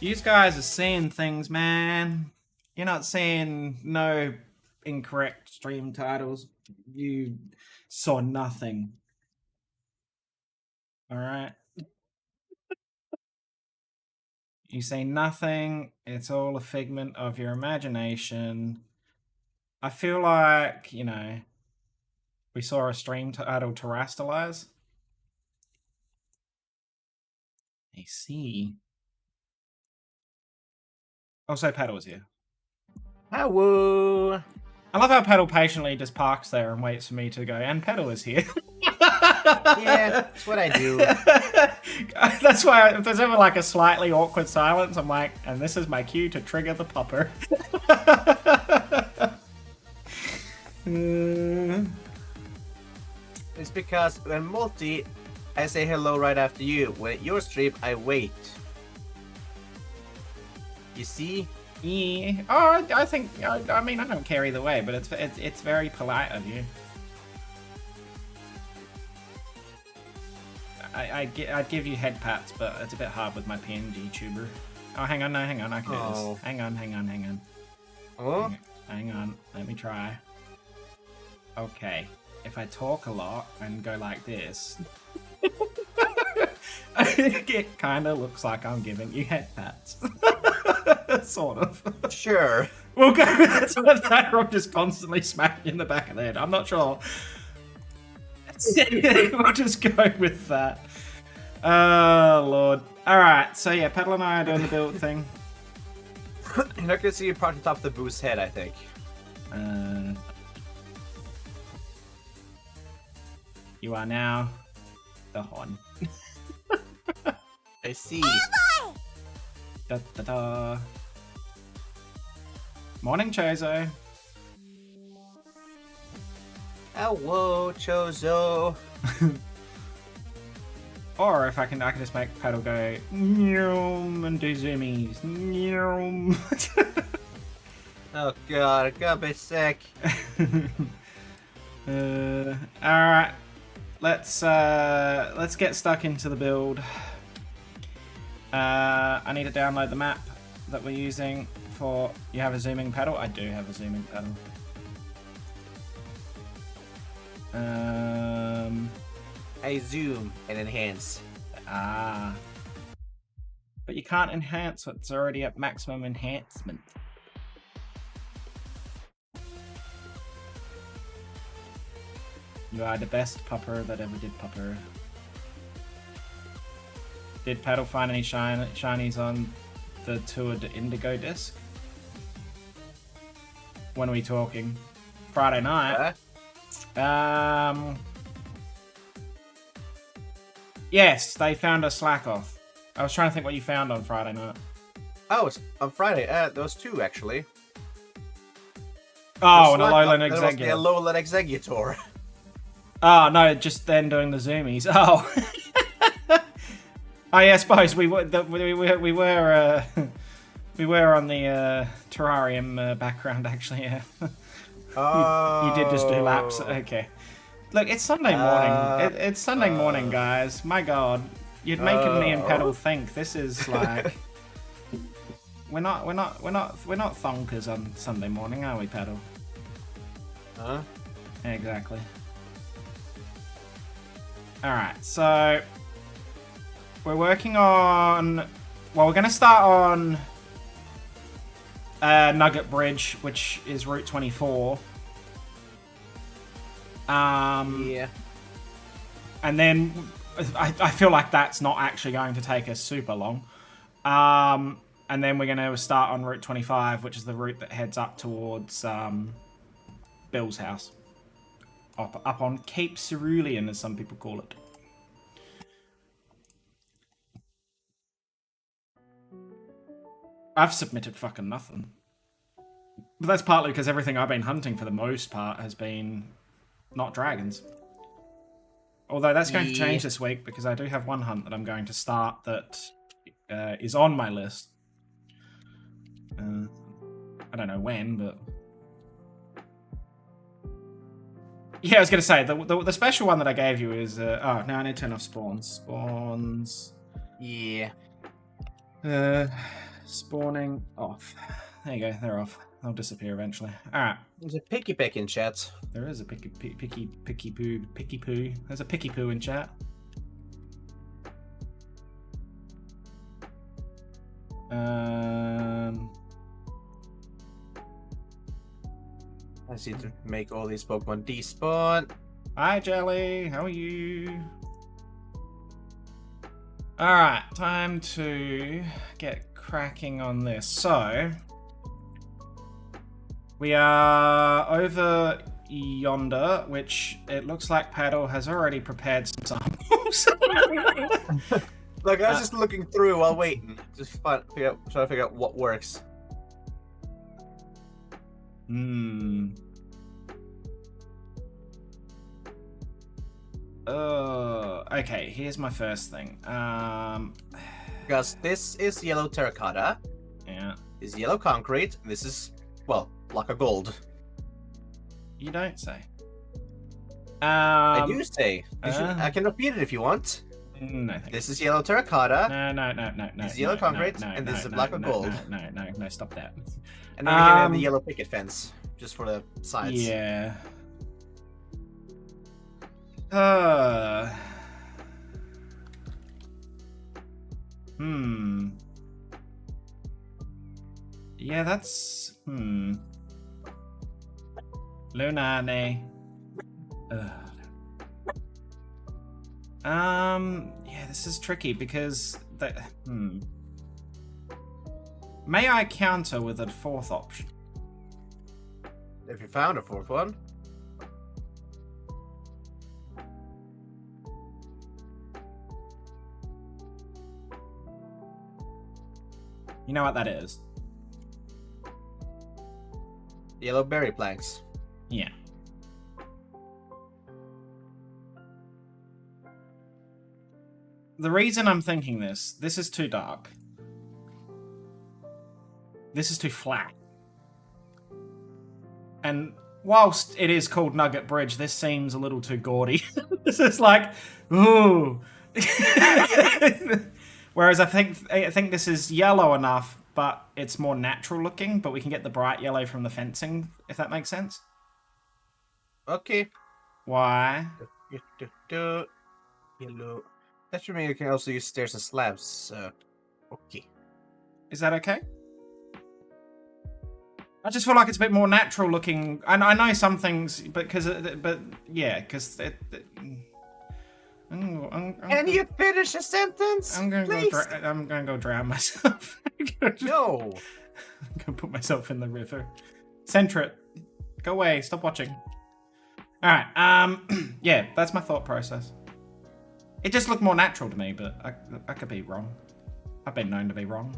You guys are seeing things, man. You're not seeing no incorrect stream titles. You saw nothing. Alright? You see nothing. It's all a figment of your imagination. I feel like, we saw a stream title terrestrialize. I see. Also, Pedal's here. Hello. I love how Pedal patiently just parks there and waits for me to go, and Pedal is here. Yeah, that's what I do. That's why if there's ever like a slightly awkward silence, I'm like, and this is my cue to trigger the pupper. It's because when multi, I say hello right after you. When your stream, I wait. You see? Yeah. Oh, I think. I mean, I don't care either way, but it's very polite of you. I'd give you head pats, but it's a bit hard with my PNG tuber. Oh, hang on, no, hang on, I can do this. Hang on. Oh? Hang on, let me try. Okay, if I talk a lot and go like this, it kind of looks like I'm giving you head pats. Sort of. Sure. We'll go with that, or I'm just constantly smacking you in the back of the head. I'm not sure. We'll just go with that. Oh, Lord. Alright, so yeah, Pedal and I are doing the build thing. You're not gonna see you part on top of the Beaz head, I think. You are now the Hon. I see. Da, da, da. Morning, Chozo. Hello, Chozo. Or if I can just make Pedal go Nyum and do zoomies. Nyum. Oh god, I'm gonna be sick. Alright. Let's get stuck into the build. I need to download the map that we're using for... You have a zooming pedal? I do have a zooming pedal. I zoom and enhance. Ah. But you can't enhance what's already at maximum enhancement. You are the best pupper that ever did pupper. Did Paddle find any shinies on the Toured Indigo disc? When are we talking? Friday night? Yes, they found a slack off. I was trying to think what you found on Friday night. Oh, it's on Friday. Those two, actually. Oh, and a Lowland Executor. Executor. A Lowland Executor. Oh, no, just then doing the zoomies. Oh. Oh, yeah, I suppose we were on the terrarium background, actually, yeah. You did just do laps. Okay. Look, it's Sunday morning. It's Sunday morning, guys. My God, you're making me and Pedal think this is like we're not thonkers on Sunday morning, are we, Pedal? Huh? Exactly. All right, so we're working on. Well, we're going to start on Nugget Bridge, which is Route 24. Yeah. And then I feel like that's not actually going to take us super long. And then we're going to start on Route 25, which is the route that heads up towards Bill's house. Up on Cape Cerulean, as some people call it. I've submitted fucking nothing. But that's partly because everything I've been hunting for the most part has been not dragons. Although that's going to change this week because I do have one hunt that I'm going to start that is on my list. I don't know when, but... Yeah, I was going to say, the special one that I gave you is... oh, now I need to turn off spawns. Spawns... Yeah. Spawning off. There you go. They're off. They'll disappear eventually. All right. There's a picky peck in chat. There is a picky poo. There's a picky poo in chat. I need to make all these Pokemon despawn. Hi, Jelly. How are you? All right, time to get cracking on this. So, we are over yonder, which it looks like Paddle has already prepared some samples. Look, I was just looking through while waiting. Just trying to figure out what works. Okay, here's my first thing. Because this is yellow terracotta. Yeah. This is yellow concrete. This is, well, block of gold. You don't say. I do say. I can repeat it if you want. No, thanks. This is yellow terracotta. No. This is yellow concrete, and this is a block of gold. No, stop that. And then we can have the yellow picket fence, just for the sides. Yeah. Yeah, that's... Lunane. Yeah, this is tricky because... May I counter with a fourth option? If you found a fourth one. You know what that is? Yellow berry planks. Yeah. The reason I'm thinking this is too dark. This is too flat. And whilst it is called Nugget Bridge, this seems a little too gaudy. This is like, ooh. Whereas I think this is yellow enough, but it's more natural looking, but we can get the bright yellow from the fencing, if that makes sense. Okay. Why? Yellow. That should mean you can also use stairs and slabs. Okay. Is that okay? I just feel like it's a bit more natural looking. And I know some things, because Can you finish a sentence? I'm gonna go drown myself. No. I'm gonna put myself in the river. Center it. Go away. Stop watching. All right. Yeah, that's my thought process. It just looked more natural to me, but I could be wrong. I've been known to be wrong.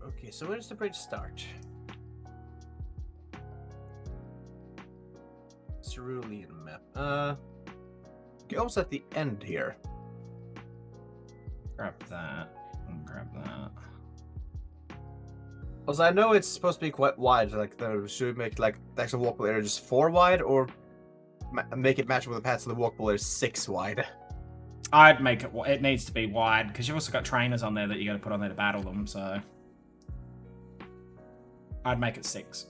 Okay, so where does the bridge start? Cerulean map. Okay, almost at the end here. Grab that. And grab that. Also, I know it's supposed to be quite wide. Like, should we make like the actual walkable area just 4 wide, or make it match with the path so the walkable area is 6 wide? I'd make it. It needs to be wide because you've also got trainers on there that you got to put on there to battle them. So I'd make it 6.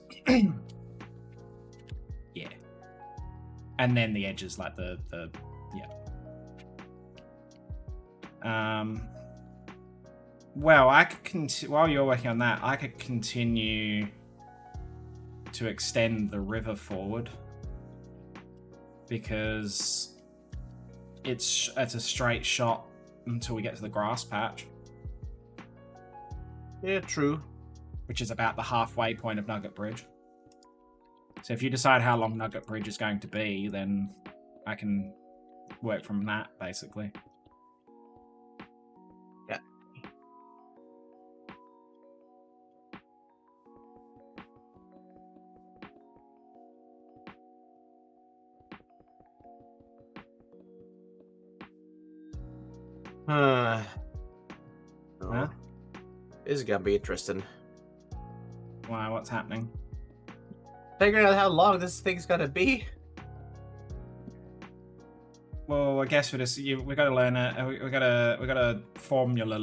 Yeah. And then the edges, like the yeah. Well, I could while you're working on that, I could continue to extend the river forward because it's a straight shot until we get to the grass patch. Yeah, true. Which is about the halfway point of Nugget Bridge. So if you decide how long Nugget Bridge is going to be, then I can work from that, basically. Yeah. Huh? This is gonna be interesting. Why? What's happening? Figuring out how long this thing's gonna be. Well, I guess we gotta learn it. We gotta formula.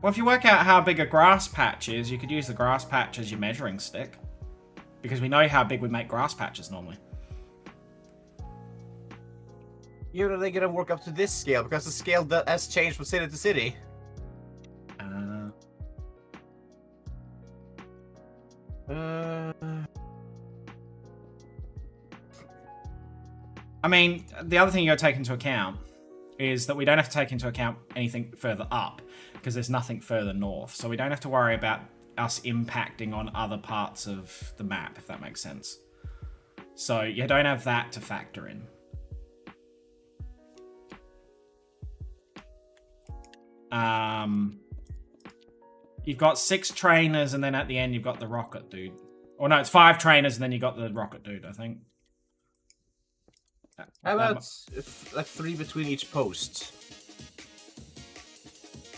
Well, if you work out how big a grass patch is, you could use the grass patch as your measuring stick. Because we know how big we make grass patches normally. You're only gonna work up to this scale because the scale has changed from city to city. I mean, the other thing you got to take into account is that we don't have to take into account anything further up because there's nothing further north. So we don't have to worry about us impacting on other parts of the map, if that makes sense. So you don't have that to factor in. You've got 6 trainers, and then at the end you've got the rocket dude. Or no, it's 5 trainers, and then you got the rocket dude, I think. How about like 3 between each post?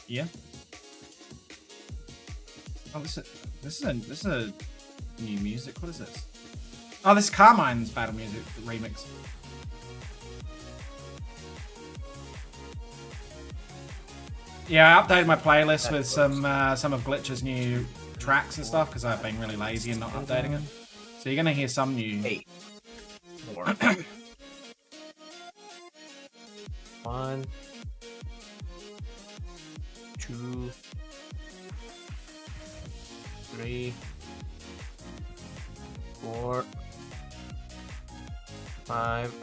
Yeah. Oh, this is a new music. What is this? Oh, this is Carmine's battle music remix. Yeah, I updated my playlist with some of Glitch's new tracks and stuff because I've been really lazy and not updating it. So you're gonna hear some new. 8 more. 1, 2, 3, 4, 5.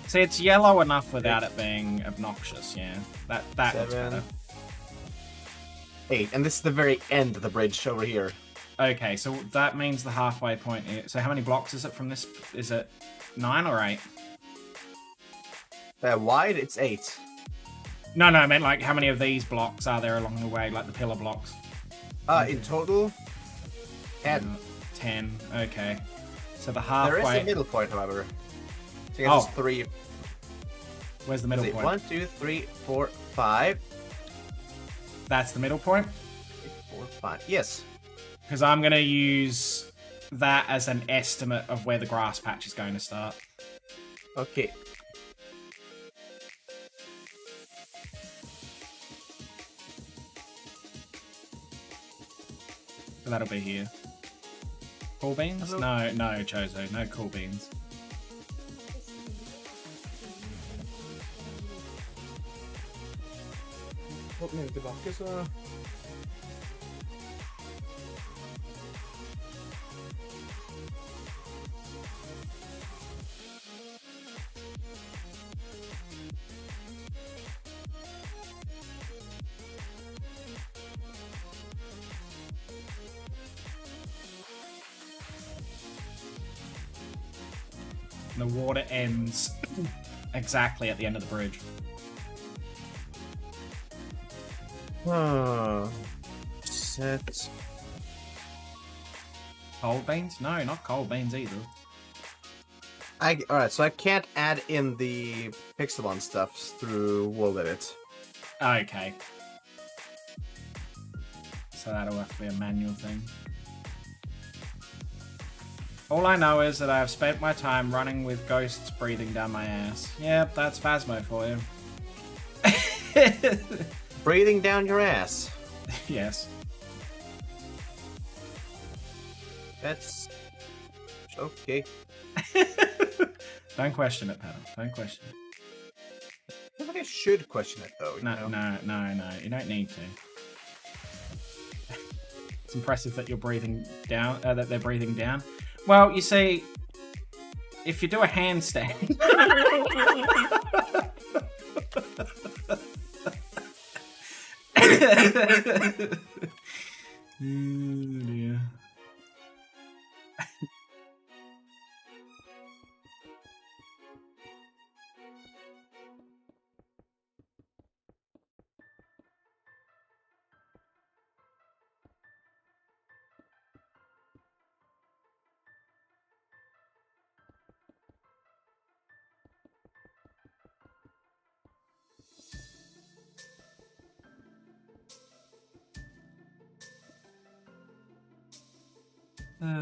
See, it's yellow enough without it being obnoxious. Yeah, that looks 7, better. 8, and this is the very end of the bridge over here. Okay, so that means the halfway point. So how many blocks is it from this? Is it 9 or 8? Wide, it's 8. No, I meant like how many of these blocks are there along the way, like the pillar blocks? In total, 10. 10, okay. So the halfway... There is a middle point, however. So I guess it's 3. Where's the middle point? 1, 2, 3, 4, 5. That's the middle point? 4, 5. Yes. Because I'm going to use that as an estimate of where the grass patch is going to start. Okay. So that'll be here. Cool beans? Hello. No, Chozo. No cool beans. Tillbaka så... The water ends exactly at the end of the bridge. Set. Cold beans? No, not cold beans either. Alright, so I can't add in the Pixelmon stuff through World Edit. Okay. So that'll have to be a manual thing. All I know is that I have spent my time running with ghosts breathing down my ass. Yep, that's Phasmo for you. Breathing down your ass. Yes. That's... okay. Don't question it, Paddle. Don't question it. I feel like I should question it, though. No, you know? no. You don't need to. It's impressive that you're breathing down. That they're breathing down. Well, you see, if you do a handstand. Oh dear.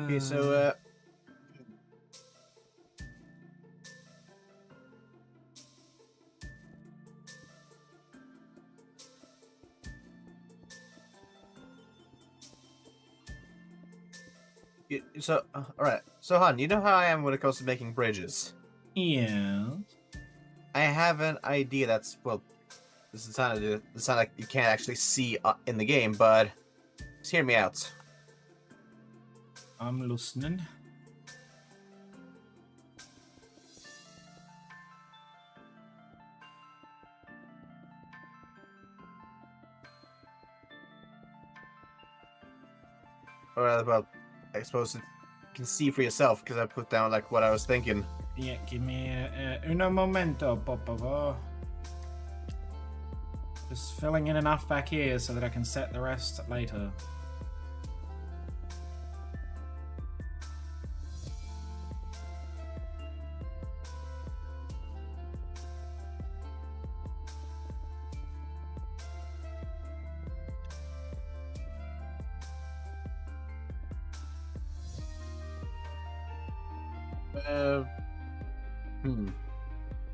Okay, so, So, all right. So, Han, you know how I am when it comes to making bridges. Yeah. I have an idea that's this is sound like you can't actually see in the game, but just hear me out. I'm listening. Or well, I suppose you can see for yourself because I put down like what I was thinking. Yeah, give me uno momento, por favor. Just filling in enough back here so that I can set the rest later.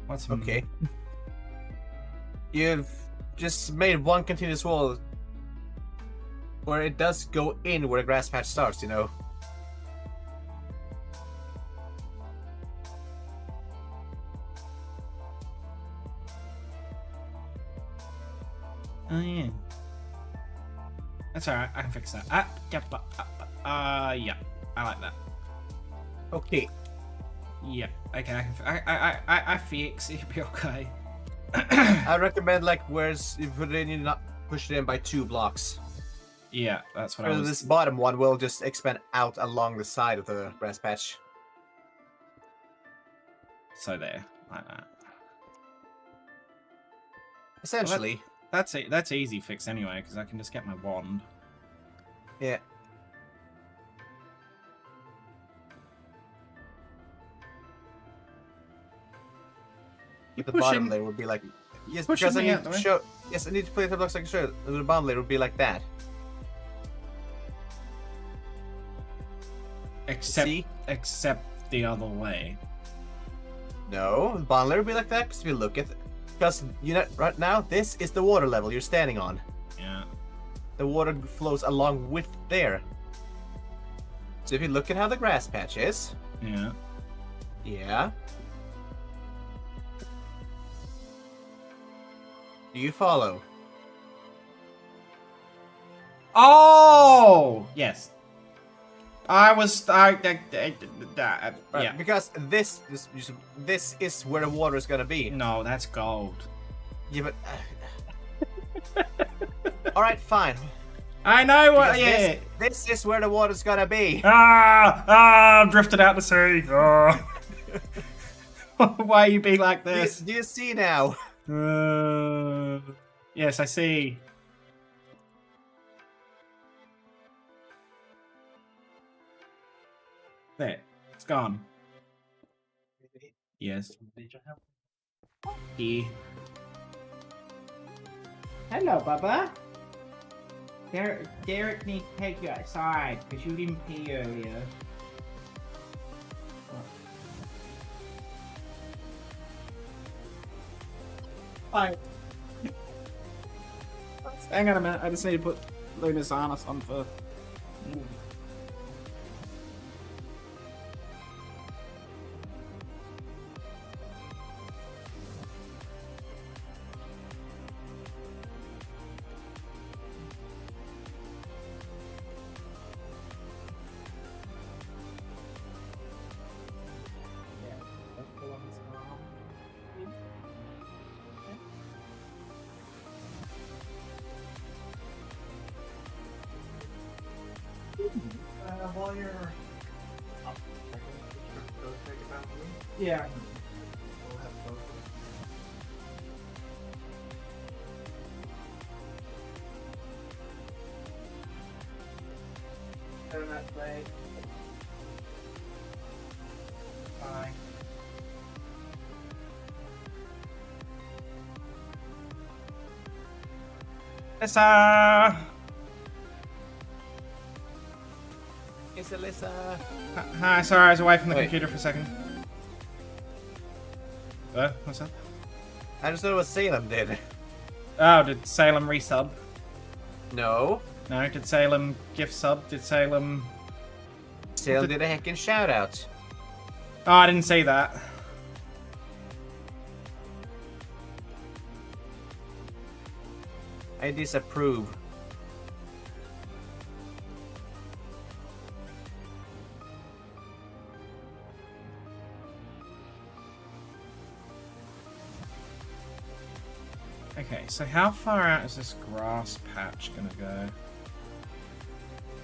What's Okay. You've just made one continuous wall where it does go in where the grass patch starts, you know. Oh yeah. That's alright, I can fix that. Yeah, yeah, I like that. Okay. Yeah, okay, I fix it, be okay. I recommend like where's you put it in, you not push it in by 2 blocks. Yeah, that's what I was. This bottom one will just expand out along the side of the grass patch. So there, like that. Essentially. Well, that's easy fix anyway, because I can just get my wand. Yeah. The bottom layer would be like, yes, because I need to show. Yes, I need to play it looks like show. The bottom layer would be like that. Except the other way. No, the bottom layer would be like that. Because if you look at, because you know, right now this is the water level you're standing on. Yeah. The water flows along with there. So if you look at how the grass patch is. Yeah. Yeah. Do you follow? Oh yes. Yeah. Because this is where the water is gonna be. No, that's gold. Yeah, but. All right, fine. I know what. Yeah. This is where the water's gonna be. I'm drifted out to sea. Why you be like this? Do you see now? Yes, I see. There, it's gone. Yes. Yeah. Hello, Bubba. Derek needs to take you outside because you didn't pee earlier. Fine. Hang on a minute, I just need to put Luna's harness on for. While you're up, yeah. Turn that way. Bye. Alyssa! It's Alyssa. Hi, sorry, I was away from the computer for a second. What's that? I just know what Salem did. Oh, did Salem resub? No. No, did Salem gift sub? Did Salem... Still did a heckin' shout out. Oh, I didn't see that. I disapprove. Okay, so how far out is this grass patch gonna go?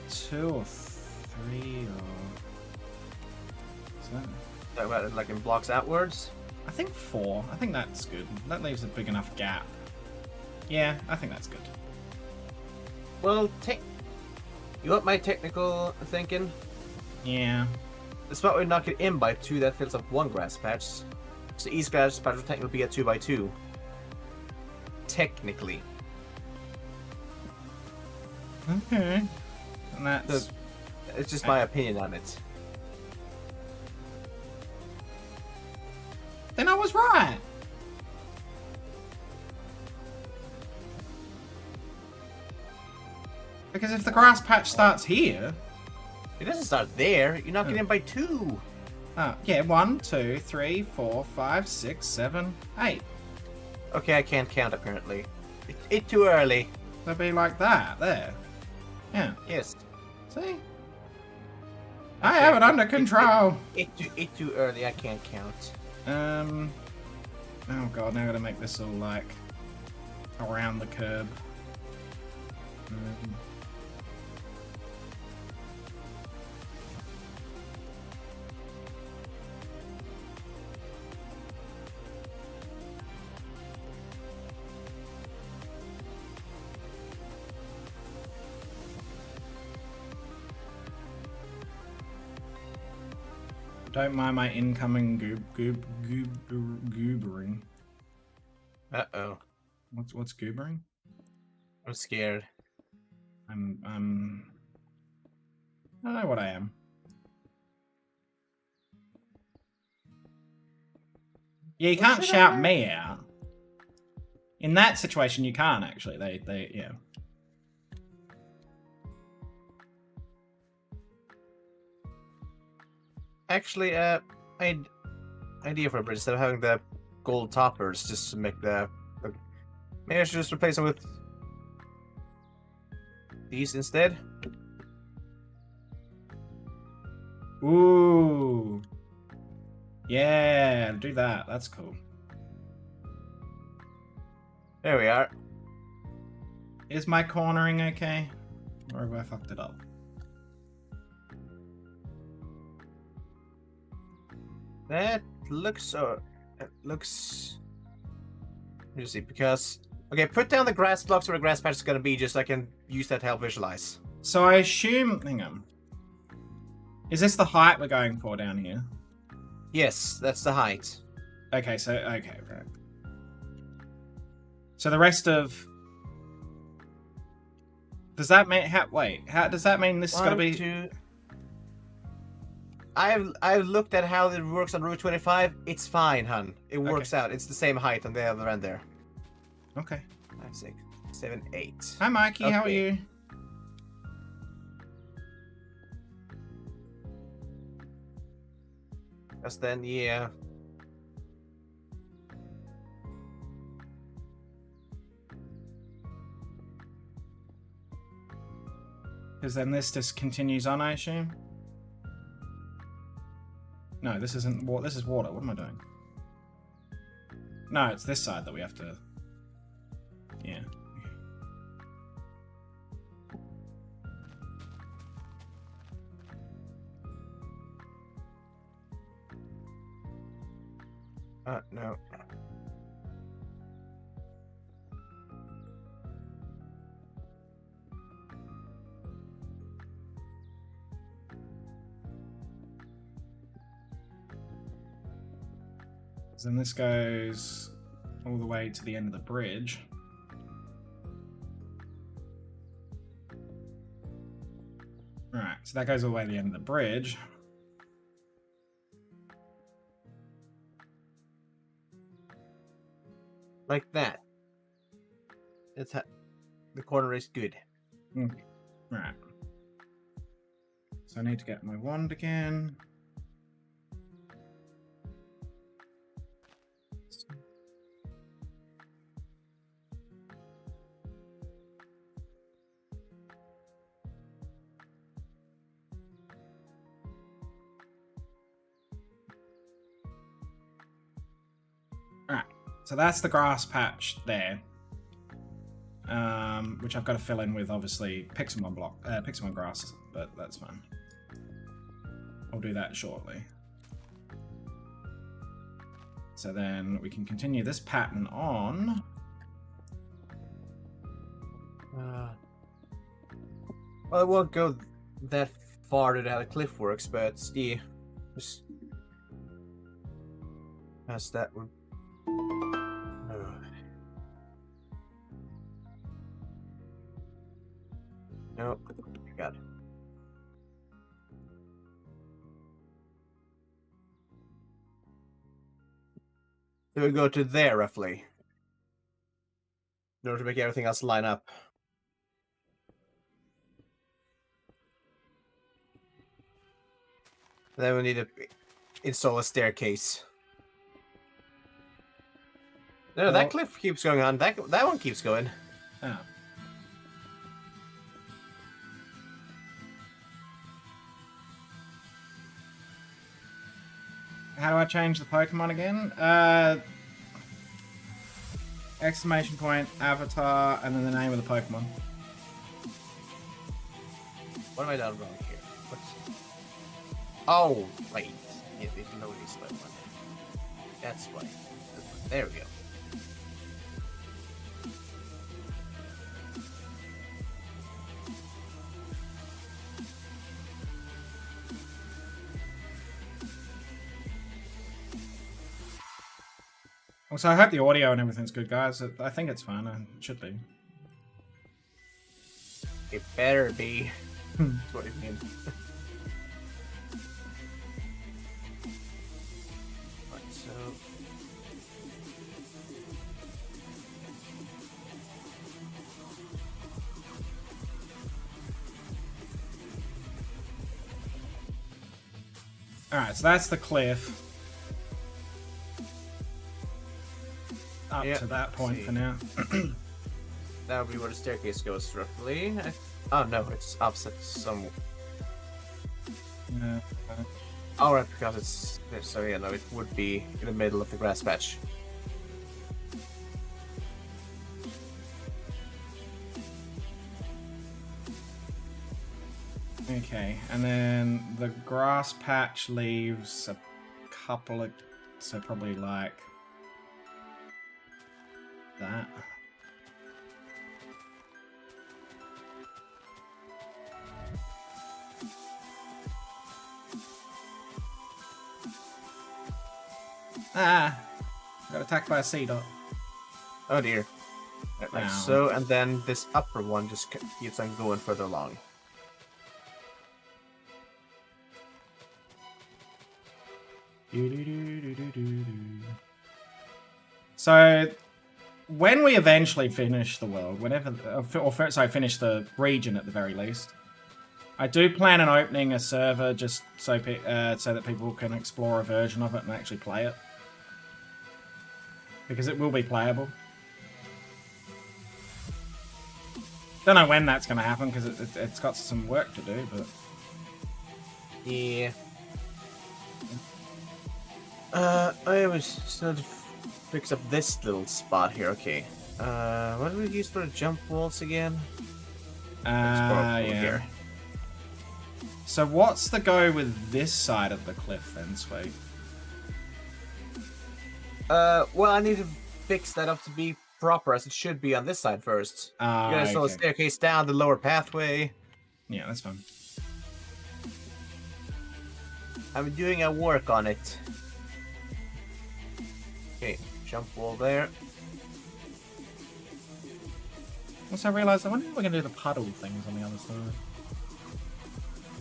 2 or 3 or... Is that... Talk about it like in blocks outwards. I think 4. I think that's good. That leaves a big enough gap. Yeah, I think that's good. Well, you want my technical thinking? Yeah. The spot where we knock it in by 2, that fills up 1 grass patch. So each grass patch will technically be a 2 by 2. Technically. Okay. And that's... It's just my opinion on it. Then I was right! Because if the grass patch starts here... It doesn't start there. You knock it in by 2. Oh, yeah, 1, 2, 3, 4, 5, 6, 7, 8. Okay, I can't count apparently. It's too early. They'll be like that, there. Yeah. Yes. See? I have it under control. It's too early. I can't count. Oh god, now I gotta make this all like around the curb. Don't mind my incoming goobering. Uh-oh. What's goobering? I'm scared. I don't know what I am. Yeah, you can't shout me out. In that situation, you can't actually. They yeah. Actually, idea for a bridge instead of having the gold toppers, just to make the maybe I should just replace them with these instead. Ooh. Yeah, do that. That's cool. There we are. Is my cornering okay? Or have I fucked it up? That looks it looks. Let me see, because okay, put down the grass blocks where the grass patch is gonna be, just so I can use that to help visualize. So I assume. Hang on. Is this the height we're going for down here? Yes, that's the height. Okay, so okay, right. So the rest of. Does that mean how does that mean this is gonna be? 2. I've looked at how it works on Route 25. It's fine, hun. It works out. It's the same height on the other end there. Okay. 5, 6, 7, 8. Hi Mikey, how are Okay. you? Because then, yeah. Because then this just continues on, I assume. No, this isn't water. This is water. What am I doing? No, it's this side that we have to. Yeah. No. Then this goes all the way to the end of the bridge. Right, so that goes all the way to the end of the bridge. Like that. That's how the corner is good. Right. So I need to get my wand again. Alright, so that's the grass patch there. Which I've got to fill in with, obviously, Pixelmon grass, but that's fine. I'll do that shortly. So then we can continue this pattern on. Well, it won't go that far to how the cliff works, but yeah, just as that would. Nope. Got it. So we go to there roughly. In order to make everything else line up. Then we need to install a staircase. No, that cliff keeps going on. That one keeps going. Oh. How do I change the Pokemon again? Exclamation point, avatar, and then the name of the Pokemon. What have I done wrong here? Oh, wait. Yeah, if you know this Pokemon. That's why. There we go. Also, I hope the audio and everything's good, guys. I think it's fine. It should be. It better be. That's what it means. Right, so. Alright, so that's the cliff. Up to that point for now. That would be where the staircase goes, roughly. Oh no, it's opposite some. Yeah. Oh, right, because it's. So yeah, no, it would be in the middle of the grass patch. Okay, and then the grass patch leaves a couple of. So probably like. That. Ah! I got attacked by a sea dot. Oh dear. Like so, and then this upper one just keeps on going further along. So, when we eventually finish the world, finish the region at the very least, I do plan on opening a server just so that people can explore a version of it and actually play it. Because it will be playable. Don't know when that's going to happen because it's got some work to do, but... Yeah. I was still to fix up this little spot here. Okay. What do we use for the jump walls again? Yeah. Here. So what's the go with this side of the cliff then, Sweet? Well, I need to fix that up to be proper as it should be on this side first. You gotta install a staircase down the lower pathway. Yeah, that's fine. I'm doing a work on it. Okay, jump wall there. Also, I realised I wonder if we're going to do the puddle things on the other side.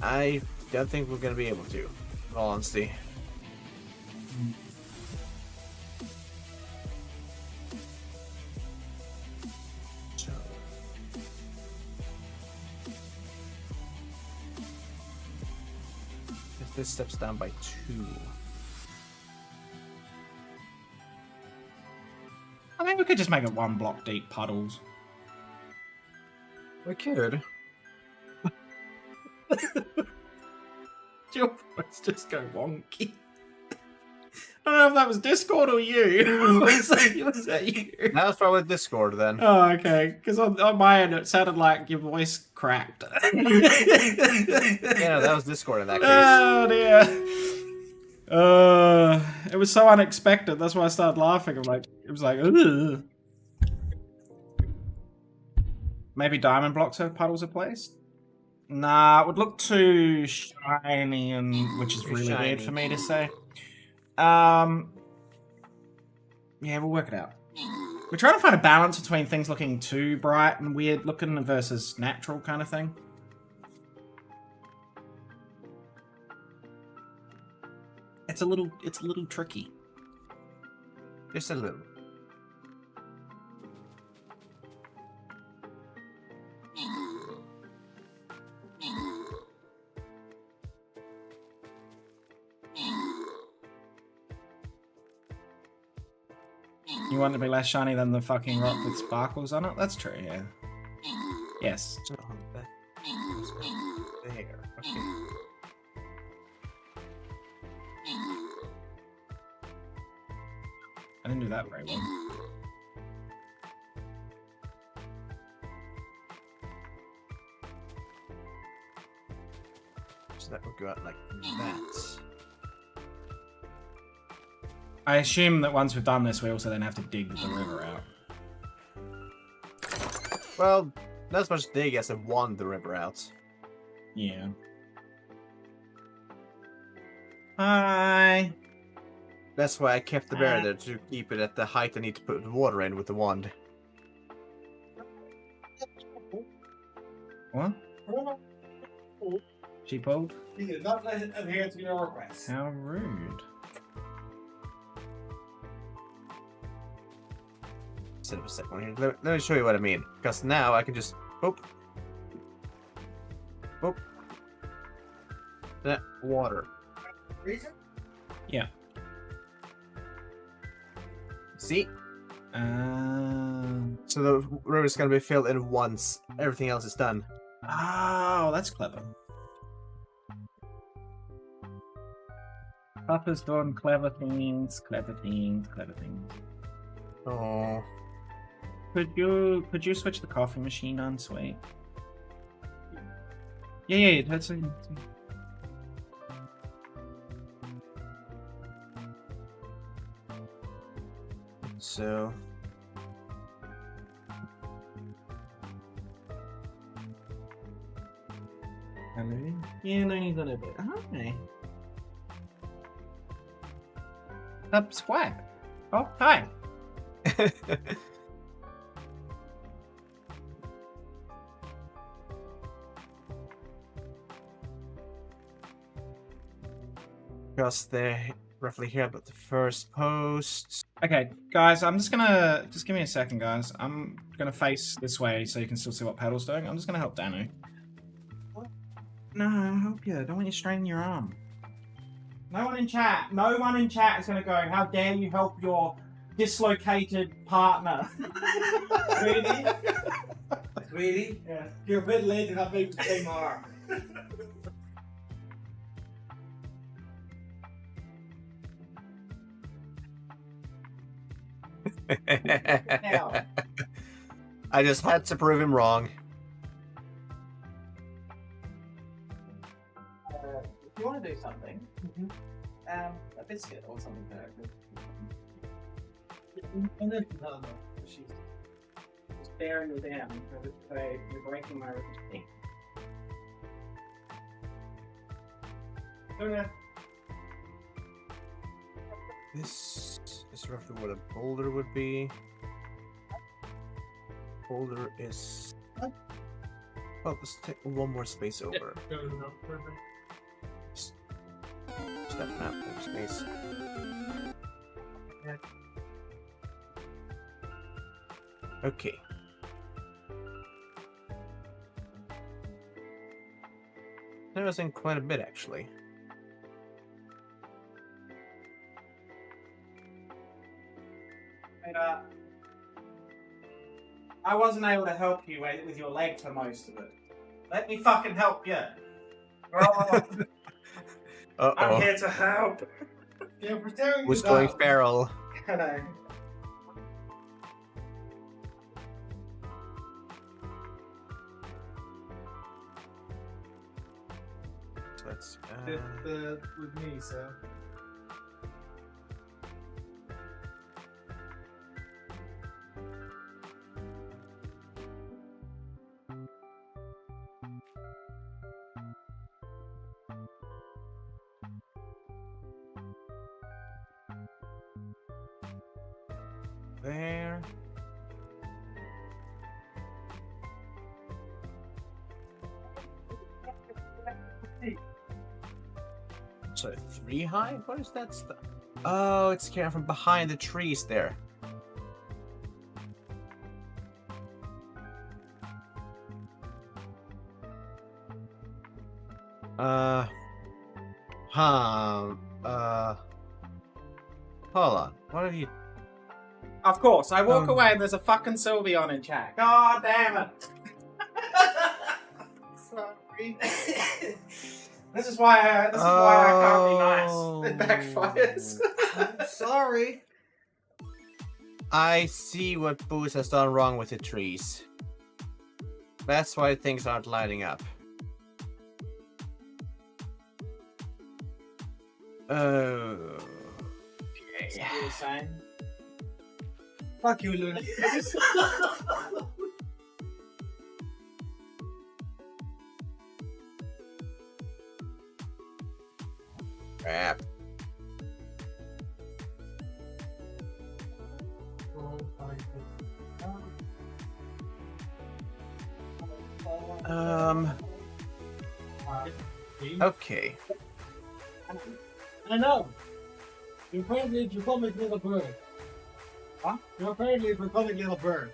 I don't think we're gonna be able to, in all honesty. This steps down by 2. I think we could just make it 1 block deep puddles. We could. Your voice just go wonky. I don't know if that was Discord or you. was that you? That was probably Discord then. Oh, okay. Because on my end, it sounded like your voice cracked. Yeah, no, that was Discord in that case. Oh, dear. It was so unexpected. That's why I started laughing. It was like, ugh. Maybe diamond blocks where puddles are placed? Nah, it would look too shiny, and which is really weird for me to say. Yeah, we'll work it out. We're trying to find a balance between things looking too bright and weird looking versus natural kind of thing. It's a little tricky. Just a little. You want it to be less shiny than the fucking rock with sparkles on it? That's true, yeah. Yes. There. Okay. I didn't do that very well. So that would go out like that. I assume that once we've done this, we also then have to dig the river out. Well, not as much dig as I won the river out. Yeah. Hi. That's why I kept the bear there, to keep it at the height I need to put the water in with the wand. What? She pulled? He did not adhere to your request. How rude. Set up a second here. Let me show you what I mean. Because now I can just boop. Boop. That water. Reason? Yeah. See? Um. So the river's gonna be filled in once everything else is done. Oh, that's clever. Papa's done clever things, clever things, clever things. Oh. Could you switch the coffee machine on, sweet? Yeah, that's it. So. Hello? Yeah, no, he's on a bit. Hi. Up squat. Oh, hi. Because they're roughly here about the first post. Okay, guys, I'm just gonna give me a second, guys. I'm gonna face this way so you can still see what Pedal's doing. I'm just gonna help Danu. No, I'll help you. I don't want you straining your arm. No one in chat is gonna go, how dare you help your dislocated partner. Really? Really? Yeah. You're a bit late to not make the same arm. I just had to prove him wrong. If you want to do something, a biscuit or something there. No. She's staring you down because you're breaking my routine. Okay. This is roughly what a boulder would be. Boulder is. Well, let's take one more space over. Step map more space. Okay. That was in quite a bit, actually. I wasn't able to help you with your leg for most of it. Let me fucking help you. I'm Uh-oh. here to help. You're pretending Who's to going die. feral? I know. Let's With me, so. there. So 3 high? What is that stuff? Oh, it's coming from behind the trees there. Hold on. What have you? Of course, I walk away and there's a fucking Sylveon in chat. God damn it! Sorry. This is why I can't be nice. It backfires. I'm sorry. I see what Beaz has done wrong with the trees. That's why things aren't lining up. Oh. What are you saying? Fuck you, Luna. Crap. Okay. I know. You're apparently a draconic little bird. Huh? You're apparently a draconic little bird.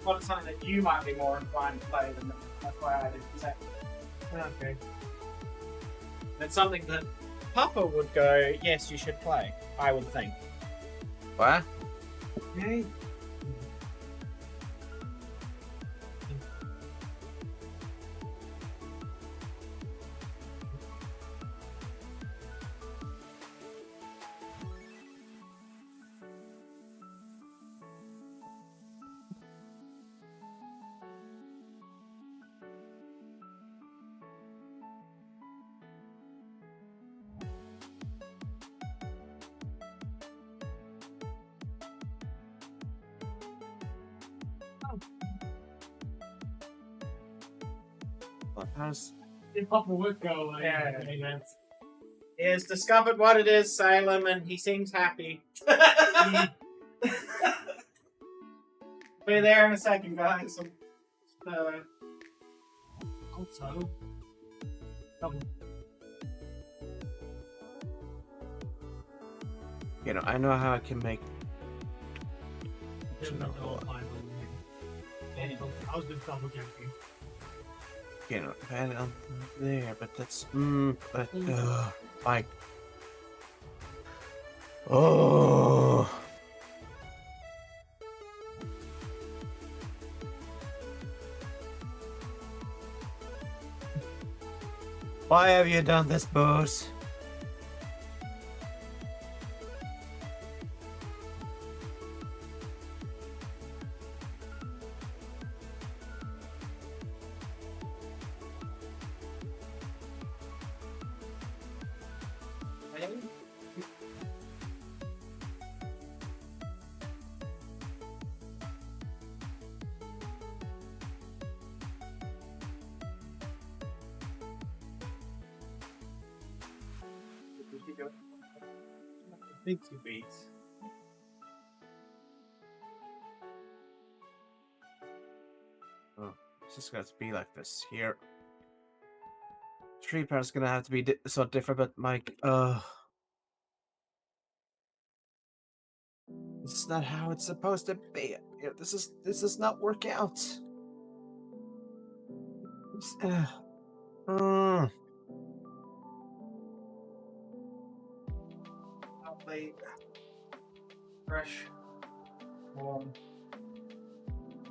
Well, it's something that you might be more inclined to play than me. That's why I didn't say. Okay. It's something that Papa would go, yes, you should play, I would think. What? Okay. How's... If Papa would go away. Yeah. He has discovered what it is, Salem, and he seems happy. Be there in a second, guys. Also. You know, I know how I can make... I was just double checking. You know, add it on there, but that's... but... like... Oh... Why have you done this, Beaz? Think you beat. Oh, it's just gonna have to be like this here. Tree part's gonna have to be so different, but Mike, this is not how it's supposed to be. This does not work out. Lovely. Fresh. Warm.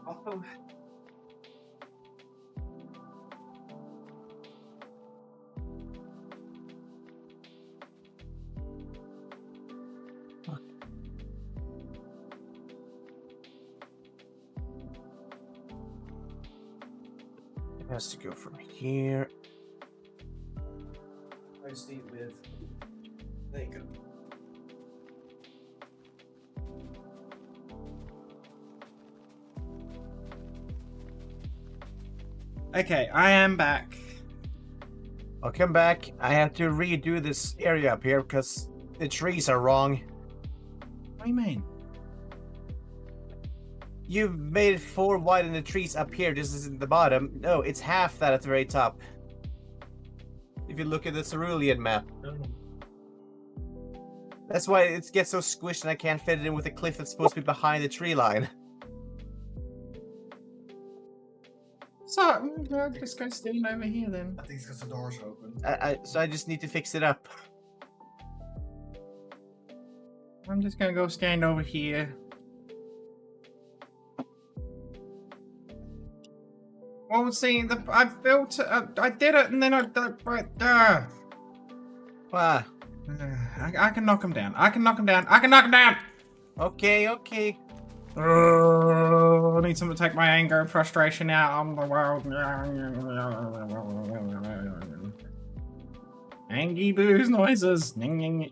Awesome. It has to go from here. I just need with. There you go. Okay, I am back. I'll come back. I have to redo this area up here because the trees are wrong. What do you mean? You made it 4 wide and the trees up here. This is in the bottom. No, it's half that at the very top. If you look at the Cerulean map. That's why it gets so squished and I can't fit it in with a cliff that's supposed to be behind the tree line. So, I'm just going to stand over here then. I think it's because the door's open. So I just need to fix it up. I'm just going to go stand over here. Well, see, I built I did it, and then I can knock him down. I can knock him down. I can knock him down! Okay, okay. I need something to take my anger and frustration out on the world. Angie booze noises.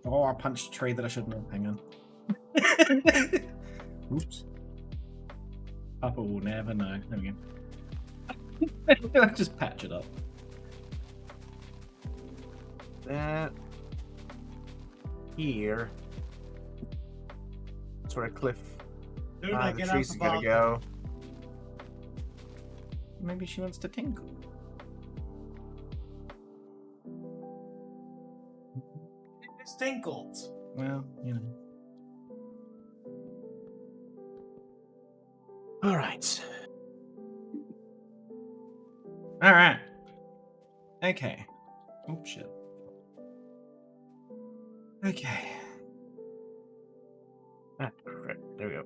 Oh, I punched a tree that I shouldn't have. Hang on. Oops. Papa will never know. There we go. Just patch it up. That here. That's where a cliff. The trees are gonna go. Maybe she wants to tinkle. It's tinkled. Well, you know. All right. All right. Okay. Oh shit. Okay. Ah, crap. There we go.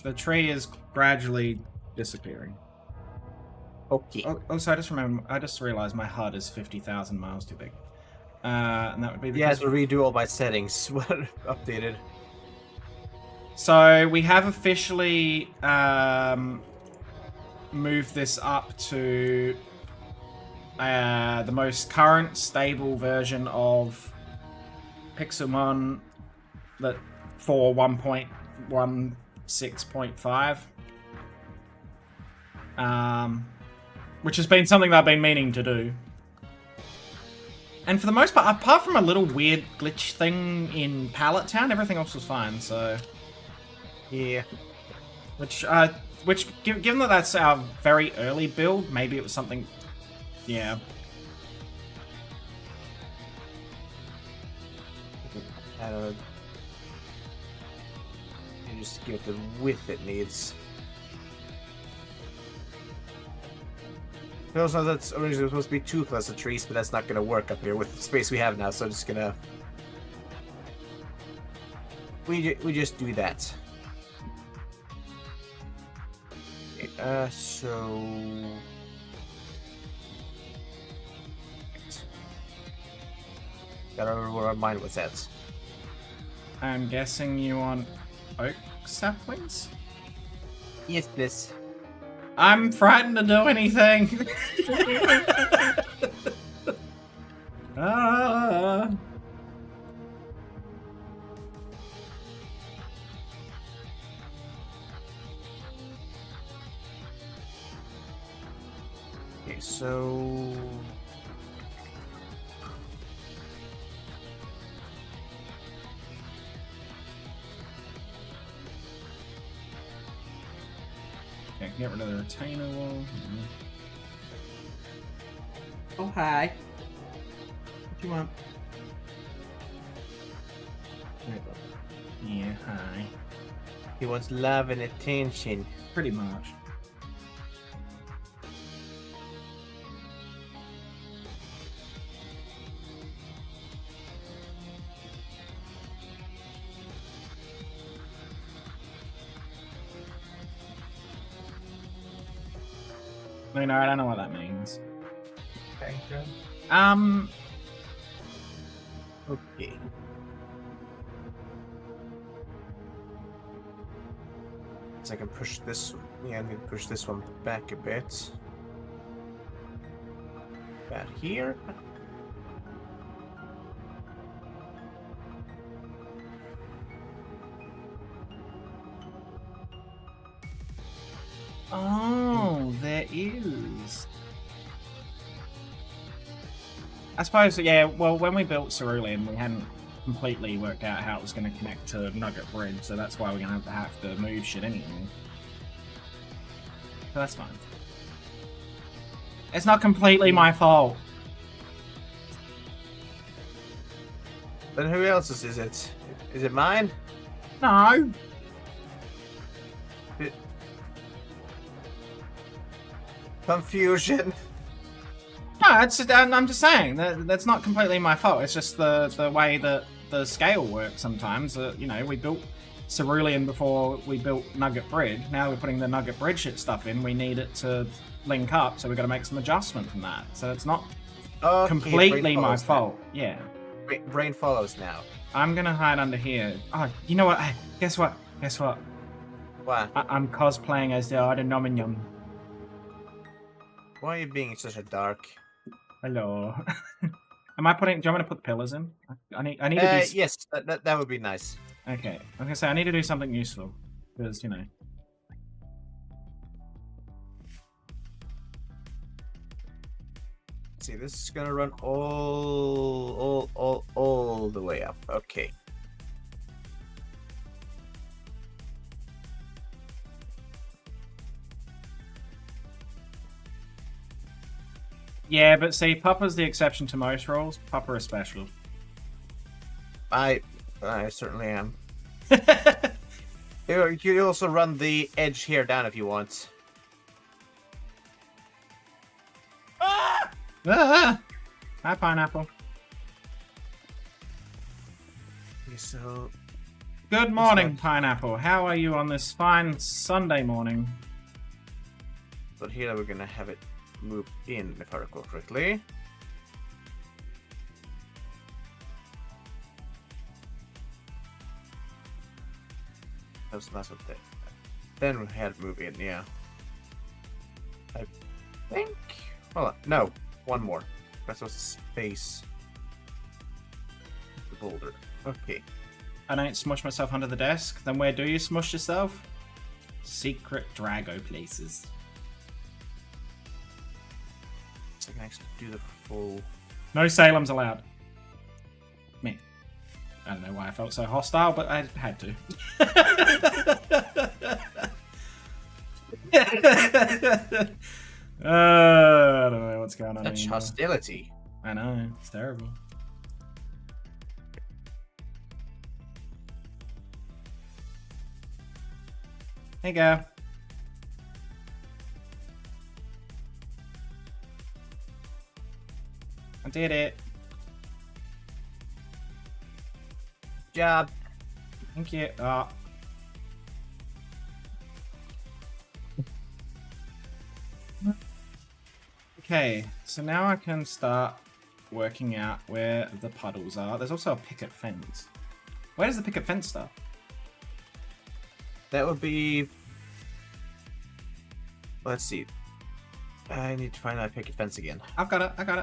The tree is gradually disappearing. Okay. Oh, so I just realized my HUD is 50,000 miles too big. And that would be Yeah, I because... have to redo all my settings. Updated. So we have officially moved this up to the most current stable version of Pixelmon that for 1.16.5. Which has been something that I've been meaning to do. And for the most part, apart from a little weird glitch thing in Pallet Town, everything else was fine, so... Yeah. Which given that that's our very early build, maybe it was something... Yeah. I don't know. You just give it the width it needs. Also, that's originally supposed to be 2 cluster trees, but that's not going to work up here with the space we have now, so I'm just gonna... We just do that. Okay, so... Gotta remember where our mind was at. I'm guessing you want oak saplings? Yes, this. I'm frightened to do anything. Ah. Okay, so... Okay, get rid of the retainer wall. Oh, hi. What you want? Yeah, hi. He wants love and attention. Pretty much. No, I don't know what that means. Okay. Okay. So I can push this. Yeah, I'm gonna push this one back a bit. About here. Oh, there is. I suppose, yeah, well, when we built Cerulean, we hadn't completely worked out how it was going to connect to Nugget Bridge, so that's why we're going to have to move shit anyway. So that's fine. It's not completely my fault. Then who else's is it? Is it mine? No. Confusion. No, I'm just saying that's not completely my fault. It's just the way that the scale works sometimes. You know, we built Cerulean before we built Nugget Bridge. Now we're putting the Nugget Bridge shit stuff in. We need it to link up, so we've got to make some adjustment from that. So it's not completely my fault. Now. Yeah. Brain follows now. I'm gonna hide under here. Oh, you know what? Hey, guess what? What? I'm cosplaying as the Ardenomium. Why are you being such a dark? Hello. Am I putting? Do you want me to put the pillars in? I need to do. Yes, that would be nice. Okay. I was gonna say I need to do something useful because you know. See, this is gonna run all the way up. Okay. Yeah, but see, Papa's the exception to most rules. Papa is special. I certainly am. You can also run the edge here down if you want. Ah! Hi, Pineapple. Okay, so Good morning, Pineapple. How are you on this fine Sunday morning? but here we're gonna have it move in, if I recall correctly. That's what they. Then we had to move in, yeah. I think. Hold on, no, one more. That's what's space. The boulder. Okay. I don't smush myself under the desk. Then where do you smush yourself? Secret Drago places. So I can actually do the full. No Salem's allowed. Me. I don't know why I felt so hostile, but I had to. I don't know what's going on Such anymore. hostility. I know, it's terrible. Hey, go. I did it. Job. Thank you. Oh. Okay, so now I can start working out where the puddles are. There's also a picket fence. Where does the picket fence start? That would be. Let's see. I need to find my picket fence again. I've got it. I got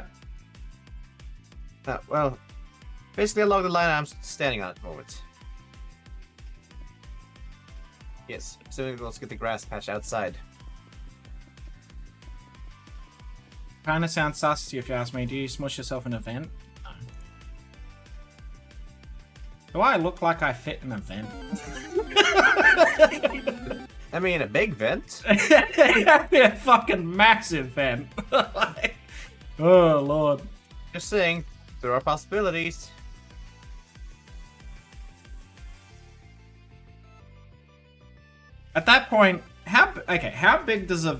it. Well, basically along the line I'm standing on at the moment. Yes, so let's get the grass patch outside. Kind of sounds sus if you ask me. Do you smush yourself in a vent? No. Do I look like I fit in a vent? I mean, a big vent. That'd be a fucking massive vent. Oh, Lord. Just saying, there are possibilities. At that point, how big does it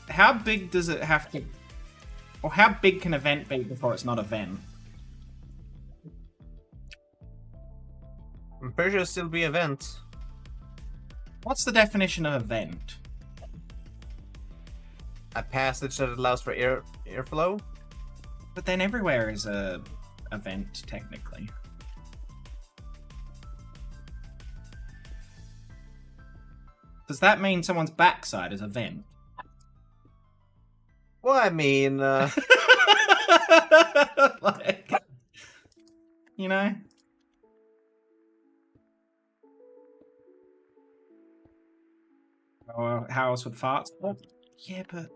have to, or how big can a vent be before it's not a vent? I'm pretty sure it'll still be a vent. What's the definition of a vent? a passage that allows for airflow. But then everywhere is a vent, technically. Does that mean someone's backside is a vent? Well, I mean, like, you know? Oh, how else would farts? Oh, yeah, but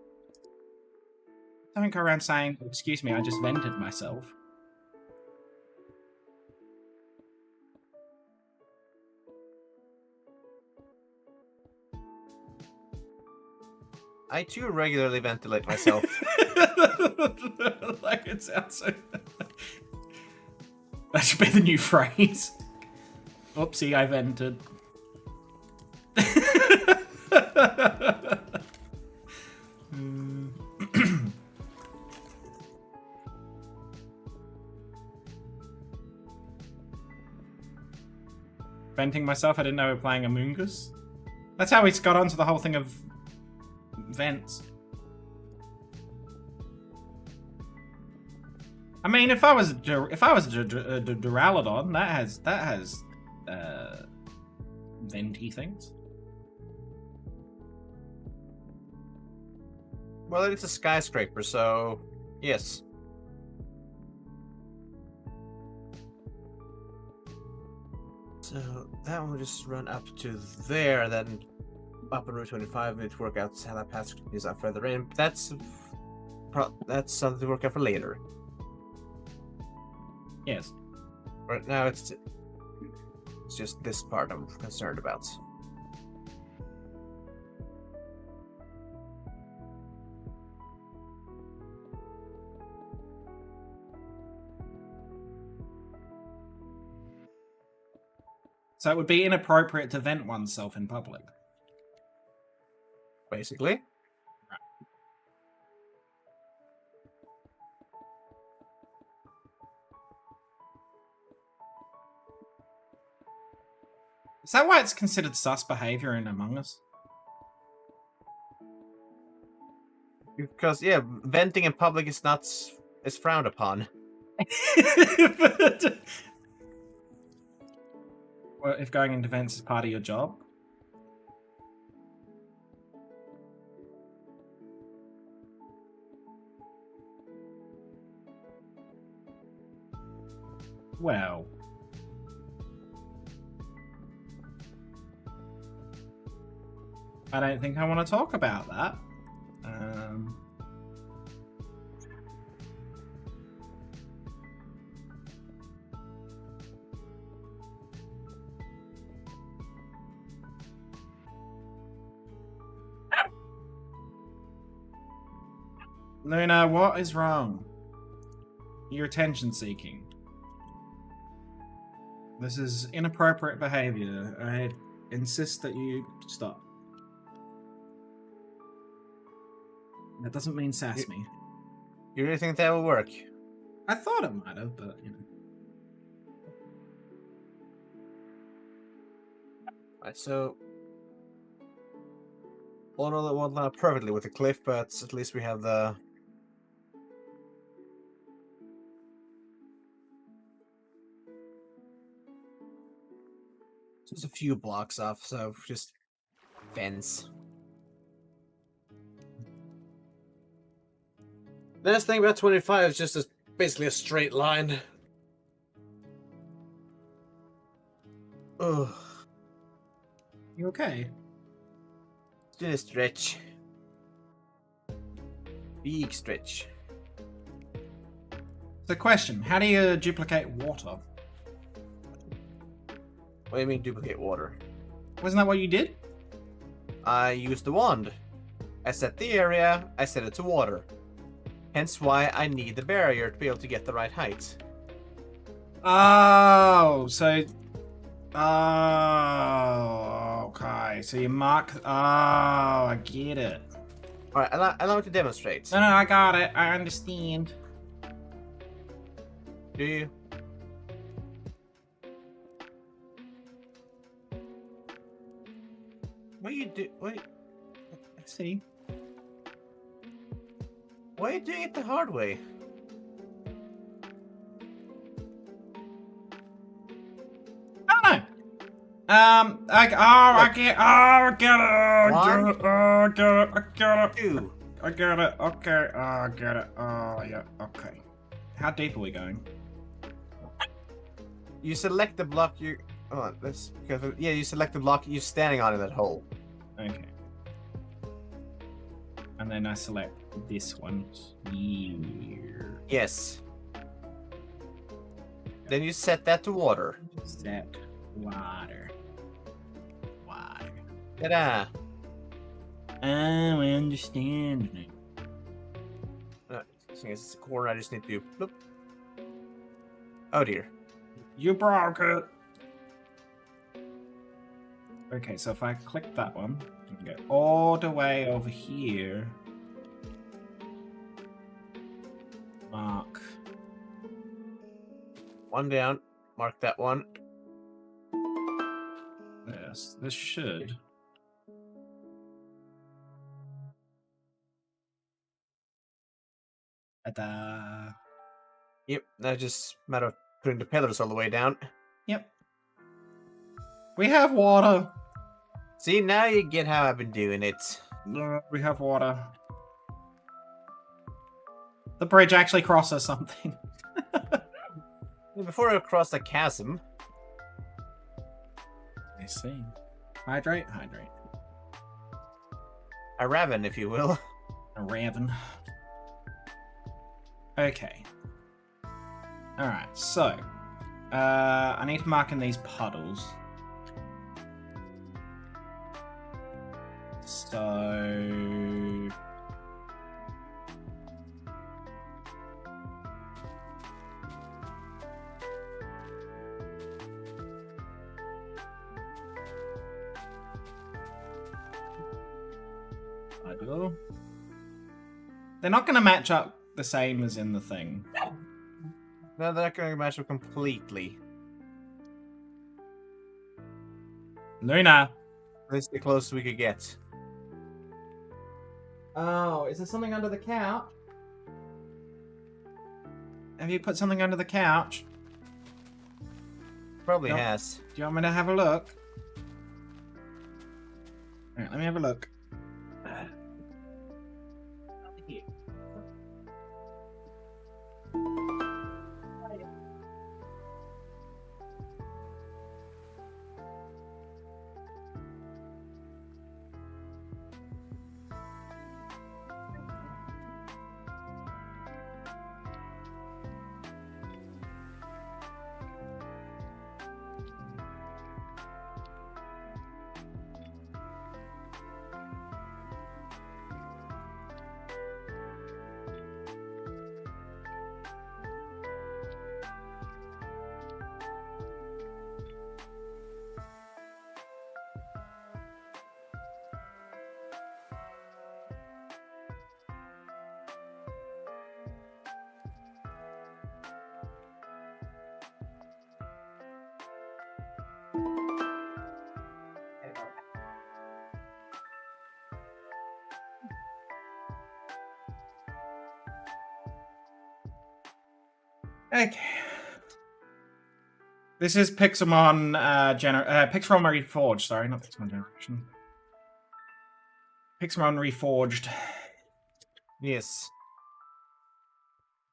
don't go around saying, "Excuse me, I just vented myself." I too regularly ventilate myself. Like it sounds so. That should be the new phrase. Oopsie, I vented. Venting myself? I didn't know we were playing Among Us. That's how we got onto the whole thing of vents. I mean, if I was a Duraludon, that has venty things. Well, it's a skyscraper, so yes. So that one will just run up to there, then up on Route 25. We need to work out how that path is up further in. That's something to work out for later. Yes. Right now, it's just this part I'm concerned about. So it would be inappropriate to vent oneself in public. Basically. Is that why it's considered sus behavior in Among Us? Because, yeah, venting in public is frowned upon. But, well, if going into vents is part of your job? Well... I don't think I want to talk about that. Luna, what is wrong? You're attention seeking. This is inappropriate behavior. I insist that you stop. That doesn't mean sass me. You really think that will work? I thought it might have, but you know. Right, so all in all, it won't line up perfectly with the cliff, but at least we have the. Just a few blocks off, so just fence. The nice thing about 25 is just basically a straight line. Ugh. You okay? Let's do a stretch. Big stretch. So question, how do you duplicate water? What do you mean duplicate water? Wasn't that what you did? I used the wand. I set the area, I set it to water. Hence why I need the barrier to be able to get the right height. Oh, so... Oh, okay. So you mark... Oh, I get it. Alright, allow me to demonstrate. No, I got it. I understand. Do you? What you do? Wait. I see. Why are you doing it the hard way? I don't know. I get it. I get it. Two. I get it. Okay. I get it. Yeah. Okay. How deep are we going? You select the block you. Oh, that's because yeah. You select the block you're standing on in that hole. Okay. And then I select this one here. Yes. Then you set that to water. Set water. Water. Ta-da! I understand now. So it's a corner. I just need to. Bloop. Oh dear. You broke it. Okay, so if I click that one, I can go all the way over here. Mark. One down. Mark that one. Yes, this should. Ta-da. Yep. Now just a matter of putting the pillars all the way down. Yep. We have water. See, now you get how I've been doing it. We have water. The bridge actually crosses something. Before I cross the chasm. I see. Hydrate, hydrate. A raven, if you will. A raven. Okay. Alright, so. I need to mark in these puddles. So. Puddle. They're not going to match up the same as in the thing. No, they're not going to match up completely. Luna. This is the closest we could get. Oh, is there something under the couch? Have you put something under the couch? Probably No. has. Do you want me to have a look? Alright, let me have a look. Okay. This is Pixelmon Pixelmon Reforged, sorry, not Pixelmon Generation. Pixelmon Reforged. Yes.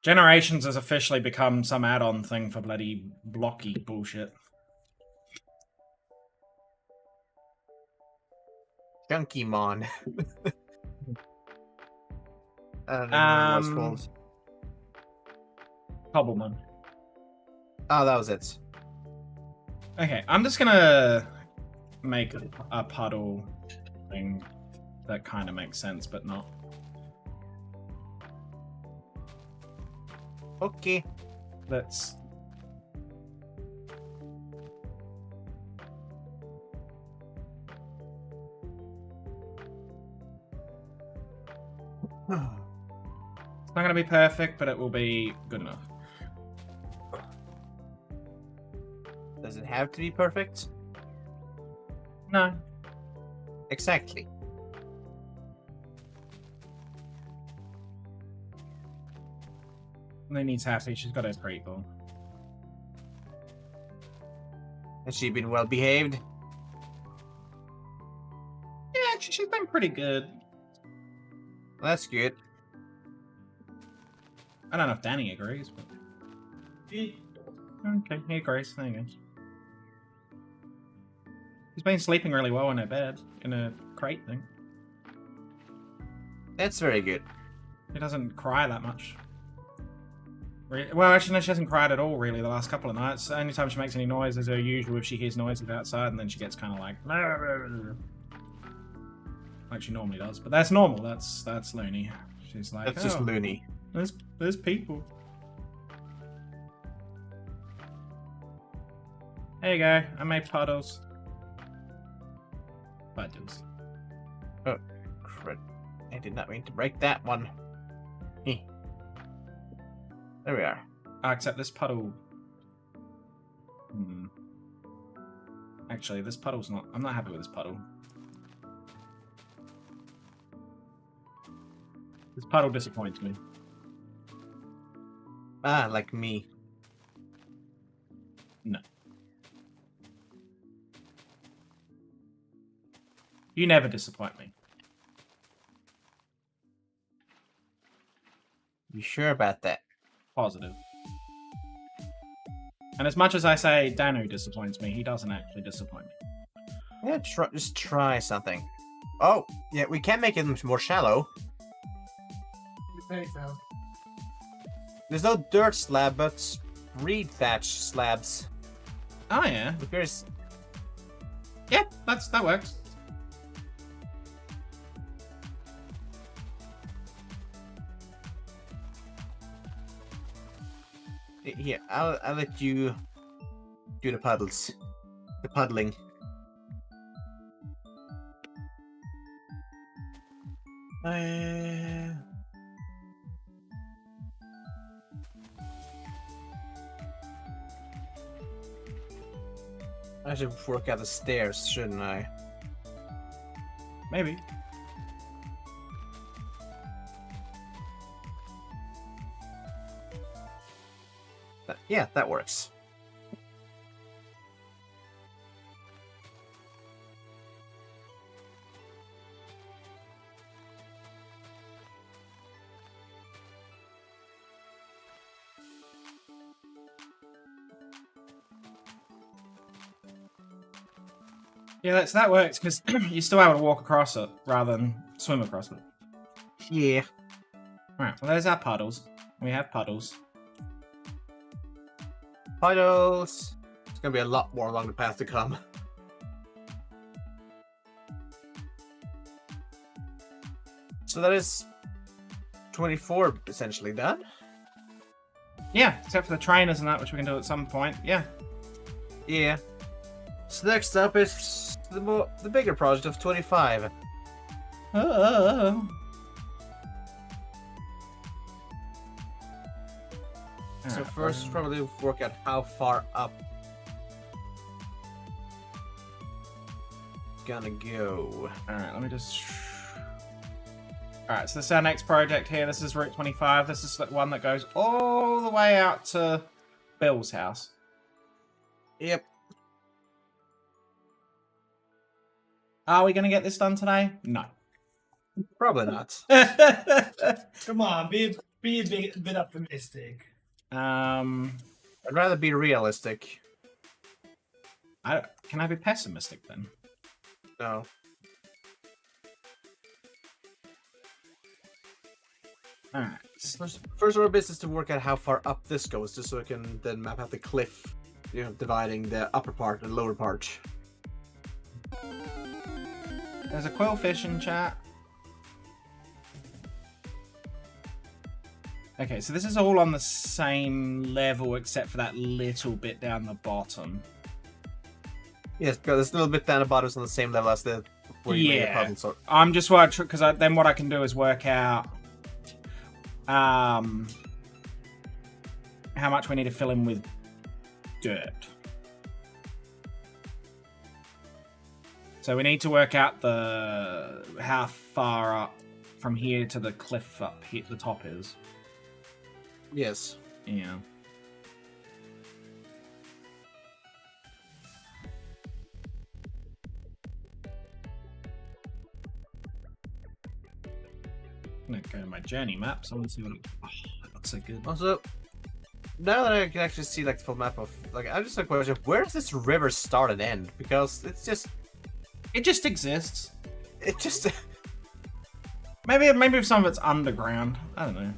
Generations has officially become some add-on thing for bloody blocky bullshit. Chunky Mon. I don't know what it's called. Cobblemon. Oh, that was it. Okay, I'm just gonna make a puddle thing that kind of makes sense, but not. Okay. Let's. It's not gonna be perfect, but it will be good enough. Does it have to be perfect? No. Exactly. Looney's happy. She's got her treatable. Has she been well behaved? Yeah, she's been pretty good. Well, that's good. I don't know if Danny agrees, but okay, he agrees. There you go. She's been sleeping really well in her bed, in a crate thing. That's very good. She doesn't cry that much. Well, actually, no, she hasn't cried at all, really, the last couple of nights. The only time she makes any noise is her usual if she hears noises outside, and then she gets kind of like she normally does. But that's normal. That's Looney. She's like, That's just loony. There's people. There you go. I made puddles. Puddles. Oh, crud. I did not mean to break that one. Heh. There we are. Except this puddle. Actually, this puddle's not. I'm not happy with this puddle. This puddle disappoints me. Ah, like me. No. You never disappoint me. You sure about that? Positive. And as much as I say Danu disappoints me, he doesn't actually disappoint me. Yeah, just try something. Oh, yeah, we can make it more shallow. Potato. There's no dirt slab, but reed thatch slabs. Oh yeah. Look, there's... Yeah, that works. Here, I'll let you do the puddles. The puddling. I should work out the stairs, shouldn't I? Maybe. Yeah, that works. Yeah, that works because you're still able to walk across it rather than swim across it. Yeah. Alright, well there's our puddles. We have puddles. Puddles. It's gonna be a lot more along the path to come. So that is 24 essentially done. Yeah, except for the trainers and that, which we can do at some point. Yeah. Yeah. So next up is the bigger project of 25. Oh. So first, probably work out how far up it's gonna go. Alright, let me just... Alright, so this is our next project here. This is Route 25. This is the one that goes all the way out to Bill's house. Yep. Are we going to get this done today? No. Probably not. Come on, be a bit optimistic. I'd rather be realistic. Can I be pessimistic then? No. Alright. First order of business to work out how far up this goes, just so I can then map out the cliff, you know, dividing the upper part and the lower part. There's a quillfish in chat. Okay, so this is all on the same level except for that little bit down the bottom. Yes, because it's a little bit down the bottom, it's on the same level as the where you made the puzzle. So I'm just watching because then what I can do is work out how much we need to fill in with dirt. So we need to work out how far up from here to the cliff up here the top is. yes. Yeah. I'm gonna go to my journey maps. I want to see what it... Oh, that looks so good. Also, now that I can actually see like the full map of like, I'm just like, question, where does this river start and end? Because it's just, It just exists. it just. Maybe if some of it's underground. I don't know.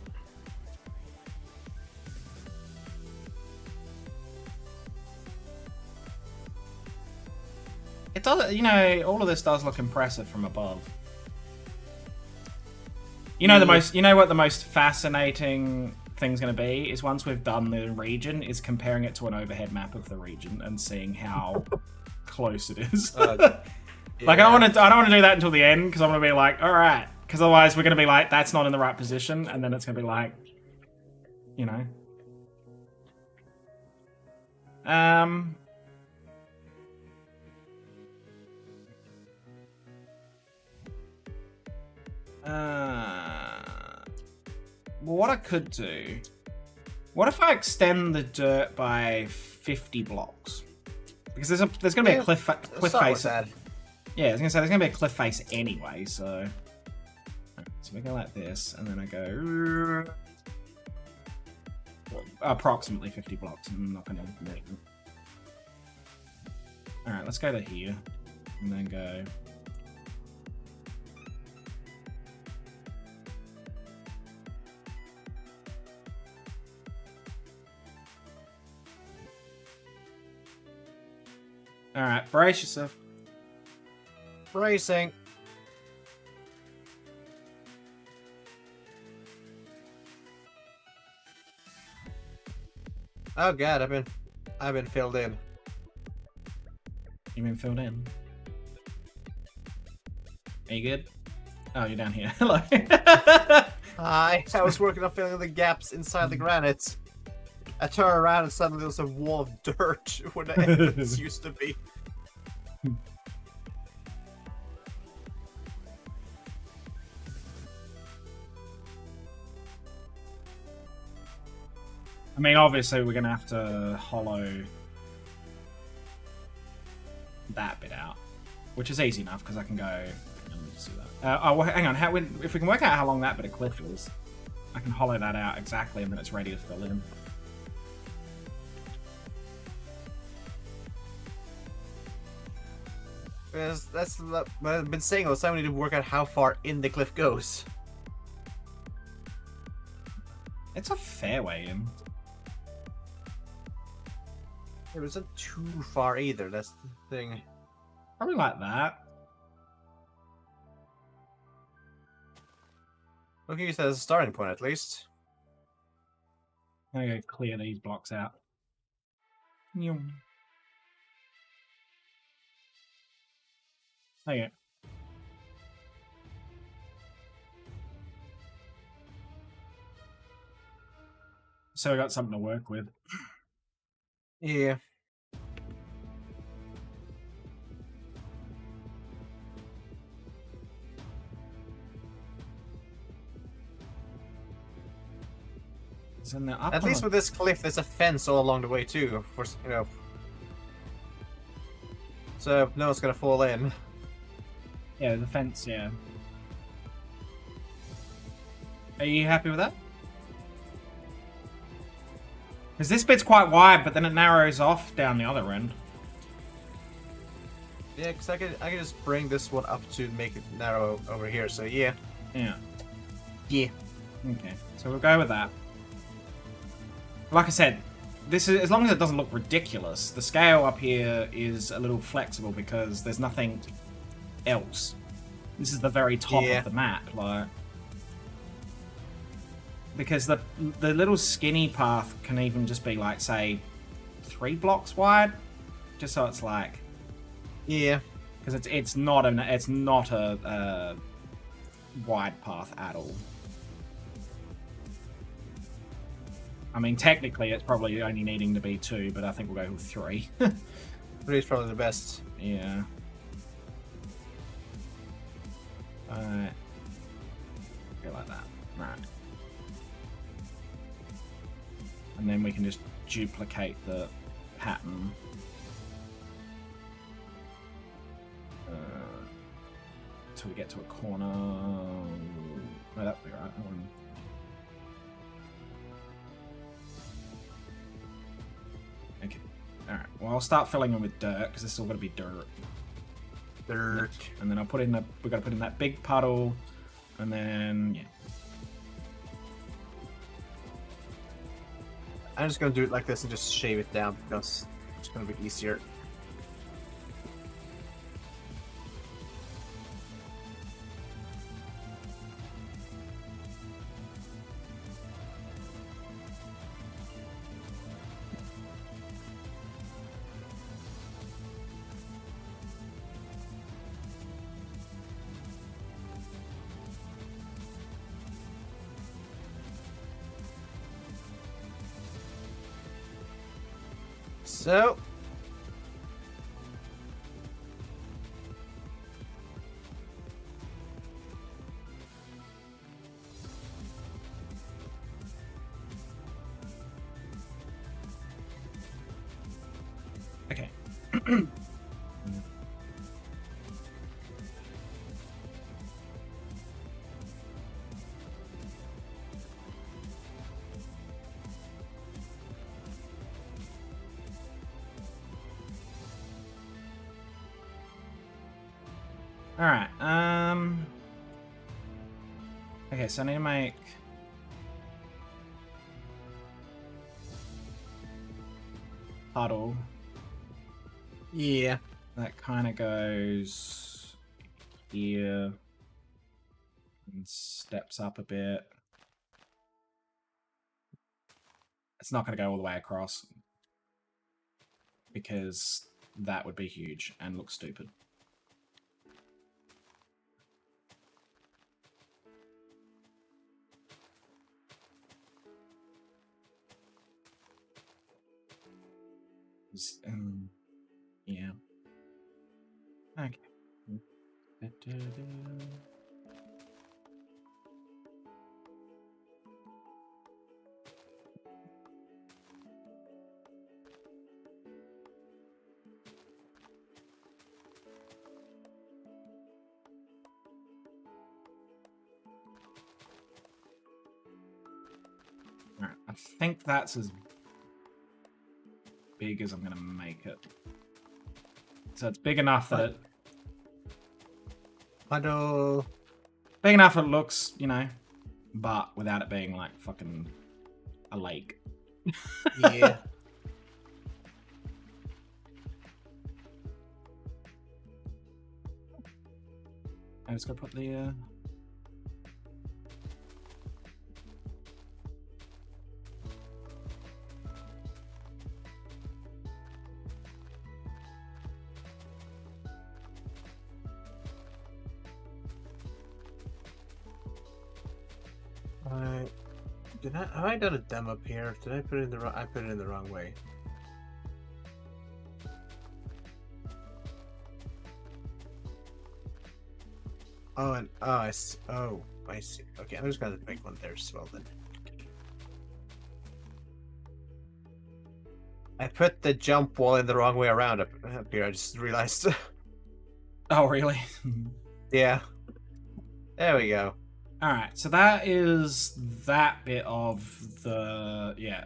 It does, you know, all of this does look impressive from above. You know you know what the most fascinating thing's going to be is once we've done the region is comparing it to an overhead map of the region and seeing how close it is. Like I don't want to do that until the end because I'm going to be like, all right, because otherwise we're going to be like, that's not in the right position, and then it's going to be like, you know. Well, what I could do... What if I extend the dirt by 50 blocks? Because there's going to be a cliff face. Yeah, I was going to say, there's going to be a cliff face anyway, so... So we go like this, and then I go... Approximately 50 blocks. I'm not going to make them. Alright, let's go to here. And then go... Alright, brace yourself. Bracing. Oh god, I've been filled in. You been filled in? Are you good? Oh, you're down here. Hello. I was working on filling in the gaps inside the granite. I turn around and suddenly there's a wall of dirt where the entrance used to be. I mean, obviously, we're going to have to hollow that bit out, which is easy enough because I can go. Let me just do that. Oh, well, hang on. If we can work out how long that bit of cliff is, I can hollow that out exactly, and then it's ready to fill in. Because that's what I've been saying all the time. We need to work out how far in the cliff goes. It's a fair way in. It wasn't too far either. That's the thing. Probably like that. We can use that as a starting point at least. I'm going to clear these blocks out. Nyum. Okay. So we got something to work with. Yeah. Isn't there up At least with this cliff, there's a fence all along the way too. Of course, you know. So no one's gonna fall in. Yeah, the fence, yeah. Are you happy with that? Because this bit's quite wide, but then it narrows off down the other end. Yeah, because I could just bring this one up to make it narrow over here. So yeah. Yeah. Yeah. Okay, so we'll go with that. Like I said, this is, as long as it doesn't look ridiculous, the scale up here is a little flexible because there's nothing else. This is the very top of the map, like, because the little skinny path can even just be like, say, 3 blocks wide, just so it's like, yeah, because it's not a wide path at all. I mean, technically, it's probably only needing to be 2, but I think we'll go with 3. 3 is probably the best. Yeah. Alright. Go like that. Right. And then we can just duplicate the pattern. Till we get to a corner. No, that'll be right. Okay. Alright, well I'll start filling in with dirt, because this is all going to be dirt. Dirt. And then I'll put in the, we've got to put in that big puddle, and then, yeah. I'm just gonna do it like this and just shave it down because it's gonna be easier. So, Okay. Alright, okay, so I need to make puddle. yeah. That kind of goes here and steps up a bit. It's not going to go all the way across because that would be huge and look stupid. Yeah. Okay. Alright, I think that's as big as I'm gonna make it. So it's big enough that it, Puddle. big enough it looks, you know, but without it being like fucking a lake. Yeah. I just gotta put the Have I done a demo up here? Did I put it in the wrong? I put it in the wrong way. Oh, and I see. Okay, I'm just gonna make one there as well then. I put the jump wall in the wrong way around up here. I just realized. Oh really? Yeah. There we go. Alright, so that is that bit of the yeah.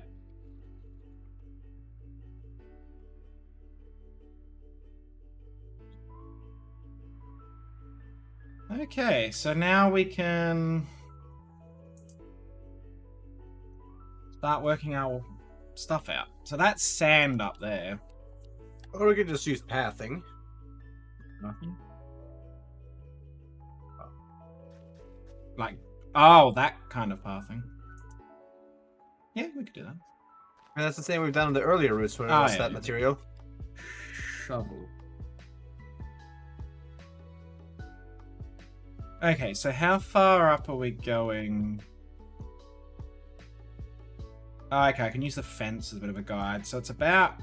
Okay, so now we can start working our stuff out. So that's sand up there. Or we could just use pathing. Nothing. Like, oh, that kind of pathing. Yeah, we could do that. And that's the same we've done on the earlier routes when we Oh, lost yeah, that yeah. material. Shovel. Okay, so how far up are we going? Oh, okay, I can use the fence as a bit of a guide. So it's about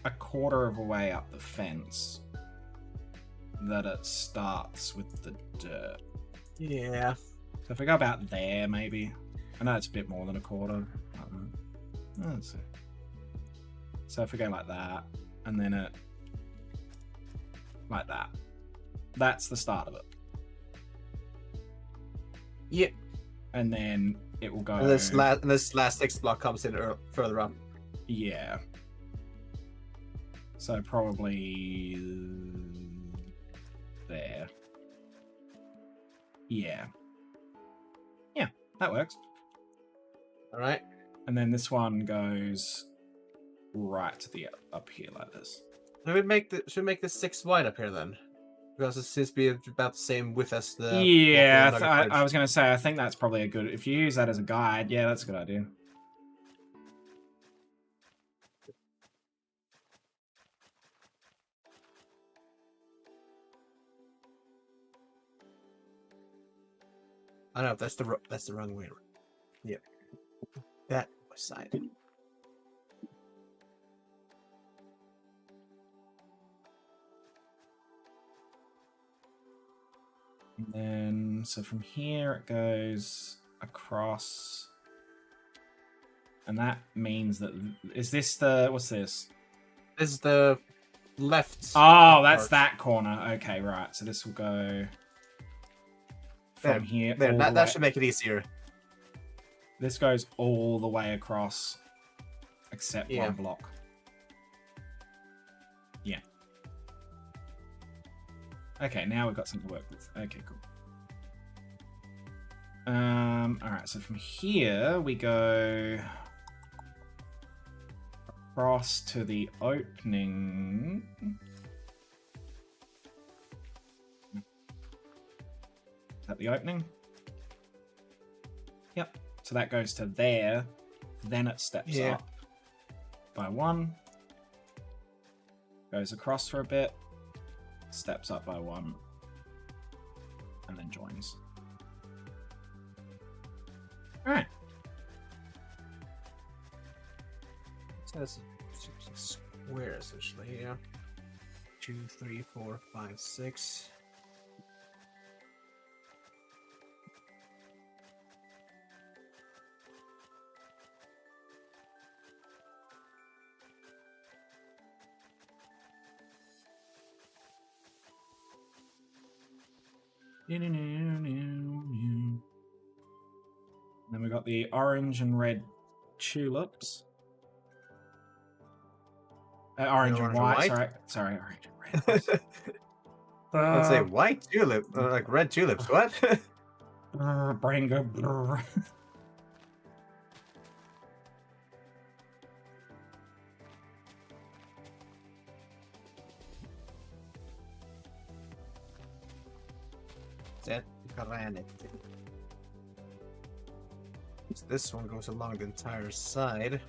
a quarter of a way up the fence that it starts with the dirt. Yeah. So if we go about there, maybe. I know it's a bit more than a quarter. I don't know. Let's see. So if we go like that, and then it like that, that's the start of it. Yeah. And then it will go. And this last text block comes in further up. Yeah. So probably there. Yeah. Yeah, that works. All right. And then this one goes right to the up here like this. Should we make this 6 wide up here then? Because it seems to be about the same width as the. Yeah, Nugget I bridge. was going to say, I think that's probably a good. If you use that as a guide, yeah, that's a good idea. I know that's the wrong way. Yep. That side. And then, so from here it goes across. And that means that, is this the, what's this? This is the left. Oh, that's part. that corner. Okay, right. So this will go There, from here. There, all that, the that way- should make it easier. This goes all the way across, except Yeah. one block. Yeah. Okay, now we've got something to work with. Okay, cool. All right. So from here we go across to the opening. Is that the opening? Yep. So that goes to there. Then it steps Yeah. up by 1. Goes across for a bit. Steps up by 1. And then joins. Alright. So that's a square essentially. Yeah. 2, 3, 4, 5, 6. Then we got the orange and red tulips. Orange and white, sorry, orange and red. Let's say white tulip, like red tulips. What? Brain go brr. That granite. So this one goes along the entire side.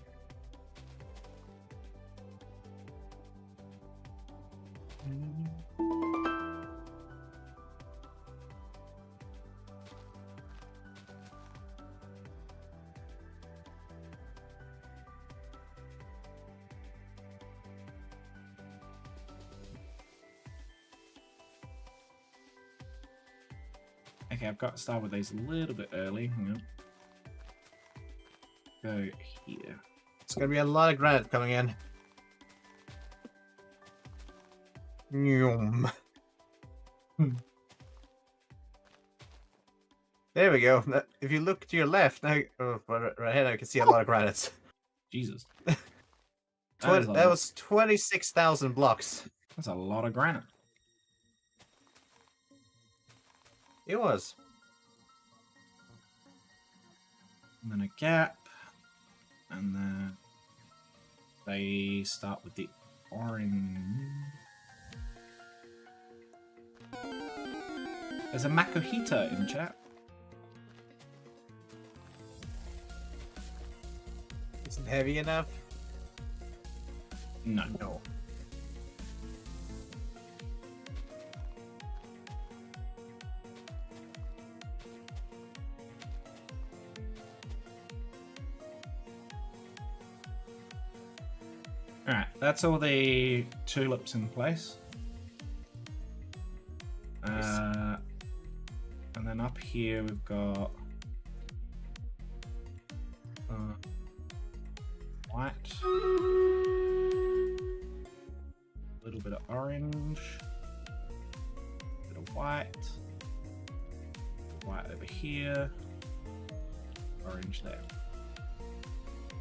Okay, I've got to start with these a little bit early. Hang on. Go here. It's gonna be a lot of granite coming in. Nyum. There we go. If you look to your left, now right ahead, I can see a lot of granites. Jesus. That was 26,000 blocks. That's a lot of granite. It was. And then a gap. And then they start with the orange. There's a Makuhita in chat. Isn't heavy enough? No. No. Alright, that's all the tulips in place. And then up here we've got A little bit of orange. A bit of white. White over here. Orange there.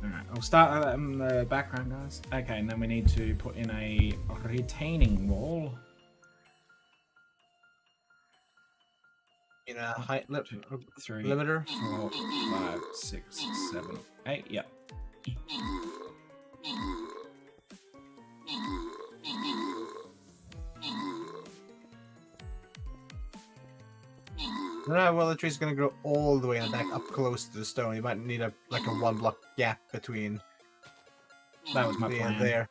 Alright, I'll start that in the background, guys. Okay, and then we need to put in a retaining wall. In a height Three, limiter. 4, 5, 6, 7, 8. Yep. No, well, the tree's gonna grow all the way in the back, up close to the stone. You might need a 1-block gap between That was my the plan. end there.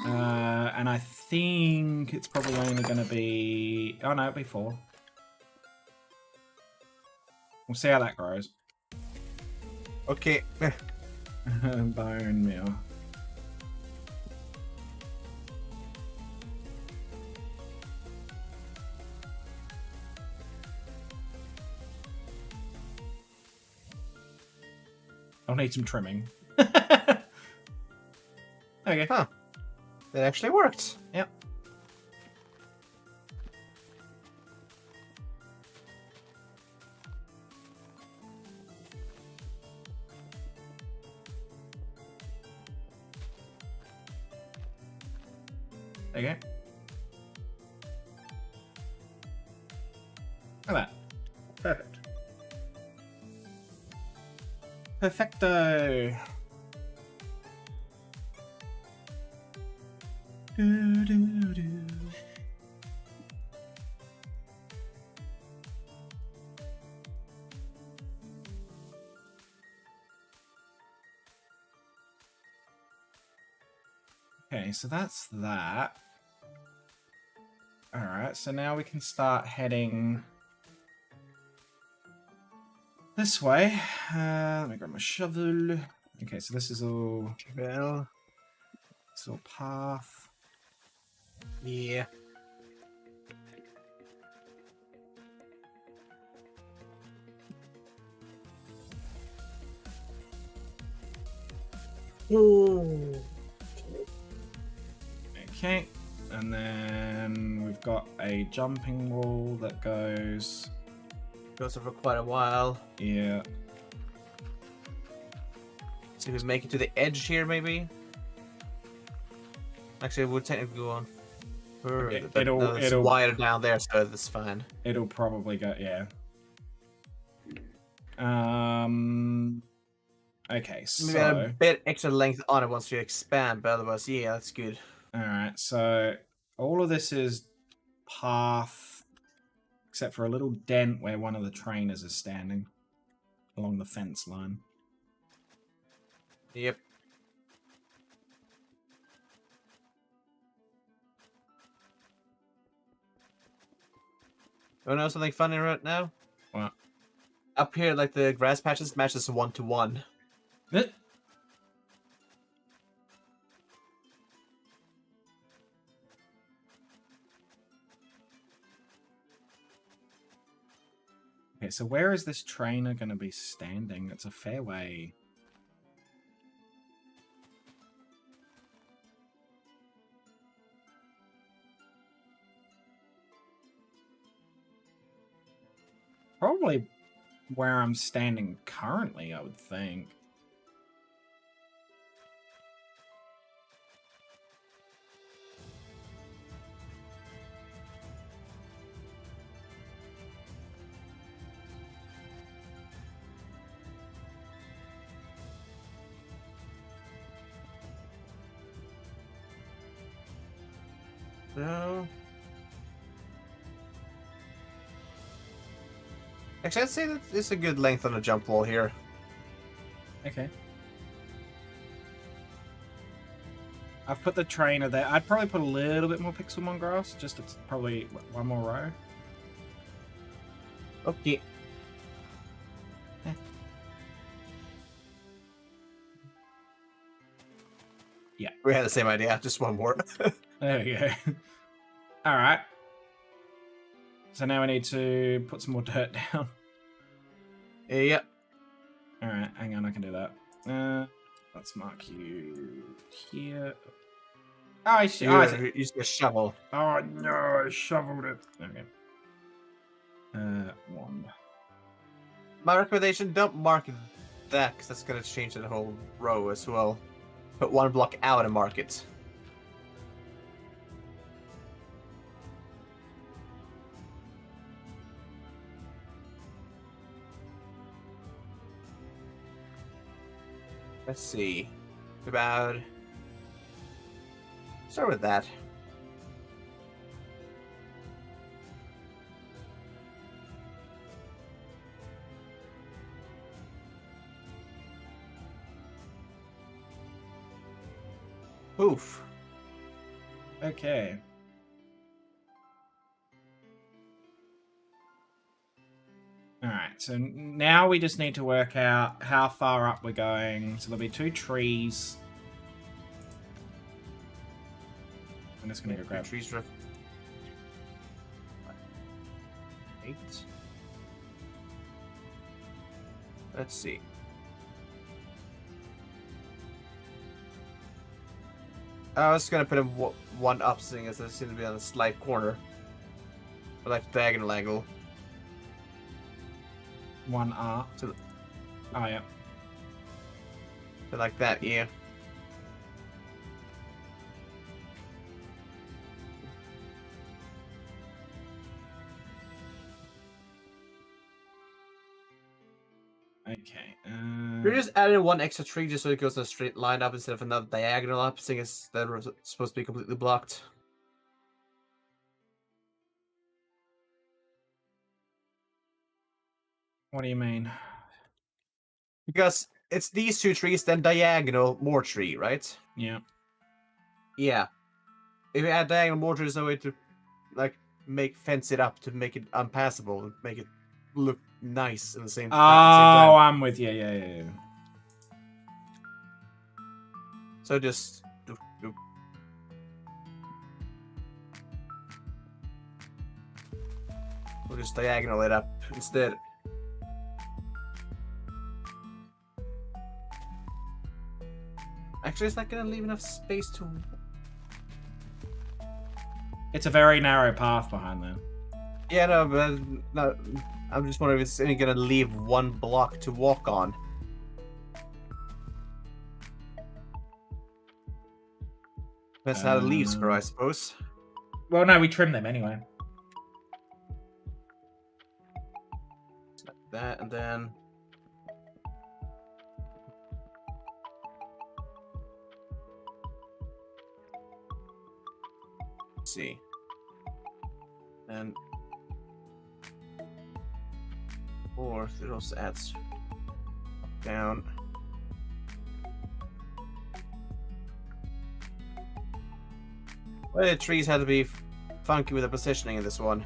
And I think it's probably only going to be... Oh, no, it'll be 4. We'll see how that grows. Okay. Bone meal. I'll need some trimming. Okay. Huh. That actually worked. Yep. Okay. Look at that. Perfect. Perfecto. Do, do, do. Okay, so that's that. Alright, so now we can start heading this way. Let me grab my shovel. Okay, so this is all... Well, This little path. yeah. Okay, and then we've got a jumping wall that goes... Goes on for quite a while. Yeah. See if we make it to the edge here, maybe. Actually, we'll technically go on. Okay, But it'll- no, it's it'll- wider down there, so that's fine. It'll probably go, yeah. Okay, Maybe add a so... bit extra length on it once we expand, but otherwise, yeah, that's good. Alright, so all of this is path, except for a little dent where one of the trainers is standing along the fence line. Yep. You know something funny right now? What? Up here, like the grass patches matches 1-to-1. Eh? Okay, so where is this trainer going to be standing? It's a fair way. Probably where I'm standing currently, I would think. No. Actually, I'd say that it's a good length on a jump wall here. Okay. I've put the trainer there. I'd probably put a little bit more Pixelmon grass, just it's probably one more row. Okay. Yeah. We had the same idea, just one more. There we go. Alright. So now we need to put some more dirt down. Yep. Alright, hang on, I can do that. Let's mark you here. Oh, I see. You use a shovel. Oh no, I shoveled it. Okay. Wand. My recommendation: don't mark that, because that's gonna change the whole row as well. Put one block out and mark it. Let's see. About. Start with that. Oof. Okay. Alright, so now we just need to work out how far up we're going. So there'll be 2 trees. I'm just gonna go grab trees. 8. Let's see. I was gonna put him one up, seeing as it's gonna be on a slight corner, or like diagonal angle. 1 up. So, Oh, yeah. so like that, yeah. Okay. We're just adding one extra tree just so it goes in a straight line up instead of another diagonal up, seeing as that was supposed to be completely blocked. What do you mean? Because it's these 2 trees, then diagonal more tree, right? Yeah. Yeah. If you add diagonal more tree, there's no way to like fence it up to make it unpassable and make it look nice at the same Oh, time. I'm with you. Yeah. So just we'll just diagonal it up instead. Actually, it's not gonna leave enough space to. It's a very narrow path behind there. Yeah, no, but no. I'm just wondering if it's only gonna leave one block to walk on. That's how the leaves grow, I suppose. Well, no, we trim them anyway. Like that, and then. Let's see. And. Fourth, it also adds down. Well, the trees had to be funky with the positioning in this one.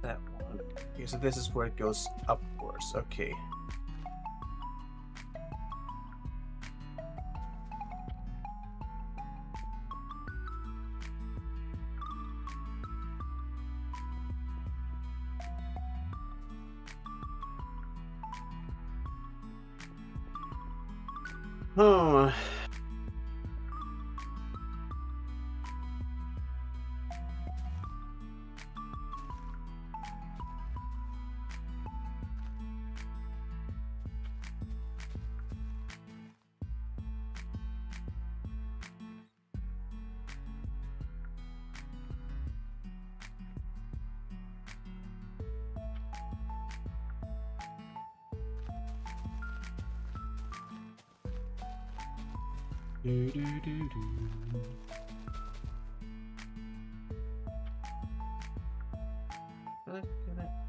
That one. Okay, so this is where it goes upwards. Okay. Oh.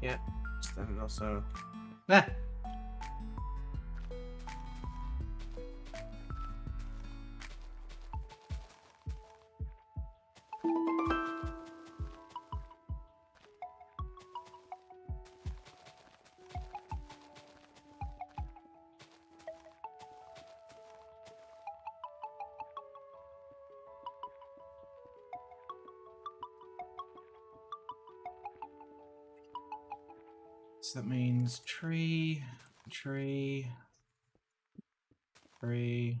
Yeah. Then also. Ah. So that means tree, tree, tree,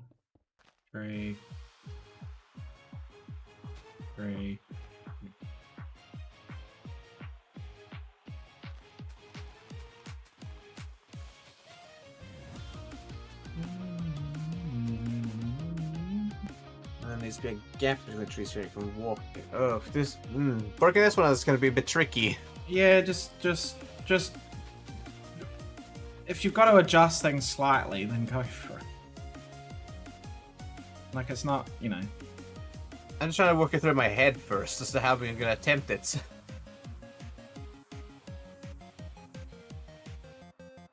tree, tree. And there needs to be a gap between the trees so you can walk. Oh, this. Working this one is going to be a bit tricky. Yeah, just. If you've got to adjust things slightly, then go for it. Like, it's not, you know. I'm just trying to work it through my head first as to how we're going to attempt it.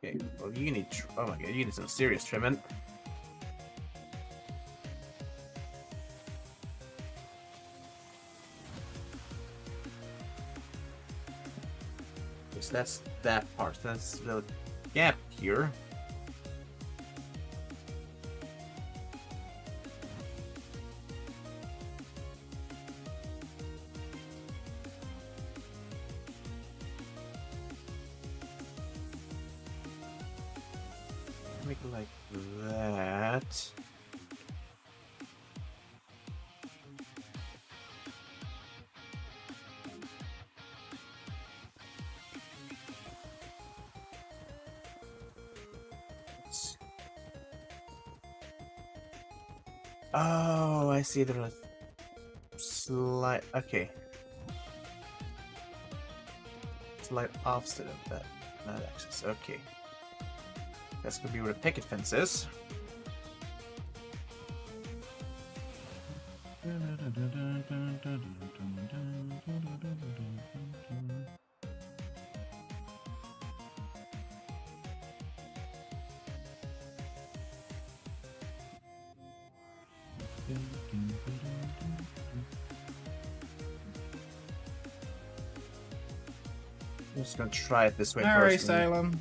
Okay, well, you need. Oh my god, you need some serious trimming. So that's that part. That's the gap here. Make it like that. Oh, I see. There's a slight. Okay. Slight offset of that axis. Okay. That's gonna be where the picket fence is. I'm just gonna try it this way Sorry, first. Salem.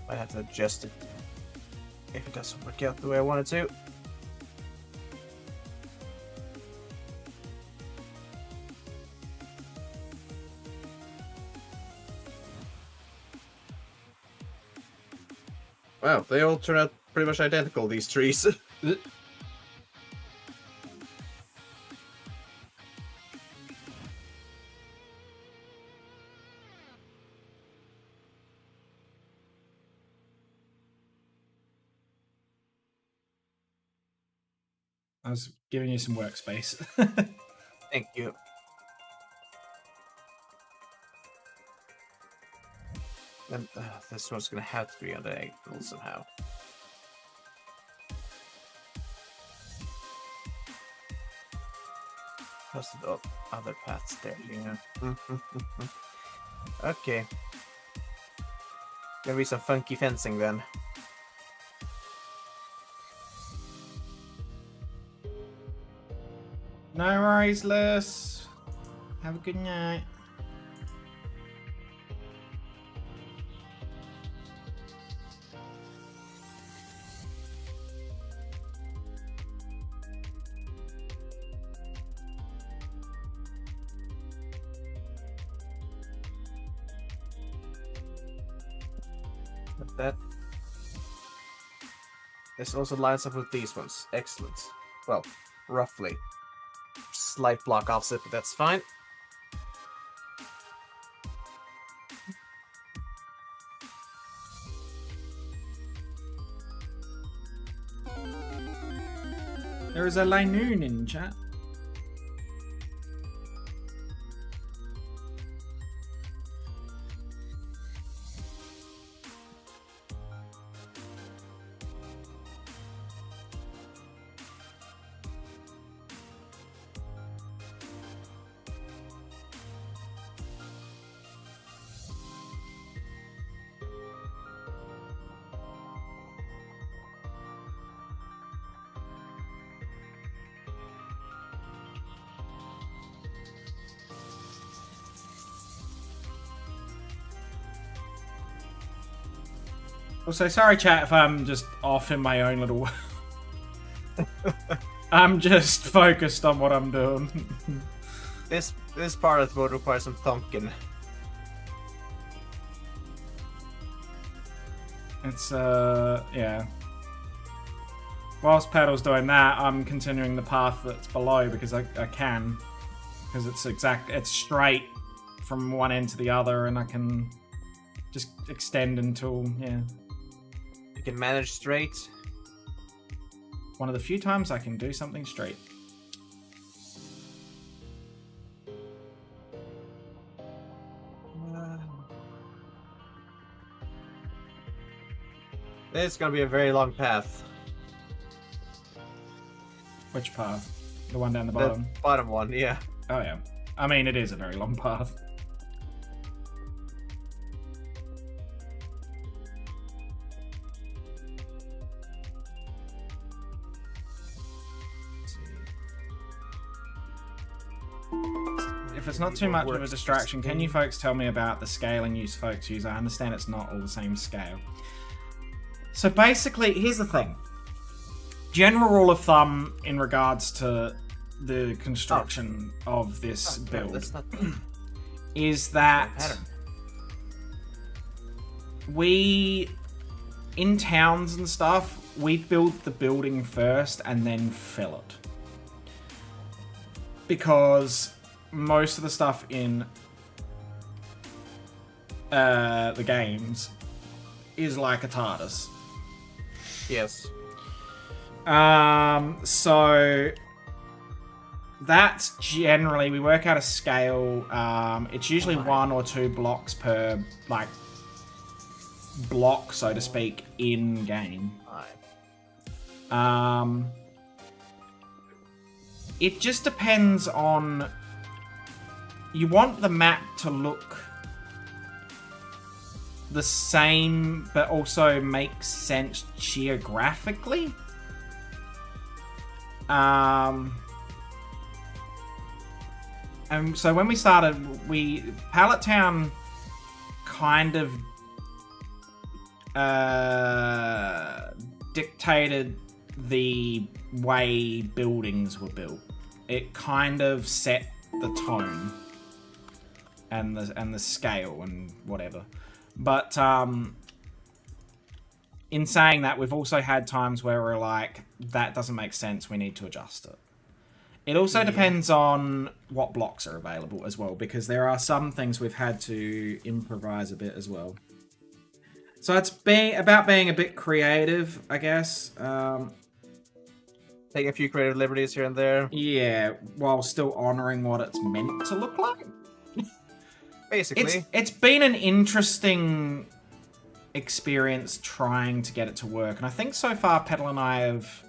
I have to adjust it if it doesn't work out the way I want it to. Wow, they all turn out pretty much identical, these trees. I was giving you some workspace. Thank you. And this one's gonna have to be on the angle somehow. Plus the other paths there, yeah. Okay. Gonna be some funky fencing then. No worries, Liz. Have a good night. But that. This also lines up with these ones. Excellent. Well, roughly. Slight block offset, but that's fine. There is a Linoon in chat. Also, sorry, chat, if I'm just off in my own little. I'm just focused on what I'm doing. This part of the board requires some thunking. It's, yeah. Whilst Pedal's doing that, I'm continuing the path that's below because I can. Because it's straight from one end to the other, and I can just extend until, yeah. You can manage straight. One of the few times I can do something straight. It's gonna be a very long path. Which path? The one down the The bottom? bottom one, yeah. Oh, yeah. I mean, it is a very long path. Let's see. If it's not too much of a distraction, can you folks tell me about the scaling you folks use? I understand it's not all the same scale. So basically, here's the thing. General rule of thumb in regards to the construction of this build That's not is that pattern. we, in towns and stuff, we build the building first and then fill it. Because most of the stuff in the games is like a TARDIS. Yes. So that's generally, we work out a scale. It's usually 1 or 2 blocks per, like, block, so to speak, in game. It just depends on, you want the map to look the same, but also make sense geographically. And so when we started, Pallet Town kind of dictated the way buildings were built. It kind of set the tone and the scale and whatever. But in saying that, we've also had times where we're like, that doesn't make sense, we need to adjust it. It also depends on what blocks are available as well, because there are some things we've had to improvise a bit as well. So it's about being a bit creative, I guess. Take a few creative liberties here and there. Yeah, while still honouring what it's meant to look like. Basically. It's been an interesting experience trying to get it to work, and I think so far Petal and I have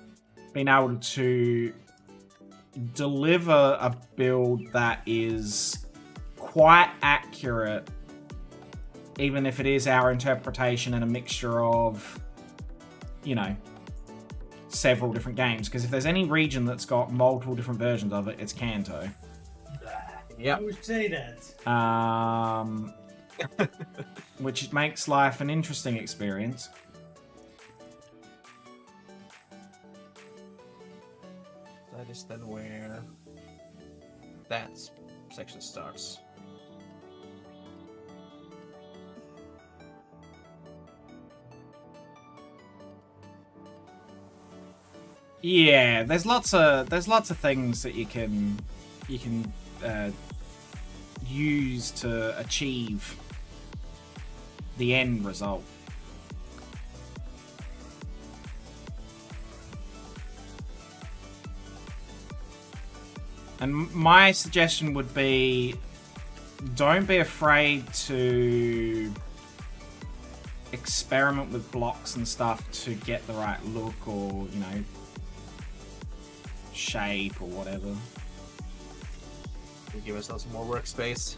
been able to deliver a build that is quite accurate, even if it is our interpretation and a mixture of, you know, several different games. Because if there's any region that's got multiple different versions of it, it's Kanto. Yep. I would say that. Which makes life an interesting experience. That is then where that section starts. Yeah, there's lots of things that you can use to achieve the end result. And my suggestion would be, don't be afraid to experiment with blocks and stuff to get the right look or, you know, shape or whatever. We give ourselves some more workspace.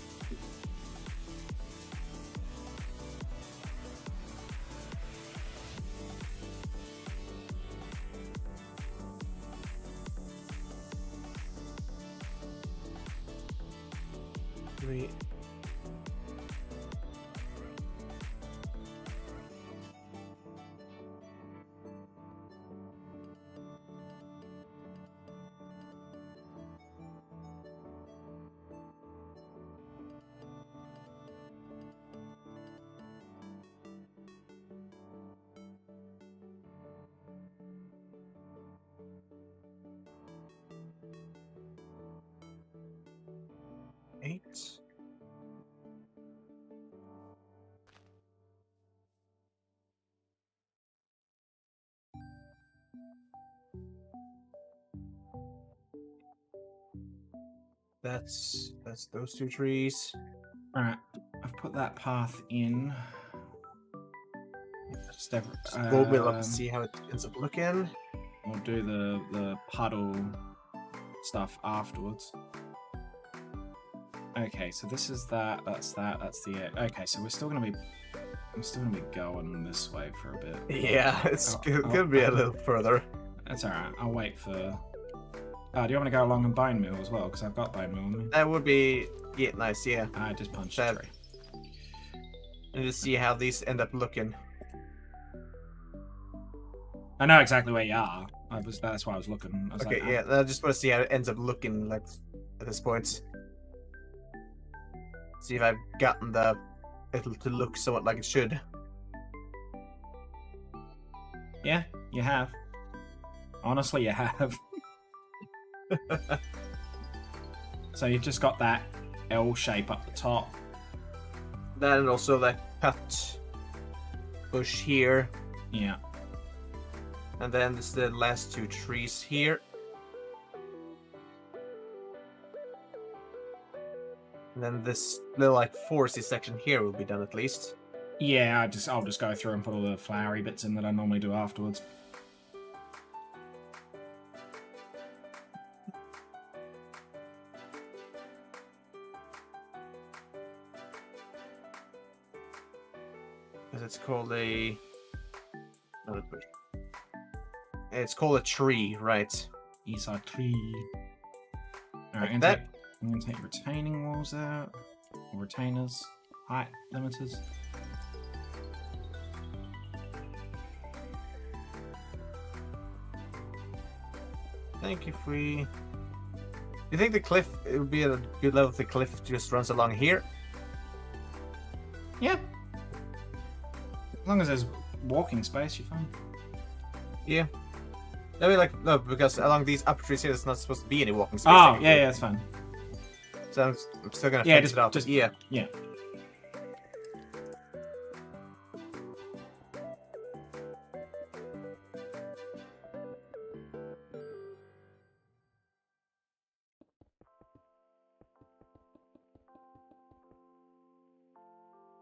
8. That's those 2 trees. All right, I've put that path in. Just We'll build up to see how it ends up looking. We'll do the puddle stuff afterwards. Okay, so this is that. That's the. Okay, so I'm still gonna be going this way for a bit. Yeah, it's gonna be a little further. That's all right. I'll wait for. Do you want me to go along and bone meal as well? Because I've got bone meal on me. That would be nice. Yeah, I just punched That- a tree. and just see how these end up looking. I know exactly where you are. That's why I was looking. I was Okay, like, yeah, I just want to see how it ends up looking like at this point. See if I've gotten it'll to look somewhat like it should. Yeah, you have. Honestly, you have. So you've just got that L shape up the top. That and also that cut bush here, Yeah. and then this the last 2 trees here. And then this little like foresty section here will be done at least. Yeah, I'll just go through and put all the flowery bits in that I normally do afterwards. Because it's called a... not a bush. It's called a tree, right? These are tree. Alright, Like that. I'm gonna take retaining walls out. Or retainers. Height limiters. I think if we... Do you think the cliff, it would be a good level if the cliff just runs along here? Yeah. As long as there's walking space, you're fine. Yeah. I mean, like, no, because along these upper trees here, there's not supposed to be any walking space. Oh, technically. yeah, that's fine. So I'm still gonna Yeah, fix just- it up. just- Yeah. Yeah.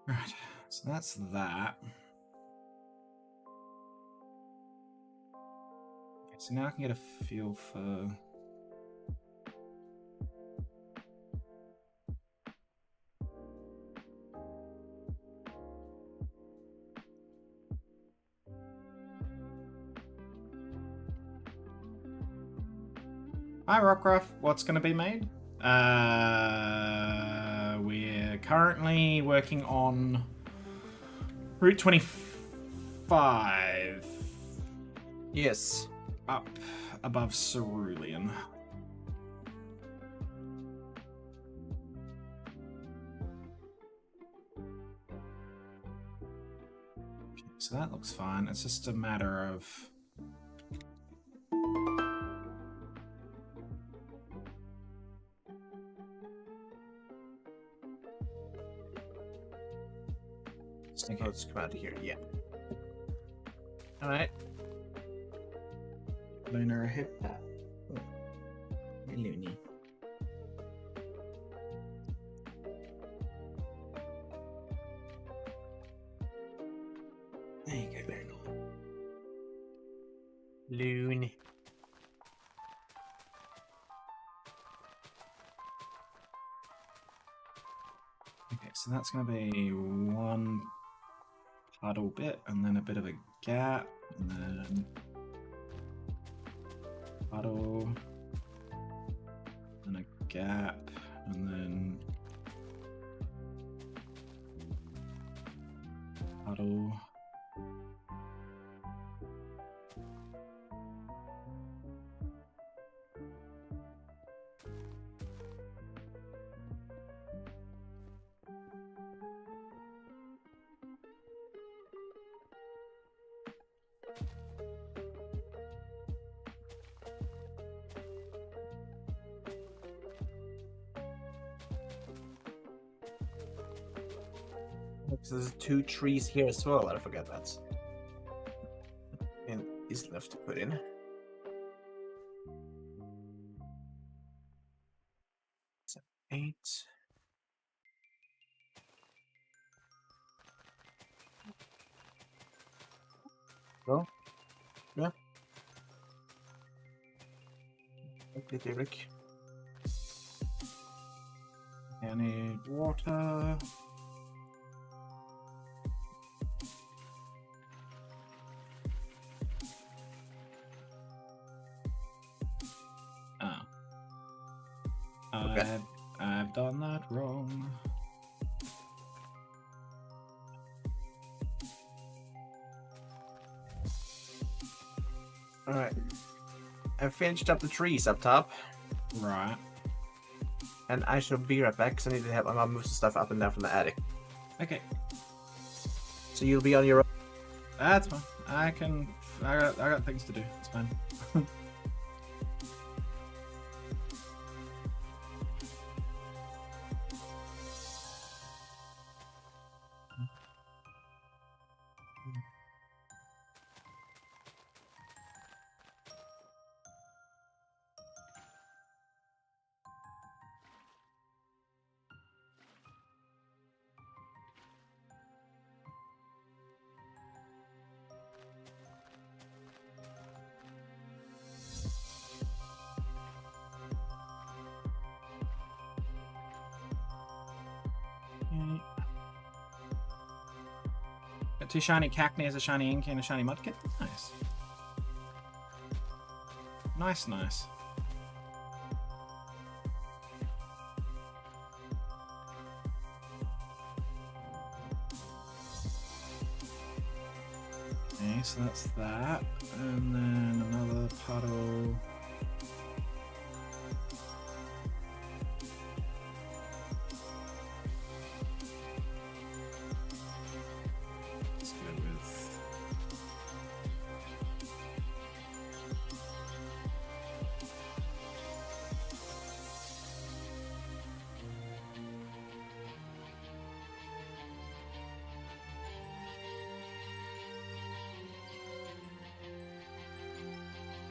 Right, so that's that. Okay, so now I can get a feel for... Hi, Rockruff. What's going to be made? We're currently working on Route 25 Yes. up above Cerulean. Okay, so that looks fine. It's just a matter of... So let's come out of here. Yeah. All right. Lunar hip tap. Loony. There you go, Luna. Loon. Okay, so that's going to be one puddle bit, and then a bit of a gap, and then puddle, and a gap, and then puddle. Because there's 2 trees here as well. I forget that. And is left to put in. So 8. Well, yeah. Okay, Rick. I need water. Oh. Okay. I've done that wrong. Alright. I've finished up the trees up top. Right. And I shall be right back because I need to help my mom move some stuff up and down from the attic. Okay. So you'll be on your own. That's fine. I got things to do. It's fine. Got 2 shiny Cacneas, a shiny Inky, and a shiny Mudkip. Nice. Nice. Okay, so that's that. And then another puddle. Let's go with...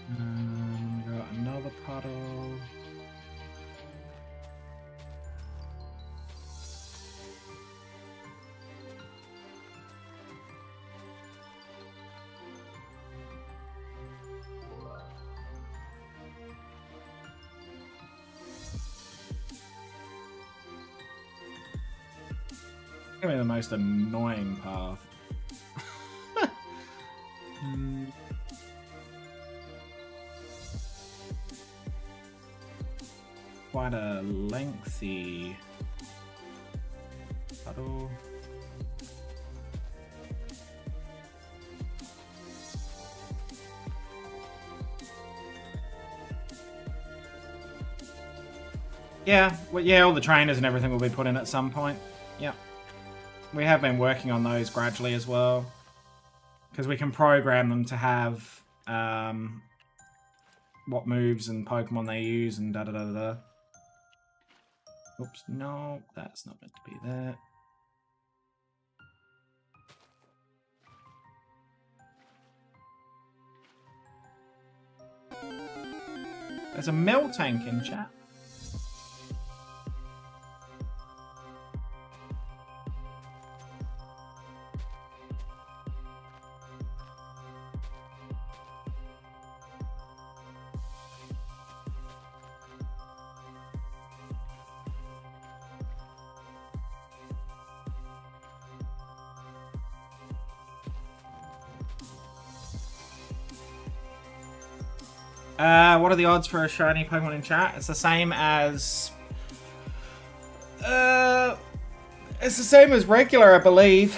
we got another puddle. Give me the most annoying path. Quite a lengthy puddle. Yeah, well, yeah, all the trainers and everything will be put in at some point. Yeah. We have been working on those gradually as well. Because we can program them to have what moves and Pokemon they use and da-da-da-da-da. Oops, no, that's not meant to be there. There's a mill tank in chat. What are the odds for a shiny Pokemon in chat? It's the same as... it's the same as regular, I believe.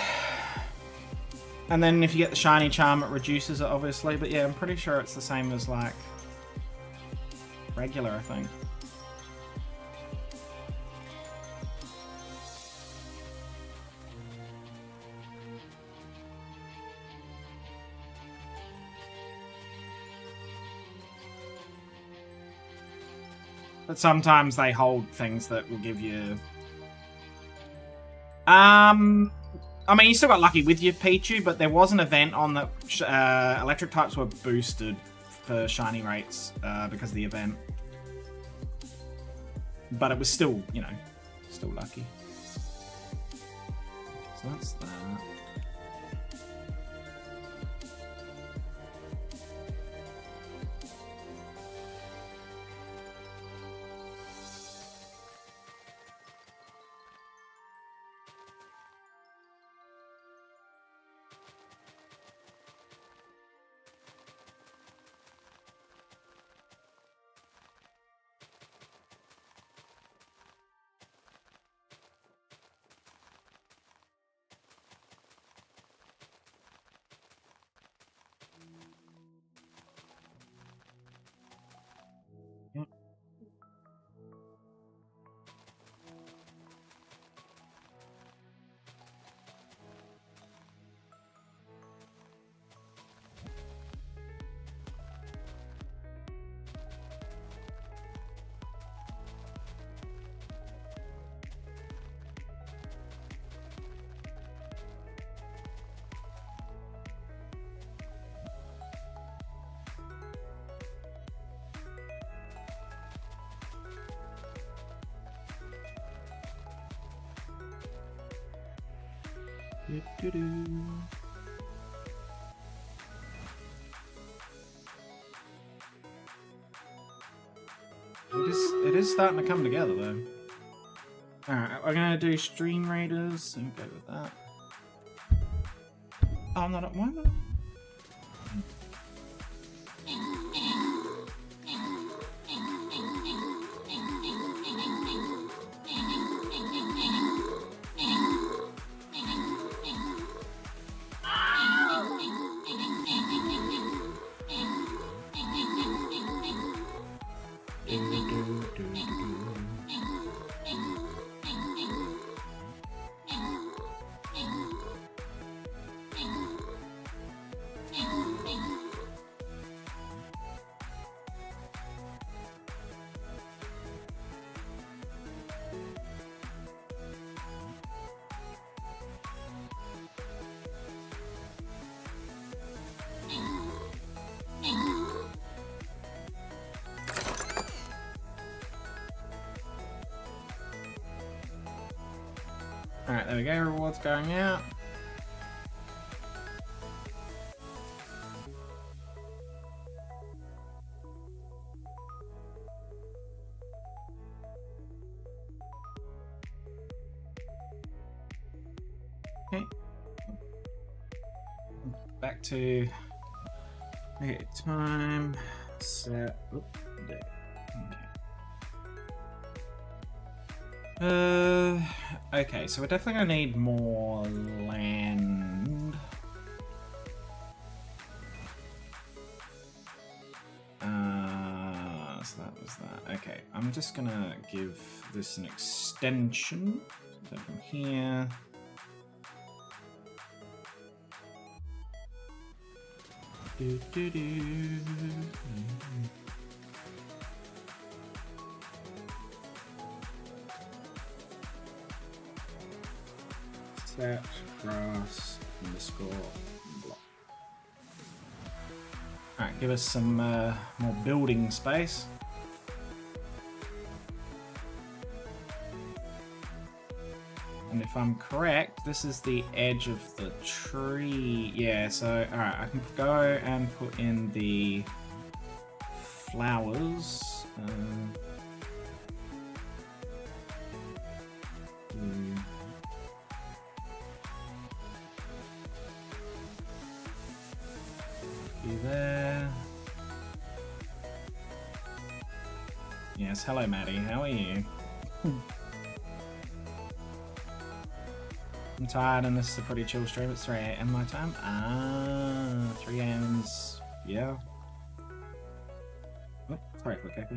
And then if you get the shiny charm, it reduces it, obviously. But yeah, I'm pretty sure it's the same as, like, regular, I think. But sometimes they hold things that will give you... I mean, you still got lucky with your Pichu, but there was an event on that electric types were boosted for shiny rates because of the event. But it was still, you know, still lucky. So that's that. It is starting to come together though. Alright, we're gonna do Stream Raiders and go with that. Oh, I'm not. Why am I? Alright, there we go, rewards going out. Okay. Back to time, set, day. Okay, so we're definitely gonna need more land. So that was that. Okay, I'm just gonna give this an extension. So from here. Set grass underscore block. Alright, give us some more building space. And if I'm correct, this is the edge of the tree. Yeah, so alright, I can go and put in the flowers. There. Yes, hello Maddie, how are you? I'm tired and this is a pretty chill stream. It's 3 AM my time. 3 AM's, yeah. Oh, sorry, quick echo.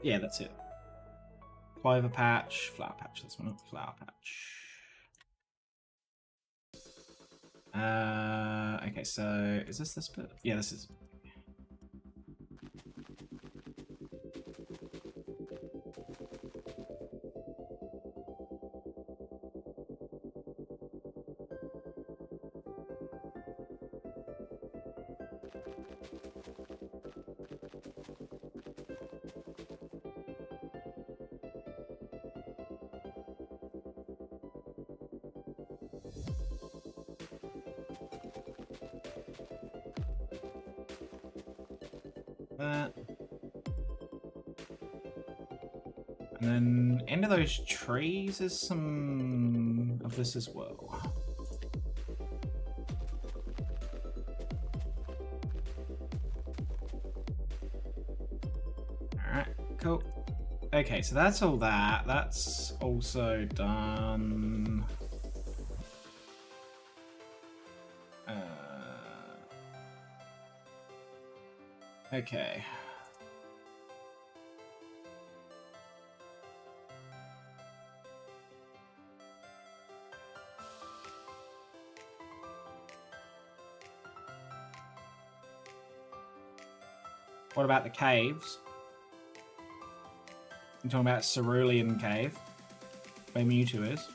Yeah, that's it. Clover patch, flower patch, this one, flower patch. Okay, so is this bit? Yeah, this is. that. And then into those trees is some of this as well. Alright, cool. Okay, so that's all that. That's also done. Okay. What about the caves? I'm talking about Cerulean Cave, where Mewtwo is.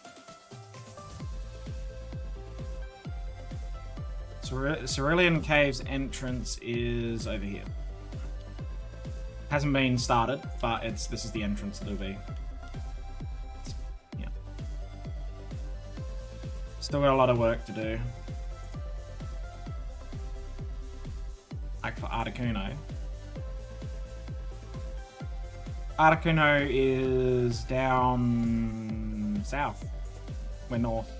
Cerulean Cave's entrance is over here. Hasn't been started, but this is the entrance it'll be. Yeah. Still got a lot of work to do. Like for Articuno. Articuno is down south. We're north.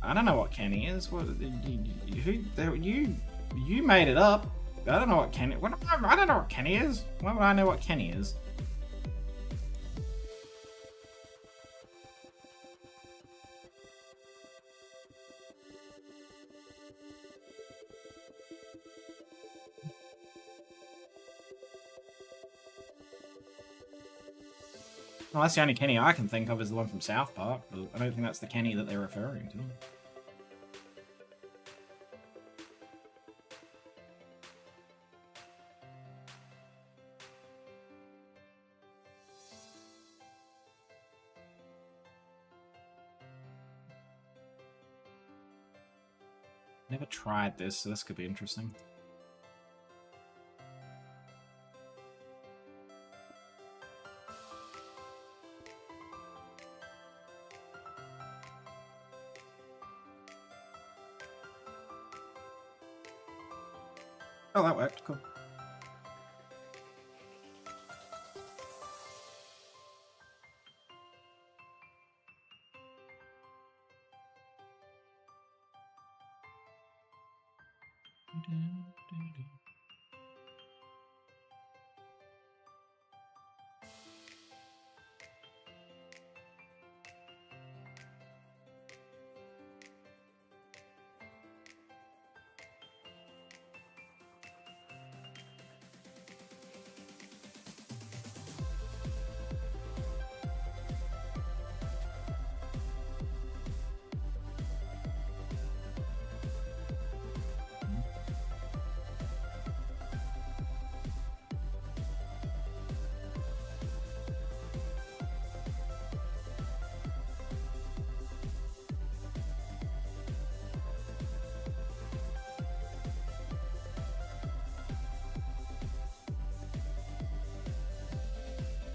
I don't know what Kenny is. What you made it up. I don't know what Kenny. I don't know what Kenny is. Why would I know what Kenny is? Well, that's the only Kenny I can think of is the one from South Park, but I don't think that's the Kenny that they're referring to. Never tried this, so this could be interesting. Oh, that worked. Cool.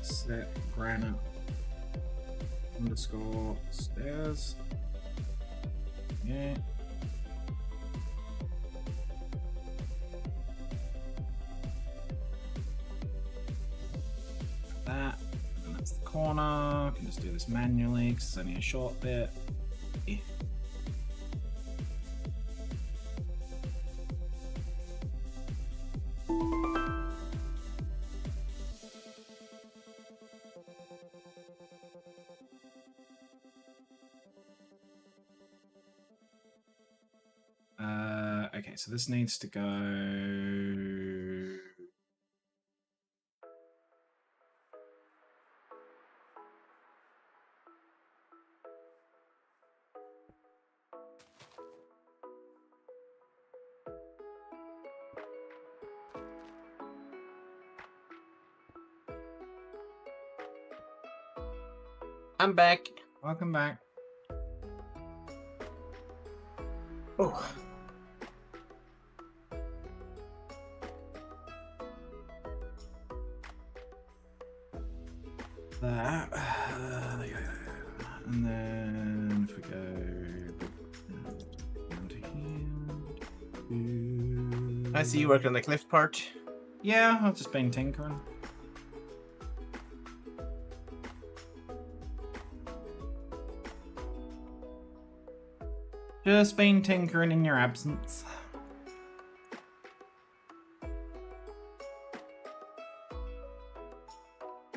Set granite underscore stairs. Yeah. That. And that's the corner. I can just do this manually because it's only a short bit. Yeah. Okay, so this needs to go. I'm back. Welcome back. Oh. That. And then if we go down to here. I see you working on the cliff part. Yeah, I've just been tinkering. Just been tinkering in your absence.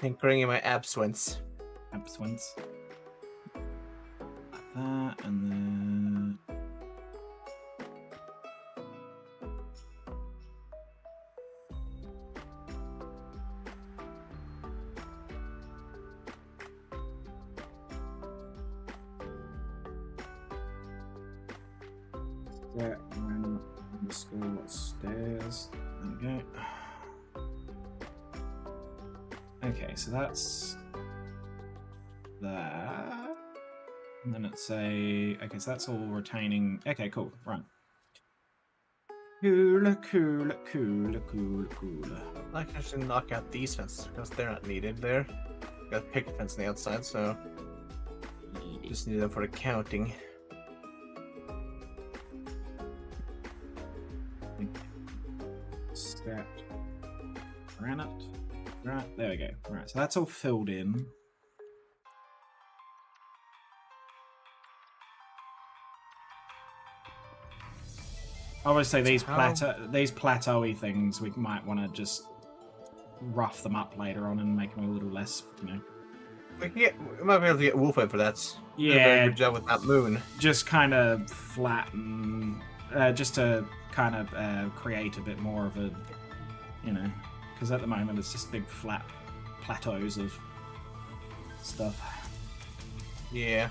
Tinkering in my absence. Absence. Like that, and then... That ran underscore stairs. There we go. Okay, so that's that. And then it's a... Okay, so that's all retaining... Okay, cool, right. Cooler. I can actually knock out these fences because they're not needed there. Got a picket fence on the outside, so just need them for the counting. Stacked granite. Right, there we go. Right, so that's all filled in. Obviously, these plateau-y things, we might want to just rough them up later on and make them a little less, you know. We might be able to get Wolfhead for that. Did a Yeah, very good job with that moon. just kind of flatten, just to kind of create a bit more of a, you know, because at the moment it's just big flat plateaus of stuff. Yeah.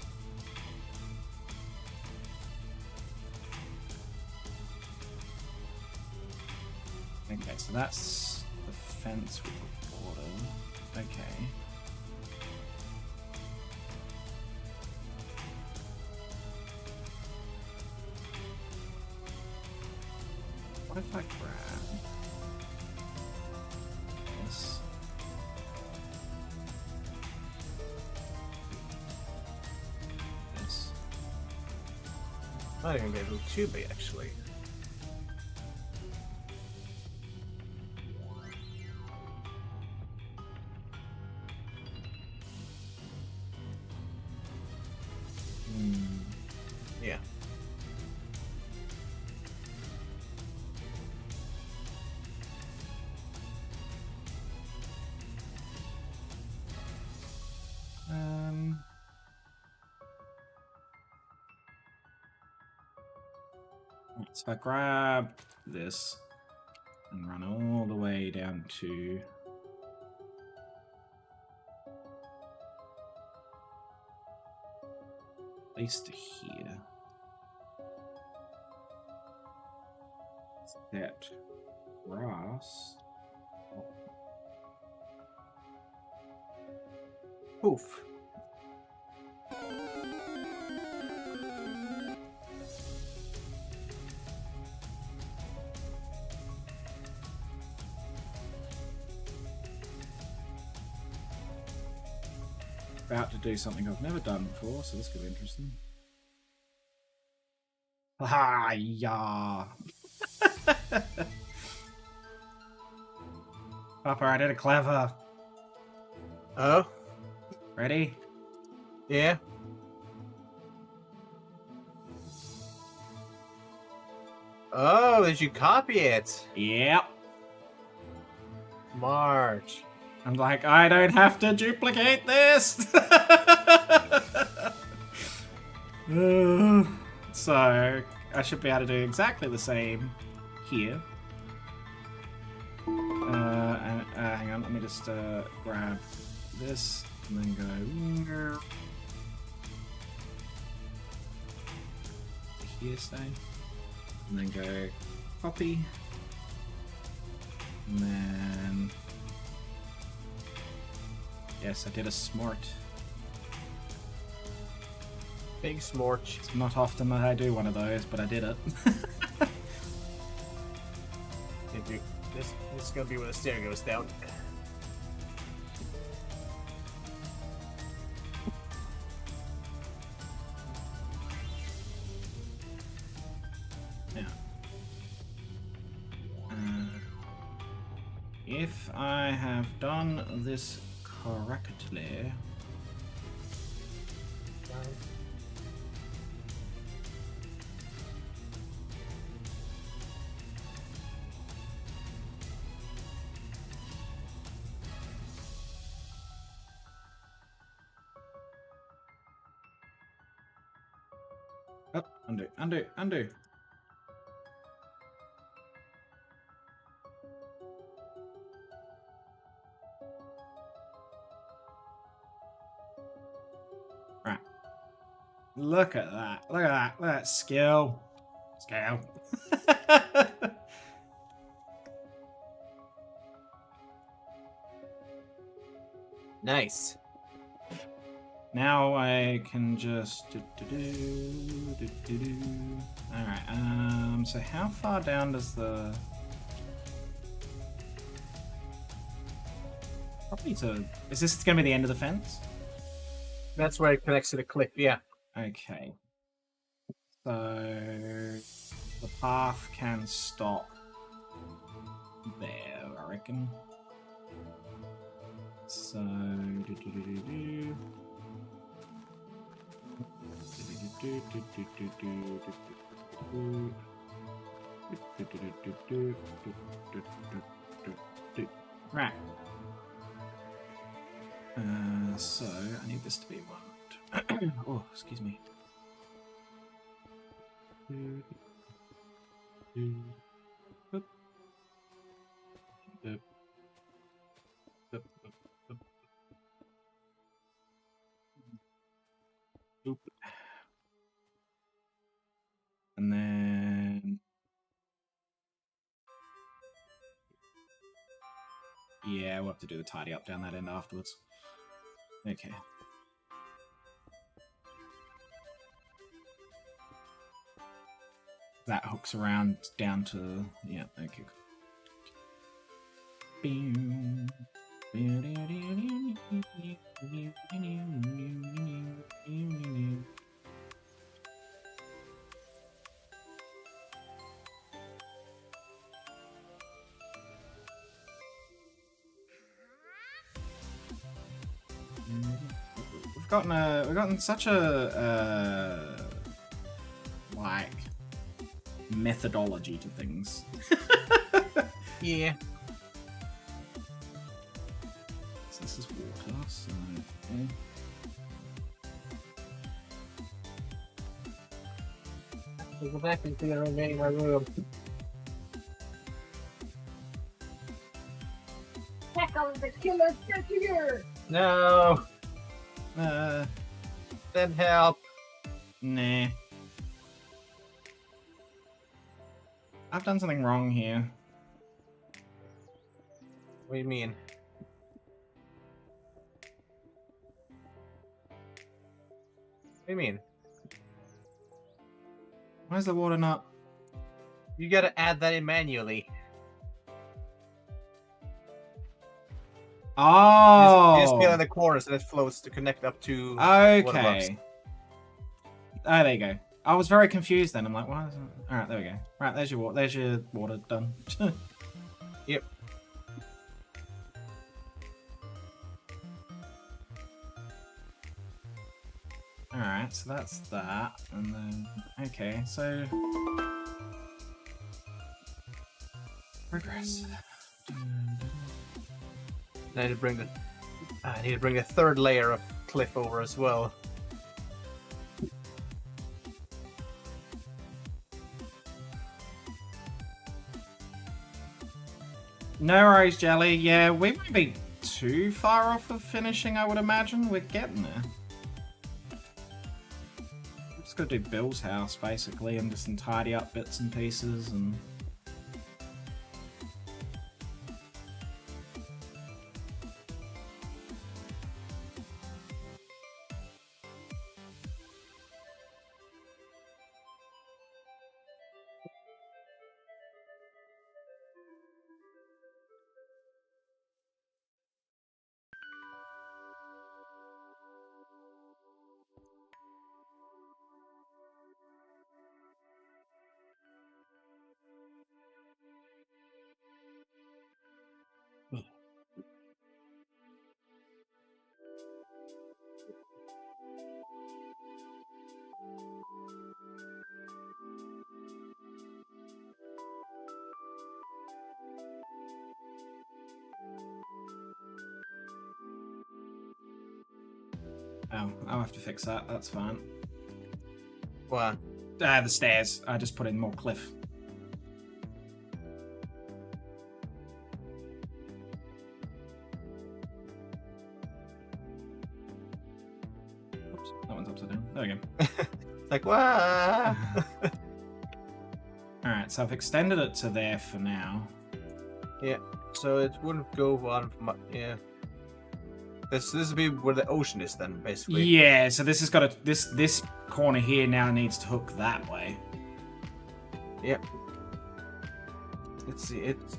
Okay, so that's the fence with the border. Okay. What if I grab this? This. Might even be a little too big, actually. Yeah. So I grab this and run all the way down to at least here. That grass. Poof. About to do something I've never done before, so this could be interesting. Ha yeah. Papa, I did a clever. Oh? Ready? Yeah? Oh, did you copy it? Yep. March. I'm like, I don't have to duplicate this. So I should be able to do exactly the same here. Hang on, let me just grab this and then go here, say, and then go copy, and then yes, I did a smart. Big smorch. It's not often that I do one of those, but I did it. This is gonna be where the stair goes down. Yeah. if I have done this correctly... Oh, undo. Right. Look at that. Look at that skill. Nice. Now I can just... Alright, so how far down does the... Probably to... Is this going to be the end of the fence? That's where it connects to the cliff, yeah. Okay. So... The path can stop there, I reckon. So... Right. So I need this to be one. Oh, excuse me. And then... Yeah, we'll have to do the tidy up down that end afterwards. Okay. That hooks around down to... Yeah, okay. We've gotten such a like methodology to things. Yeah. So this is water, so okay. Go back into the remaining my room. Tackle the killers, get here! No. Then help. Nah. I've done something wrong here. What do you mean? What do you mean? Where's the water not? You gotta add that in manually. Oh! You just feel in the corners and it floats to connect up to Okay. Oh, there you go. I was very confused then. I'm like, why isn't... Alright, there we go. Right, there's your water done. Yep. Alright, so that's that. And then... Okay, so... Progress. I need to bring the third layer of cliff over as well. No worries, Jelly. Yeah, we won't be too far off of finishing, I would imagine. We're getting there. Just gotta do Bill's house, basically, and just tidy up bits and pieces and... Oh, I'll have to fix that. That's fine. What? The stairs. I just put in more cliff. Oops, that one's upside down. There we go. Like, what? Alright, so I've extended it to there for now. Yeah, so it wouldn't go on from, yeah. This would be where the ocean is then, basically. Yeah, so this has got a this corner here now needs to hook that way. Yep. Let's see, it's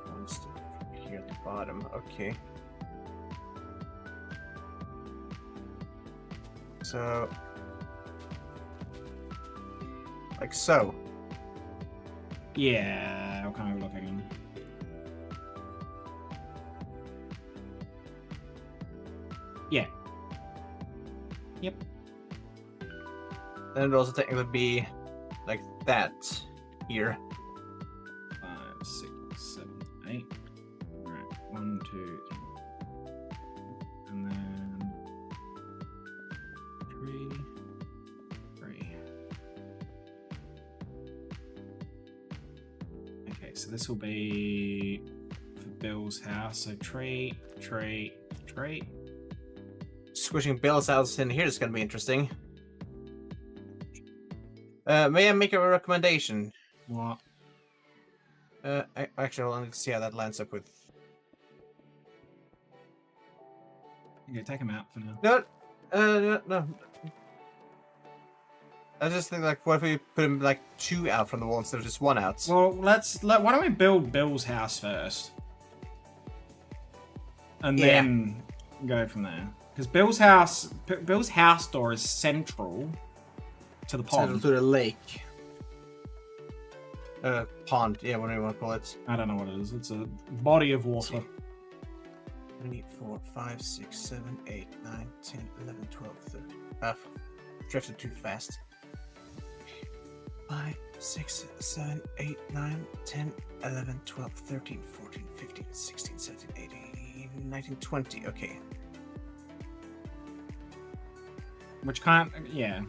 one step here at the bottom. Okay. So, like so. Yeah, what kind of looking? Yeah. Yep. And it also technically be like that here. 5, 6, 7, 8. Alright, 1, 2, 3. And then 3. 3. Okay, so this will be for Bill's house. So tree. Squishing Bill's house in here is going to be interesting. May I make a recommendation? What? Actually, hold on, let's see how that lines up with. Okay, take him out for now. No. I just think, like, what if we put him like 2 out from the wall instead of just 1 out? Well, why don't we build Bill's house first? And Yeah. then go from there. Because Bill's house door is central to the Central pond. to the lake. Pond, yeah, whatever you want to call it. I don't know what it is. It's a body of water. 3, 4, 5, 6, 7, 8, 9, 10, 11, 12, 13. Drifted too fast. 5, 6, 7, 8, 9, 10, 11, 12, 13, 14, 15, 16, 17, 18, 19, 20. Okay. Which can't... Yeah.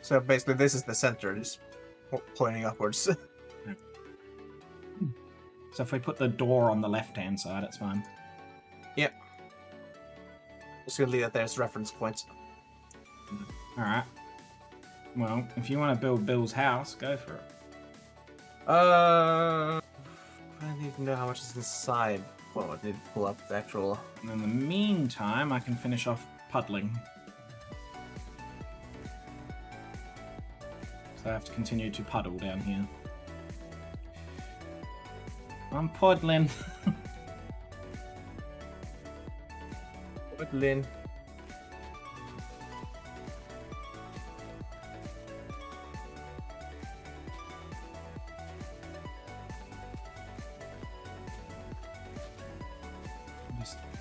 So basically, this is the center, just pointing upwards. So if we put the door on the left-hand side, it's fine. Yep. Just gonna leave that there as reference points. Alright. Well, if you want to build Bill's house, go for it. I need to know how much is inside. Well, I did pull up the actual. And in the meantime, I can finish off puddling. So I have to continue to puddle down here. I'm puddling. Woodland.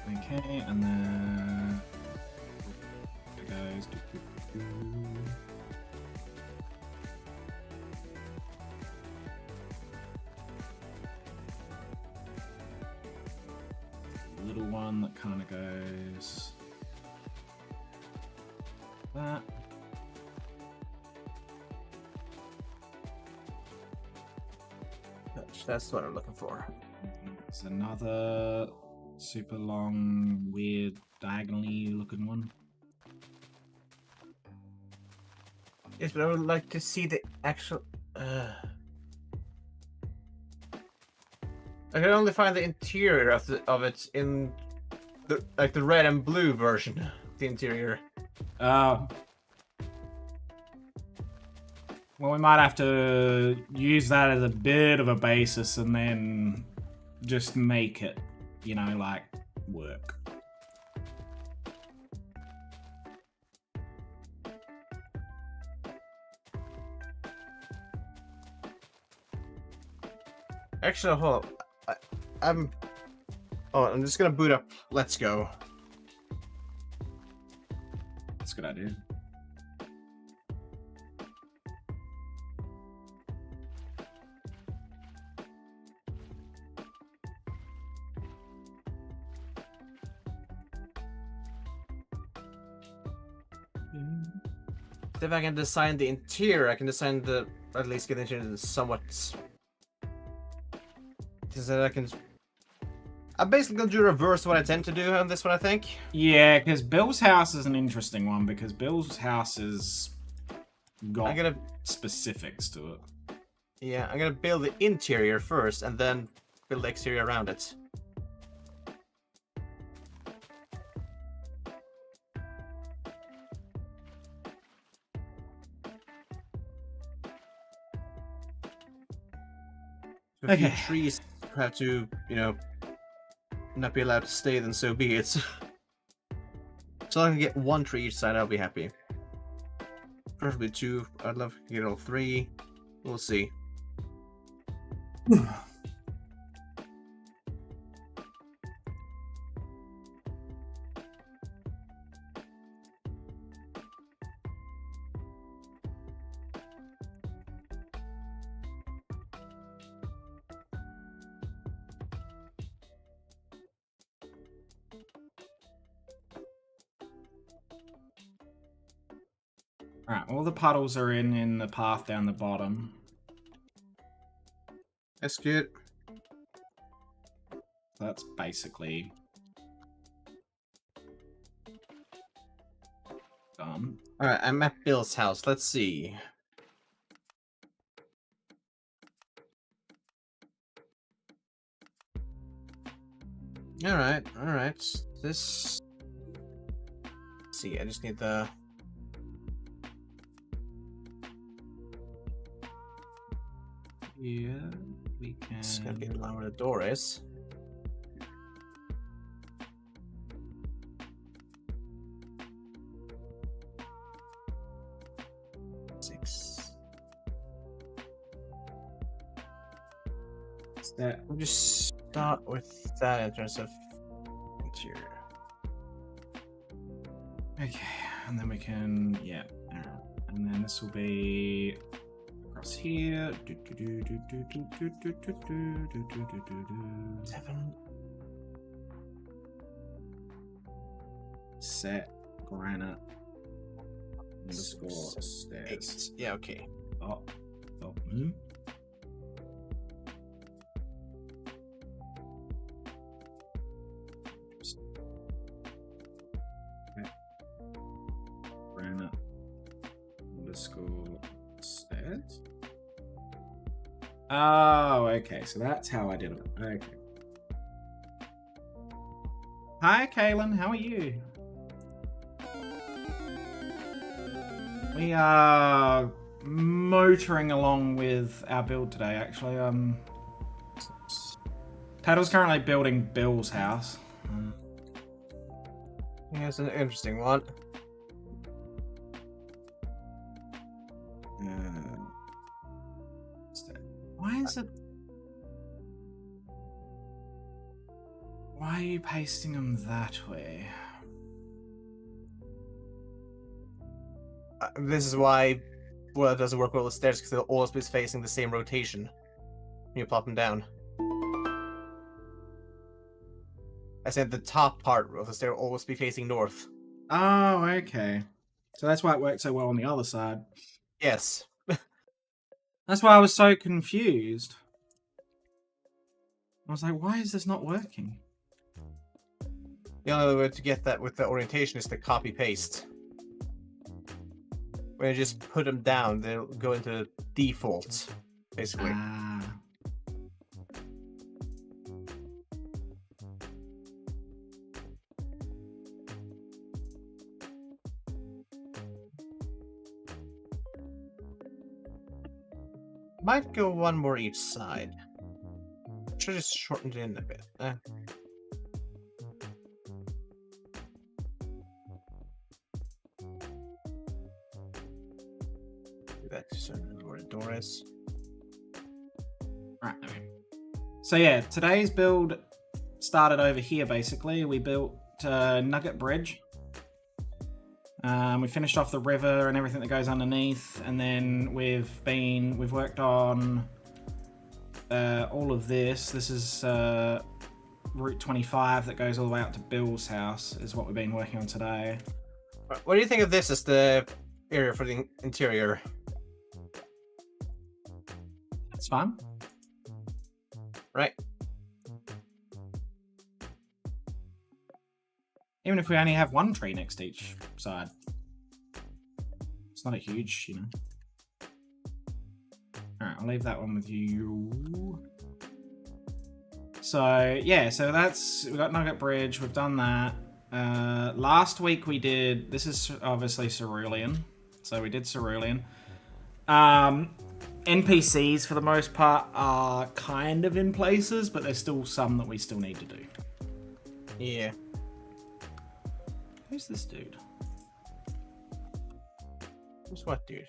Okay, and then it goes. Little one that kind of goes that. That's what I'm looking for. It's another super long, weird, diagonally looking one. Yes, but I would like to see the actual. I can only find the interior of it in the the red and blue version. The interior. Well, we might have to use that as a bit of a basis and then just make it, you know, like, work. Actually, hold on. I'm just gonna boot up. Let's go. That's a good idea. If I can design the interior, I can design the at least get the interior somewhat. So I can. I'm basically gonna do reverse what I tend to do on this one, I think. Yeah, because Bill's house is an interesting one because Bill's house has got I'm gonna. specifics to it. Yeah, I'm gonna build the interior first, and then build the exterior around it. If a few Okay. trees have to, not be allowed to stay, then so be it. So I can get one tree each side, I'll be happy. Preferably 2. I'd love to get all 3. We'll see. Alright, all the puddles are in the path down the bottom. That's good. That's basically done. Alright, I'm at Bill's house. Let's see. Alright. This. Let's see, I just need the. Yeah, we can. It's gonna be in line where the door is. That. We'll just start with that in terms of interior. Okay, and then we can, yeah, alright. And then this will be across here. 7. Set granite underscore stairs. 8. Yeah, okay. Oh, hmm. Granite underscore stairs. Oh, okay. So that's how I did it. Okay. Hi, Kaylin. How are you? We are motoring along with our build today, actually. Tattle's currently building Bill's house. Yeah, it's an interesting one. Why is it? Why are you pasting them that way? This is why it doesn't work well with stairs, because they'll always be facing the same rotation when you plop them down. I said the top part of the stair will always be facing north. Oh, okay. So that's why it worked so well on the other side. Yes. That's why I was so confused. I was like, why is this not working? The only way to get that with the orientation is to copy paste. When you just put them down, they'll go into default, basically. Ah. Might go one more each side. Should just shorten it in a bit. Do that to where the door is. Right. So yeah, today's build started over here. Basically, we built Nugget Bridge. We finished off the river and everything that goes underneath, and then we've worked on all of this. This is Route 25 that goes all the way out to Bill's house, is what we've been working on today. What do you think of this as the area for the interior? It's fine. Right. Even if we only have one tree next to each side. It's not a huge, you know. Alright, I'll leave that one with you. So, yeah, so we got Nugget Bridge, we've done that. Last week we did, this is obviously Cerulean. So we did Cerulean. NPCs, for the most part, are kind of in places, but there's still some that we still need to do. Yeah. Who's this dude? Who's what, dude?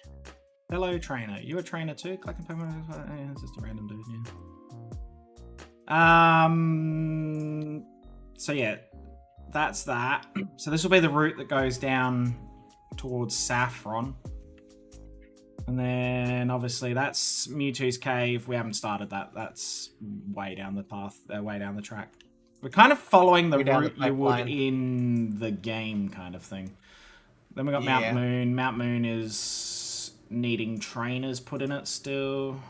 Hello, trainer. You a trainer too? Collecting Pokemon? Yeah, it's just a random dude, yeah. So yeah, that's that. So this will be the route that goes down towards Saffron. And then, obviously, that's Mewtwo's Cave. We haven't started that. That's way down the path, way down the track. We're kind of following the route you would in the game kind of thing. Then we got Mount Moon. Mount Moon is needing trainers put in it still,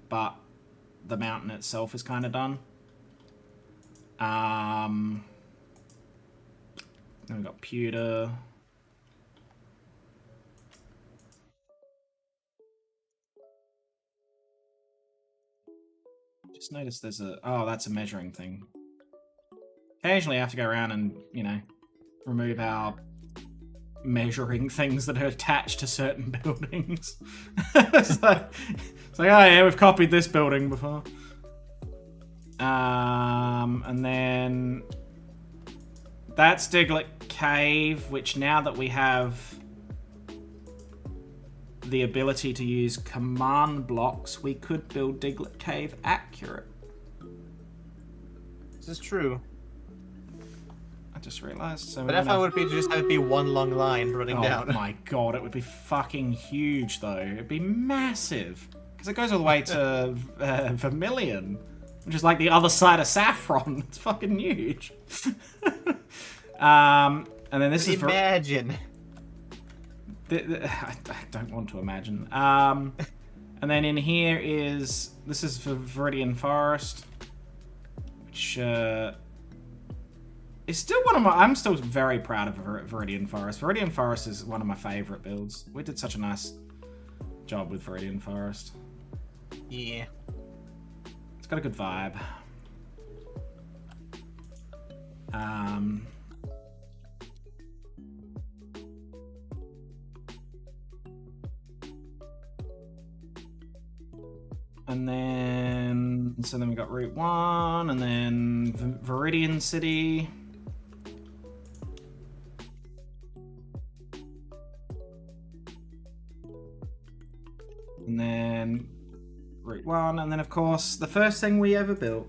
but the mountain itself is kind of done. Then we got Pewter. Just noticed there's a... Oh, that's a measuring thing. Occasionally I have to go around and, you know, remove our measuring things that are attached to certain buildings. it's like, oh yeah, we've copied this building before. And then... That's Diglett Cave, which now that we have the ability to use command blocks, we could build Diglett Cave accurate. This is true. I just realized. So but if I would be to just have it be one long line running down. Oh my god, it would be fucking huge though. It'd be massive. Because it goes all the way to Vermilion, which is like the other side of Saffron. It's fucking huge. And then this is... Imagine. I don't want to imagine. And then in here is... This is for Viridian Forest. Which is still one of my... I'm still very proud of Viridian Forest. Viridian Forest is one of my favourite builds. We did such a nice job with Viridian Forest. Yeah. It's got a good vibe. And then, so then we got Route 1, and then Viridian City. And then Route 1, and then of course, the first thing we ever built.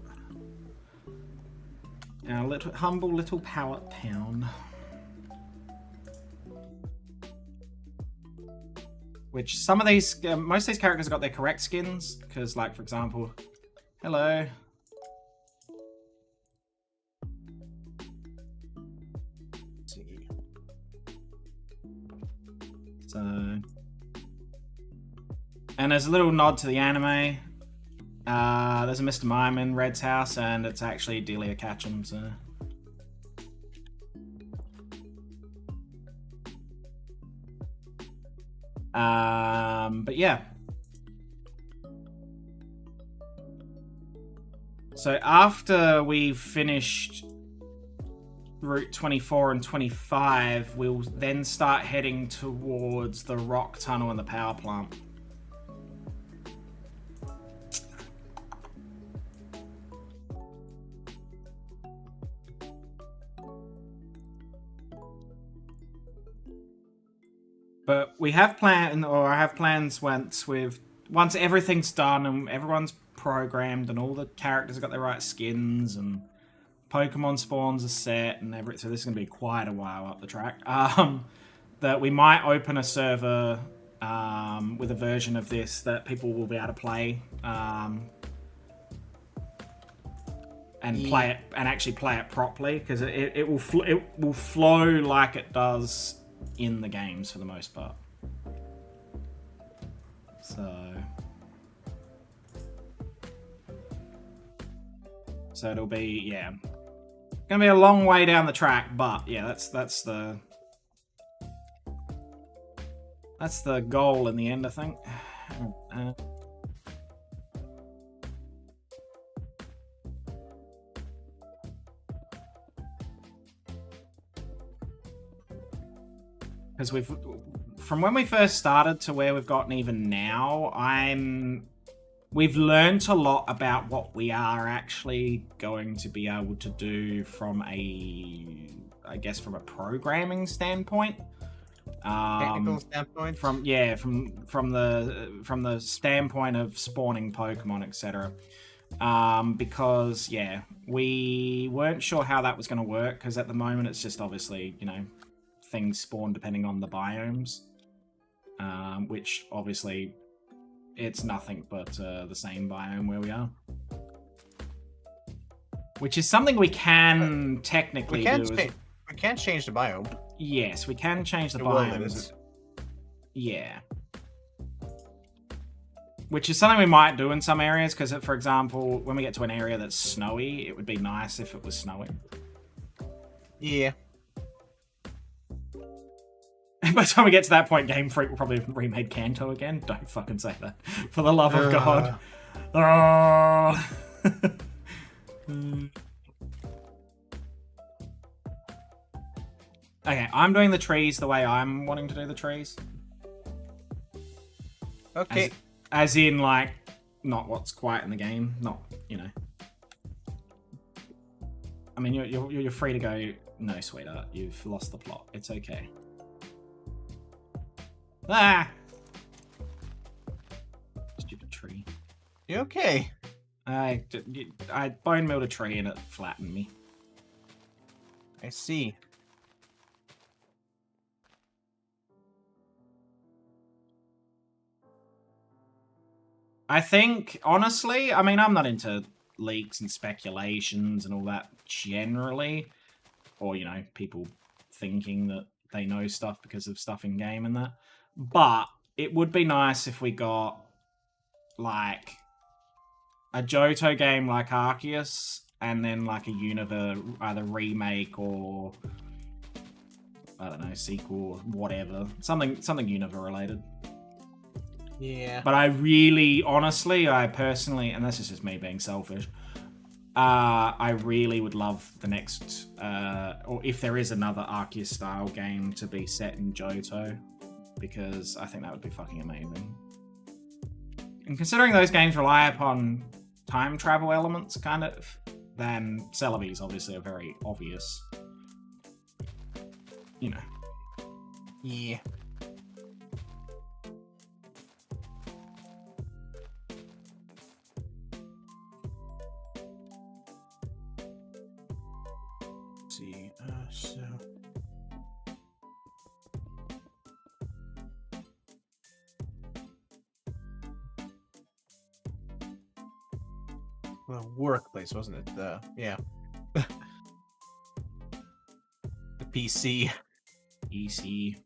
Our humble little pallet town. Which some of these, most of these characters have got their correct skins, because, like, for example, hello. Let's see. So, and there's a little nod to the anime. There's a Mr. Mime in Red's house, and it's actually Delia Ketchum, so. But yeah. So after we've finished Route 24 and 25, we'll then start heading towards the rock tunnel and the power plant. But we have I have plans once everything's done and everyone's programmed and all the characters have got their right skins and Pokemon spawns are set and everything. So this is going to be quite a while up the track. That we might open a server with a version of this that people will be able to play and play it and actually play it properly, because it will flow like it does in the games for the most part. So it'll be, yeah, gonna be a long way down the track, but yeah, that's the goal in the end, I think. Because from when we first started to where we've gotten even now, we've learned a lot about what we are actually going to be able to do from a programming standpoint. Technical standpoint. From the standpoint of spawning Pokemon, etc. Because yeah, we weren't sure how that was going to work, because at the moment it's just obviously, you know, things spawn depending on the biomes, which obviously it's nothing but the same biome where we are, which is something we can technically do. We can change the biome. Yes, we can change the biomes. Yeah. Which is something we might do in some areas, because, for example, when we get to an area that's snowy, it would be nice if it was snowy. Yeah. By the time we get to that point, Game Freak will probably have remade Kanto again. Don't fucking say that. For the love of God. Okay, I'm doing the trees the way I'm wanting to do the trees. Okay. As in, like, not what's quite in the game. Not, you know. I mean, you're free to go, no, sweetheart, you've lost the plot. It's okay. Ah! Stupid tree. You okay? I bone milled a tree and it flattened me. I see. I think, honestly, I mean, I'm not into leaks and speculations and all that generally. Or, you know, people thinking that they know stuff because of stuff in game and that. But it would be nice if we got, like, a Johto game like Arceus, and then, like, a Unova, either remake or, I don't know, sequel, whatever. Something Unova related. Yeah. But I really, honestly, I personally, and this is just me being selfish, I really would love the next, or if there is another Arceus-style game to be set in Johto, because I think that would be fucking amazing. And considering those games rely upon time travel elements, kind of, then Celebi's obviously a very obvious, you know. Yeah. Let's see, so... The workplace, wasn't it? Yeah. The PC. EC.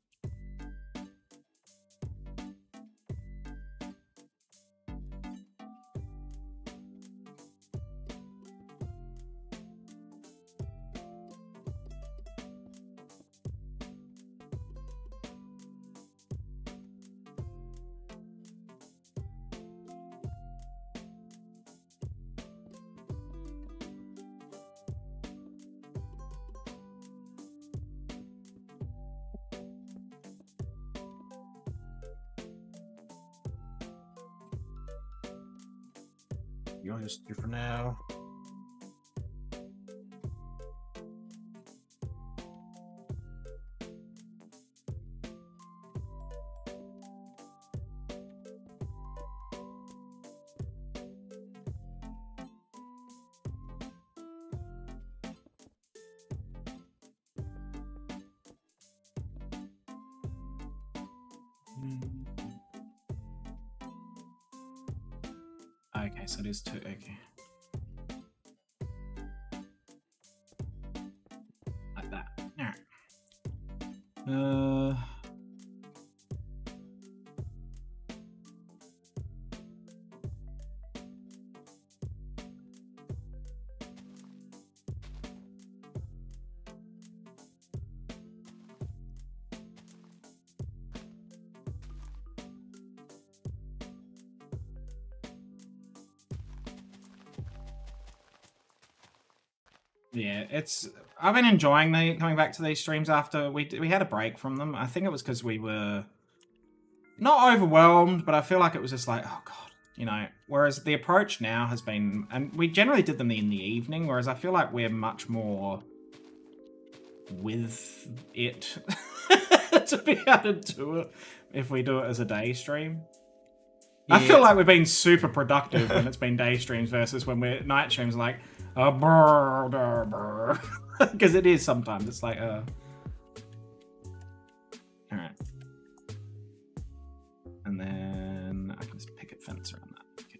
You'll just do for now. Okay, so there's two. Okay. Like that. Alright. Yeah, I've been enjoying coming back to these streams after we had a break from them. I think it was because we were not overwhelmed, but I feel like it was just like, oh god, you know. Whereas the approach now has been, and we generally did them in the evening, whereas I feel like we're much more with it to be able to do it if we do it as a day stream. I feel like we've been super productive when it's been day streams versus when we're night streams, like, because it is sometimes. It's like, all right. And then I can just picket fence around that. Okay.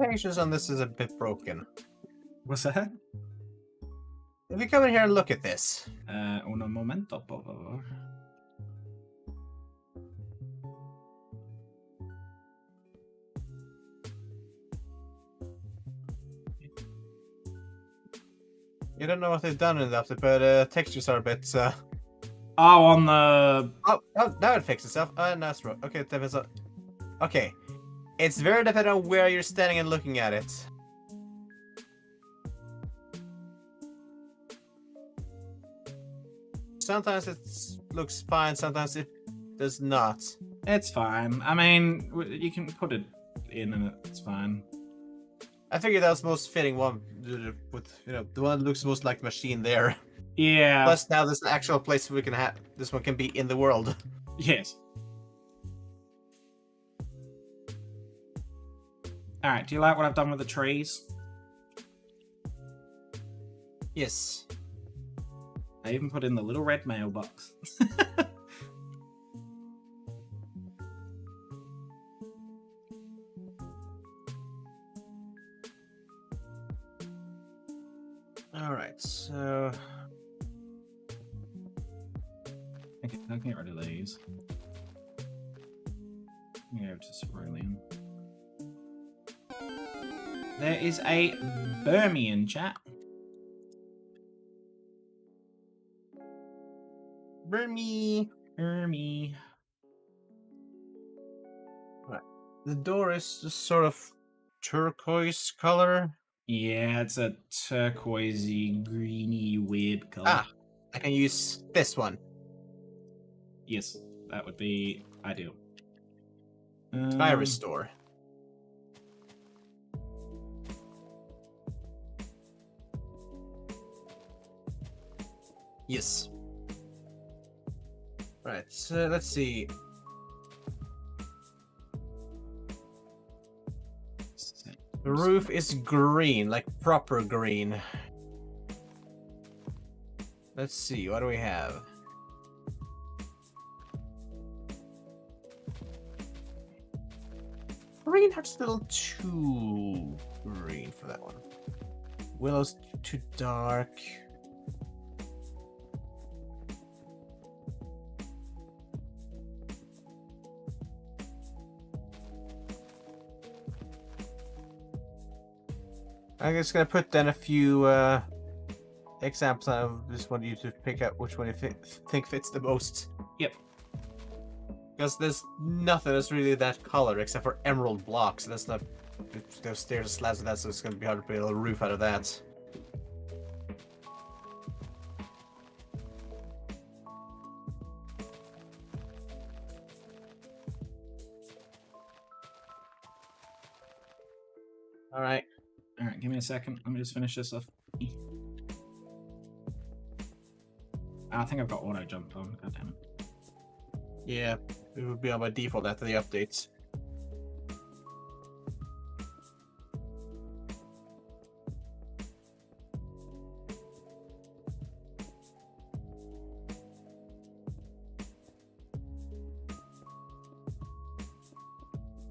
Patience on this is a bit broken. What's that? If you come in here and look at this. Un momento, por favor. You don't know what they've done in that, but textures are a bit. Oh, on the. Oh, now it fixed itself. No, that's right. Okay, okay. It's very dependent on where you're standing and looking at it. Sometimes it looks fine, sometimes it does not. It's fine. I mean, you can put it in and it's fine. I figured that was most fitting one with, the one that looks most like the machine there. Yeah. Plus now there's an actual place we can have, this one can be in the world. Yes. Alright, do you like what I've done with the trees? Yes. I even put in the little red mailbox. Alright, so... Okay, I can get rid of these. Go to Cerulean. There is a Burmian chat. Burmy. Burmy. Right. The door is just sort of turquoise color. Yeah, it's a turquoisey, greeny, weird color. Ah, I can use this one. Yes, that would be ideal. Sky Restore. Yes. Right, so let's see. The roof is green, like proper green. Let's see, what do we have? Green heart's a little too green for that one. Willow's too dark. I'm just gonna put then a few examples. I just want you to pick out which one you think fits the most. Yep. Because there's nothing that's really that color except for emerald blocks. And that's not. There's stairs and slabs of that, so it's gonna be hard to build a roof out of that. All right. Alright, give me a second. Let me just finish this off. I think I've got auto jumped on. God damn it. Yeah, it would be on by default after the updates.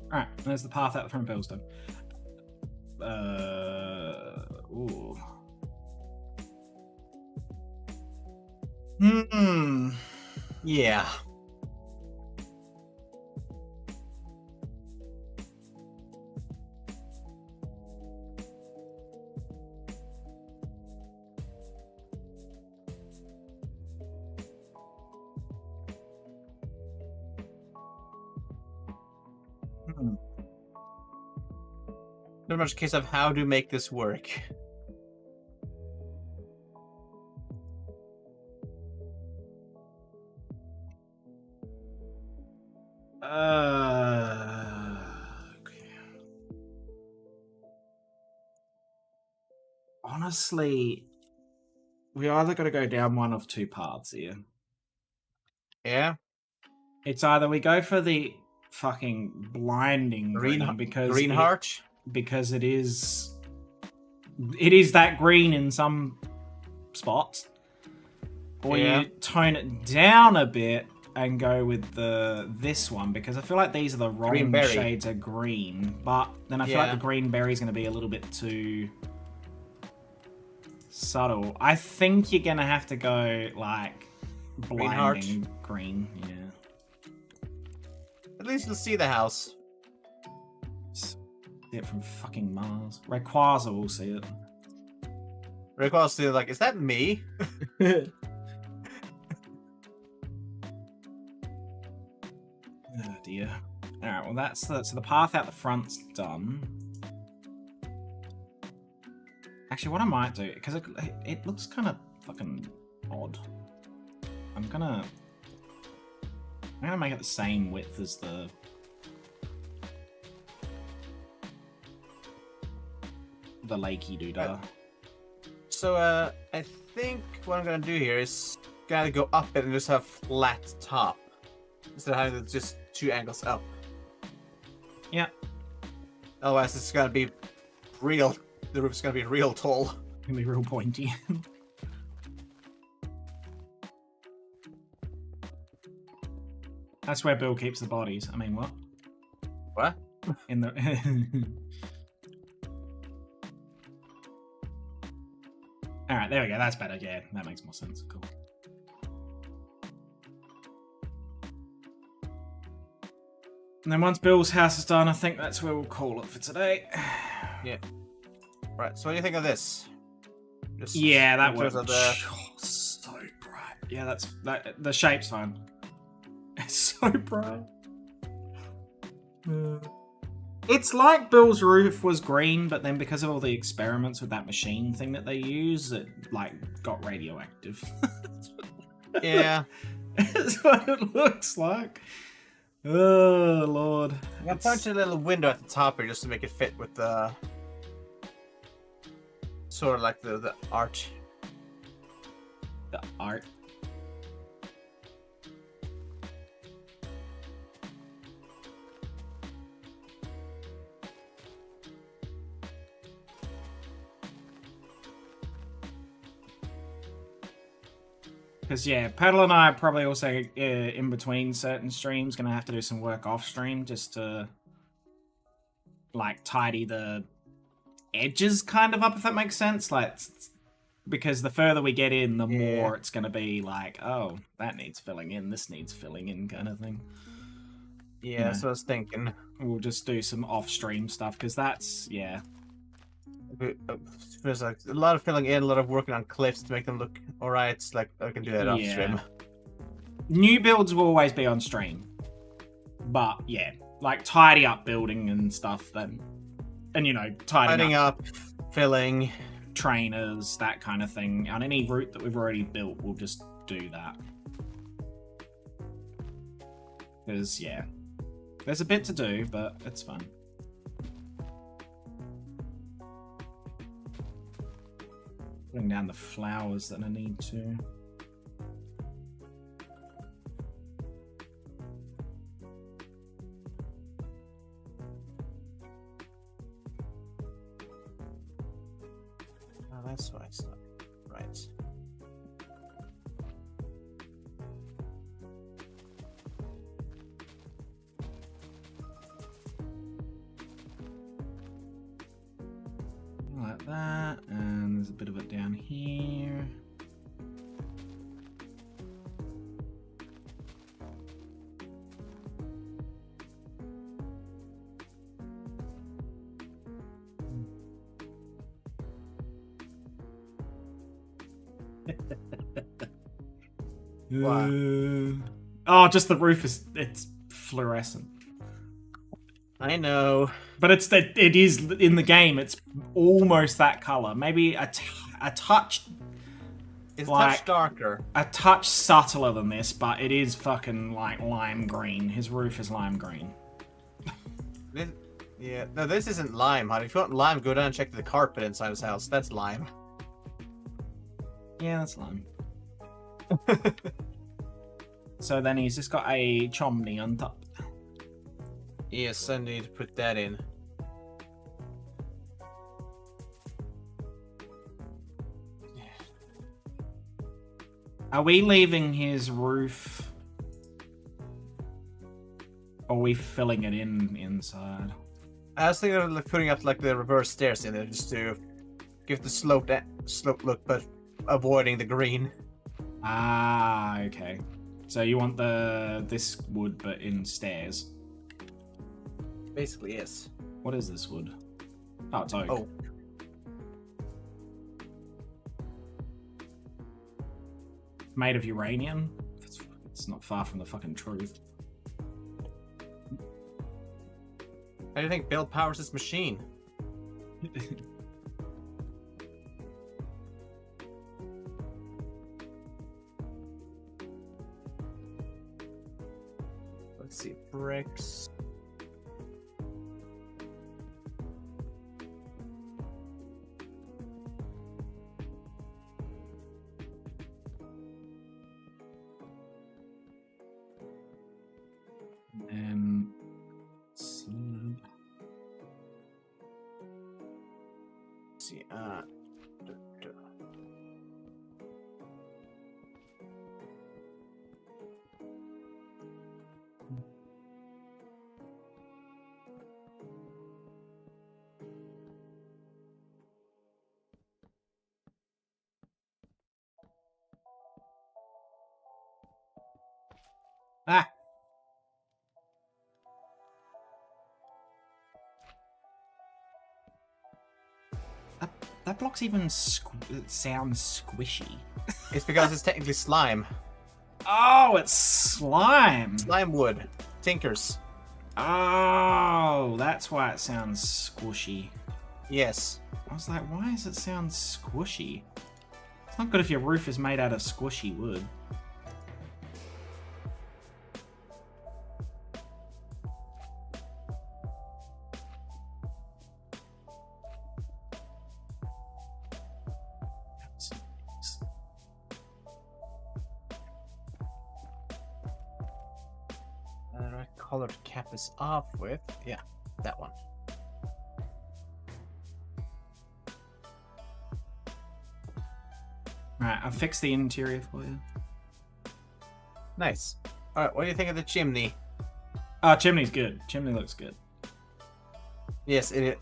Alright, there's the path out from Billstone. Ooh. Yeah. Very much a case of how to make this work. Okay. Honestly, we either got to go down one of two paths here. Yeah. It's either we go for the fucking blinding green because Green heart. because it is that green in some spots, or Yeah. you tone it down a bit and go with this one, because I feel like these are the wrong Green berry. shades of green, but then I feel like Yeah. the green berry is going to be a little bit too subtle. I think you're going to have to go like heart. blinding green, yeah. At least you'll see the house. See it from fucking Mars. Rayquaza will see it. Rick was still like, is that me? Oh dear. Alright, well that's so the path out the front's done. Actually, what I might do, because it looks kind of fucking odd. I'm gonna make it the same width as the lakey doodah. So, I think what I'm gonna do here is gotta go up it and just have flat top. Instead of having just two angles up. Yeah. Otherwise, it's gonna be real. The roof's gonna be real tall. Gonna be real pointy. That's where Bill keeps the bodies. I mean, what? What? In the. Alright, there we go. That's better. Yeah, that makes more sense. Cool. And then once Bill's house is done, I think that's where we'll call it for today. Yeah. Right. So, what do you think of this? Just Yeah, that in terms works. of the- Oh, so bright. Yeah, the shape's fine. It's so bright. It's like Bill's roof was green, but then because of all the experiments with that machine thing that they use, it like got radioactive. Yeah. That's what it looks like. Oh lord. I'm gonna punch a little window at the top here just to make it fit with the sort of like the arch. The art. Because, yeah, Paddle and I are probably also in between certain streams going to have to do some work off stream just to, like, tidy the edges kind of up, if that makes sense. Like, because the further we get in, the more it's going to be like, oh, that needs filling in, this needs filling in kind of thing. Yeah, that's what I was thinking. We'll just do some off stream stuff because that's, yeah. There's like a lot of filling in, a lot of working on cliffs to make them look alright. It's like I can do that off stream. New builds will always be on stream, but yeah, like tidy up building and stuff. Then, and you know, tidying up, filling, trainers, that kind of thing. On any route that we've already built, we'll just do that. Because yeah, there's a bit to do, but it's fun. Putting down the flowers that I need to. Oh, that's why it's not right. Like that, and there's a bit of it down here. What? Oh, just the roof it's fluorescent. I know. But it is in the game. It's almost that color. Maybe a touch. It's Like- touch darker. A touch subtler than this, but it is fucking like lime green. His roof is lime green. Yeah, no, this isn't lime, honey. If you want lime, go down and check the carpet inside his house. That's lime. Yeah, that's lime. So then he's just got a chomney on top. Yes, I need to put that in. Are we leaving his roof? Or are we filling it in inside? I was thinking of like, putting up like the reverse stairs in there just to give the slope look, but avoiding the green. Ah, okay. So you want this wood, but in stairs. Basically, yes. What is this wood? Oh, it's oak. Oh. Made of uranium? It's not far from the fucking truth. How do you think Bill powers this machine? Let's see, bricks. Let's see, Ah! That block's even sounds squishy. it's because it's technically slime. Oh, it's slime! Slime wood. Tinkers. Oh, that's why it sounds squishy. Yes. I was like, why does it sound squishy? It's not good if your roof is made out of squishy wood. Right colored cap is off with. Yeah, that one. Right, I've fixed the interior for you. Nice. Alright, what do you think of the chimney? Oh, chimney's good. Chimney looks good. Yes, it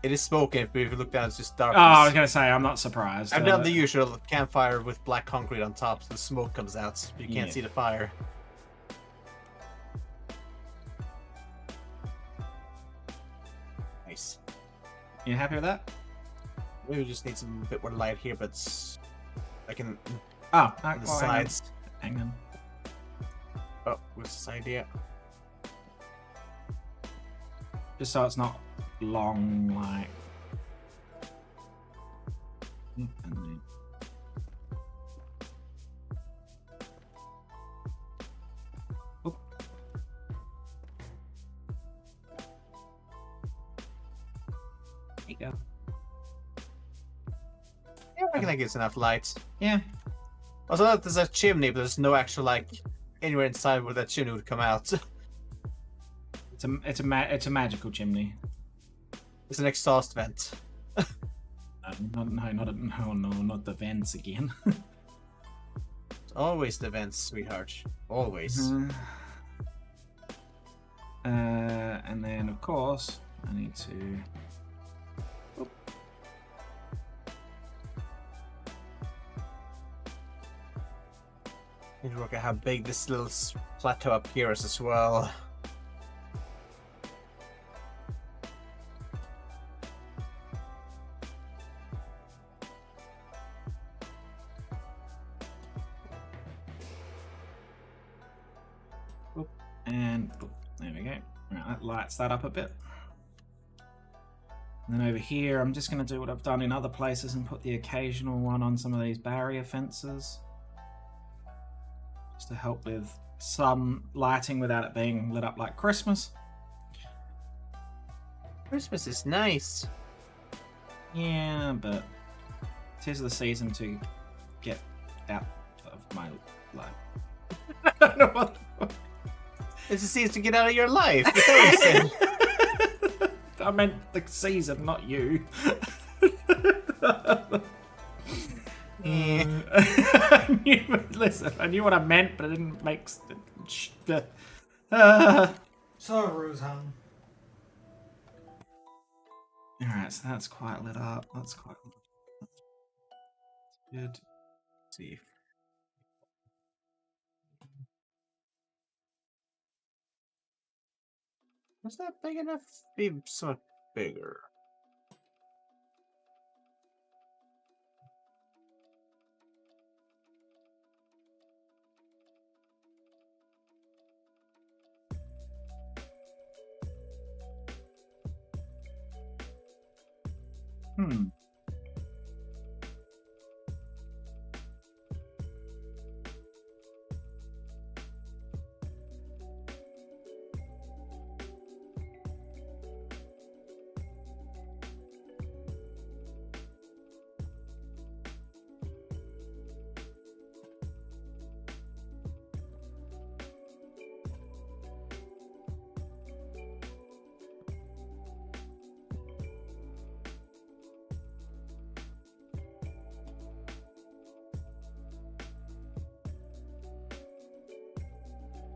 is smoking, but if you look down, it's just Oh, darkness. I was gonna say, I'm not surprised. I've done the usual campfire with black concrete on top, so the smoke comes out, so you can't Yeah. see the fire. Nice. You happy with that? Maybe we just need some bit more light here, but like in Oh, on the well, sides. Hang on. Oh, what's this idea? Just so it's not long, like. And then- Oop. There you go. Yeah, I reckon that gives enough light. Yeah. Also, there's a chimney, but there's no actual like anywhere inside where that chimney would come out. It's a magical chimney. It's an exhaust vent. Not the vents again. It's always the vents, sweetheart. Always. And then of course I need to. Oop. Need to work out how big this little plateau up here is as well. And oop, there we go. Right, that lights that up a bit. And then over here, I'm just going to do what I've done in other places and put the occasional one on some of these barrier fences. Just to help with some lighting without it being lit up like Christmas. Christmas is nice. Yeah, but 'tis the season to get out of my life. I don't know what. It's a season to get out of your life. That's what you said. I meant the season, not you. Listen, I knew what I meant, but I didn't make. So, Rosehan. Alright, so that's quite lit up. That's quite good. Let's see. Was that big enough to be somewhat bigger? Hmm.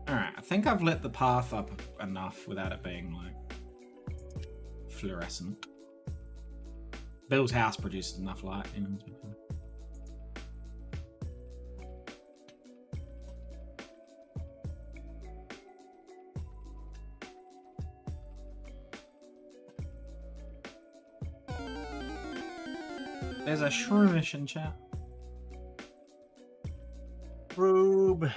Alright, I think I've lit the path up enough without it being, like, fluorescent. Bill's house produces enough light, you know. There's a shroomish in chat. Rube.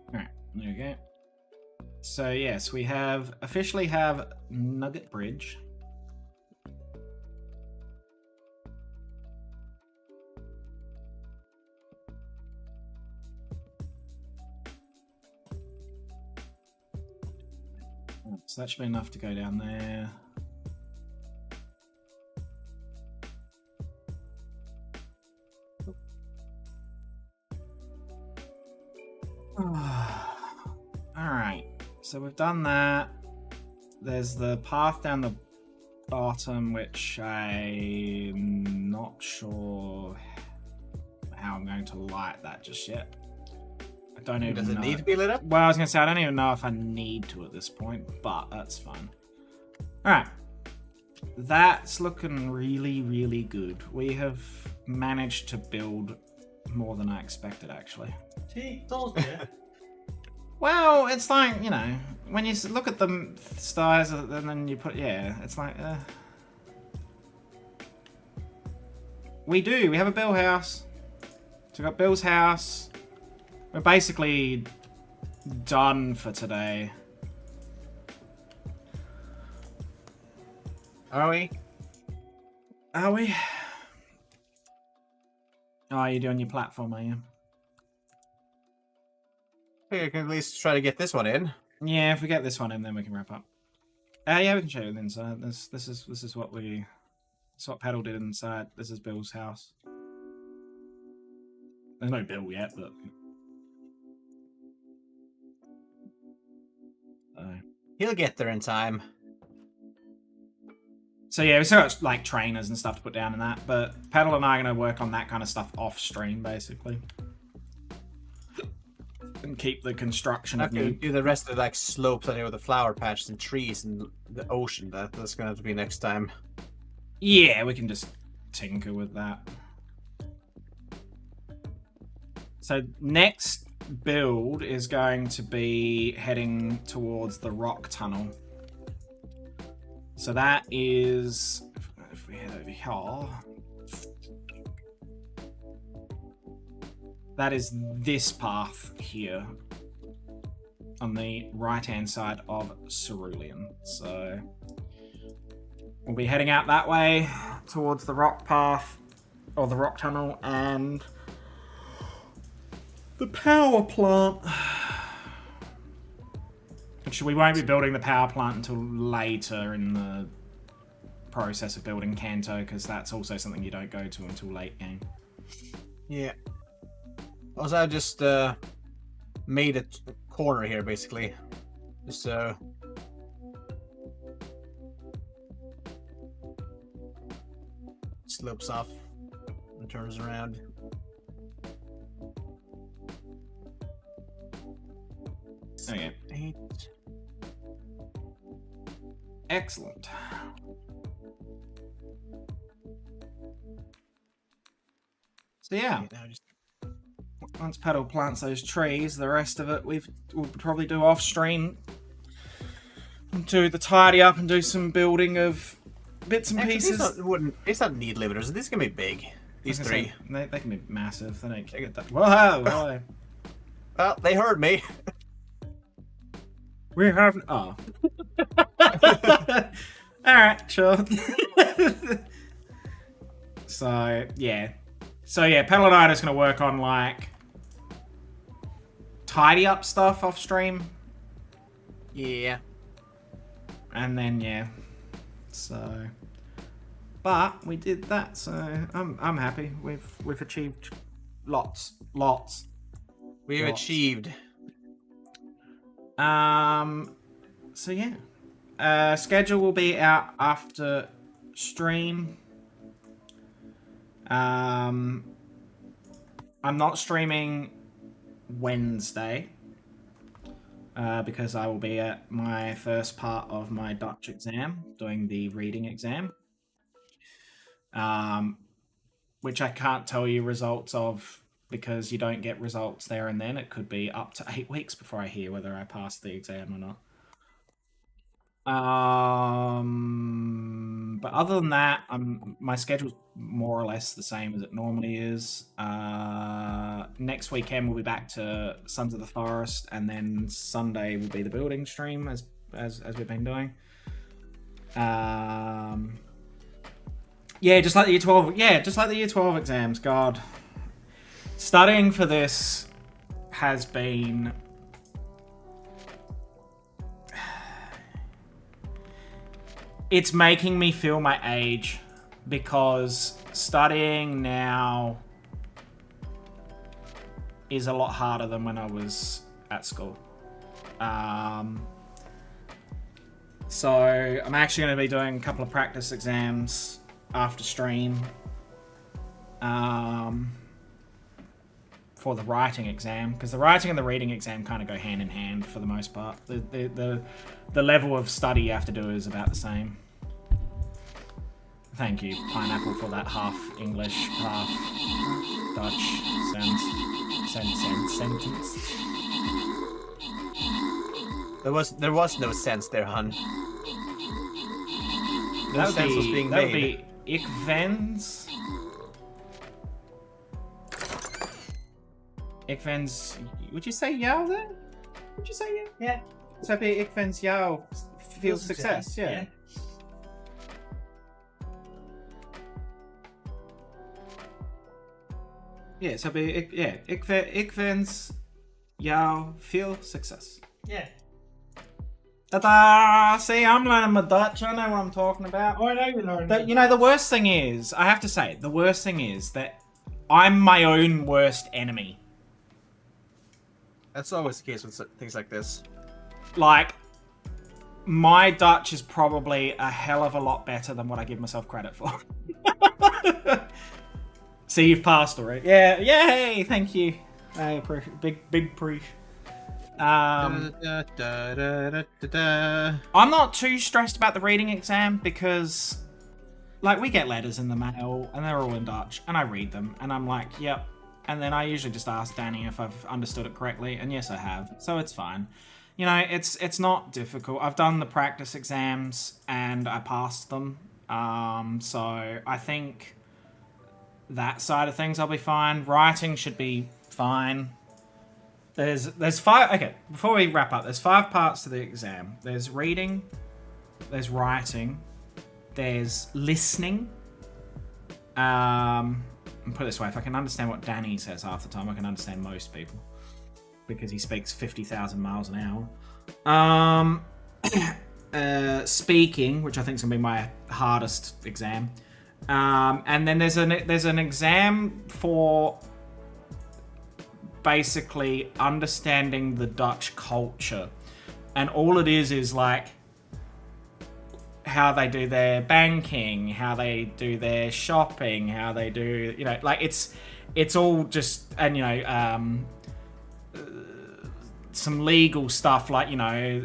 Alright, there we go. So yes, we have officially have Nugget Bridge. So that should be enough to go down there. Alright, so we've done that. There's the path down the bottom, which I'm not sure how I'm going to light that just yet. I don't even Does it know. need to be lit up? Well, I was going to say, I don't even know if I need to at this point, but that's fine. Alright. That's looking really, really good. We have managed to build more than I expected, actually. See, told you. Well, it's like, you know, when you look at the stars and then you put, yeah, it's like, we have a Bill house. So we've got Bill's house. We're basically done for today. Are we? Are we? Oh, you're doing your platform, are you? I think I can at least try to get this one in. Yeah, if we get this one in, then we can wrap up. Yeah, we can show you the inside. This is what Paddle did inside. This is Bill's house. There's no Bill yet, but. He'll get there in time. So yeah, we still got like trainers and stuff to put down in that, but Paddle and I are going to work on that kind of stuff off stream, basically. And keep the construction of Have to new. do the rest of the like slopes out here with the flower patches and trees and the ocean. That's gonna have to be next time. Yeah, we can just tinker with that. So next build is going to be heading towards the rock tunnel. So that is, if we head over here. That is this path here. On the right-hand side of Cerulean. So we'll be heading out that way towards the rock path, or the rock tunnel, and the power plant. Which we won't be building the power plant until later in the process of building Kanto, because that's also something you don't go to until late game. Yeah. Also, I just made a corner here, basically. Just slopes off and turns around. Okay. 8. Excellent. So yeah, Now just once Petal plants those trees, the rest of it we'll probably do off stream. Do the tidy up and do some building of bits and pieces. These don't need limiters. These can be big. These three. They can be massive. They don't get that. Whoa! Whoa. Well, they heard me. We have. Oh. Alright, sure. So, yeah. Pedal and I are just going to work on, like, tidy up stuff off stream. Yeah. And then, yeah. So. But we did that, so I'm happy. We've achieved lots. We've Lots. achieved. So yeah. Schedule will be out after stream. I'm not streaming Wednesday because I will be at my first part of my Dutch exam, doing the reading exam, which I can't tell you results of because you don't get results there and then. It could be up to 8 weeks before I hear whether I passed the exam or not. But other than that, my schedule's more or less the same as it normally is. Next weekend we'll be back to Sons of the Forest, and then Sunday will be the building stream as we've been doing. Yeah, just like the year 12. Yeah, just like the year 12 exams. God, studying for this has been. It's making me feel my age because studying now is a lot harder than when I was at school. So I'm actually going to be doing a couple of practice exams after stream for the writing exam, because the writing and the reading exam kind of go hand in hand for the most part. The level of study you have to do is about the same. Thank you, Pineapple, for that half English, half Dutch sentence. There was no sense there, hun. No sense was being that made. Would be ik wens. Ik wens. Would you say jou then? Would you say yeah? Yeah. So it'd be ik wens jou veel success. Yeah. Yeah, so it'd be ik wens jou veel success. Yeah. Ta-da! See, I'm learning my Dutch. I know what I'm talking about. Oh, I know you learned. You know, the worst thing is, I have to say, the worst thing is that I'm my own worst enemy. That's always the case with things like this. Like, my Dutch is probably a hell of a lot better than what I give myself credit for. See, you've passed already. Yeah, yay! Thank you. I appreciate big preach. I'm not too stressed about the reading exam because, like, we get letters in the mail and they're all in Dutch, and I read them, and I'm like, yep. And then I usually just ask Danny if I've understood it correctly, and yes, I have. So it's fine. You know, it's not difficult. I've done the practice exams and I passed them. So I think that side of things I'll be fine. Writing should be fine. There's 5. Okay, before we wrap up, there's 5 parts to the exam. There's reading, there's writing, there's listening. And put it this way, if I can understand what Danny says half the time, I can understand most people because he speaks 50,000 miles an hour. Speaking, which I think is gonna be my hardest exam. And then there's an exam for basically understanding the Dutch culture, and all it is like how they do their banking, how they do their shopping, how they do, you know, like it's all just, and you know, some legal stuff, like, you know,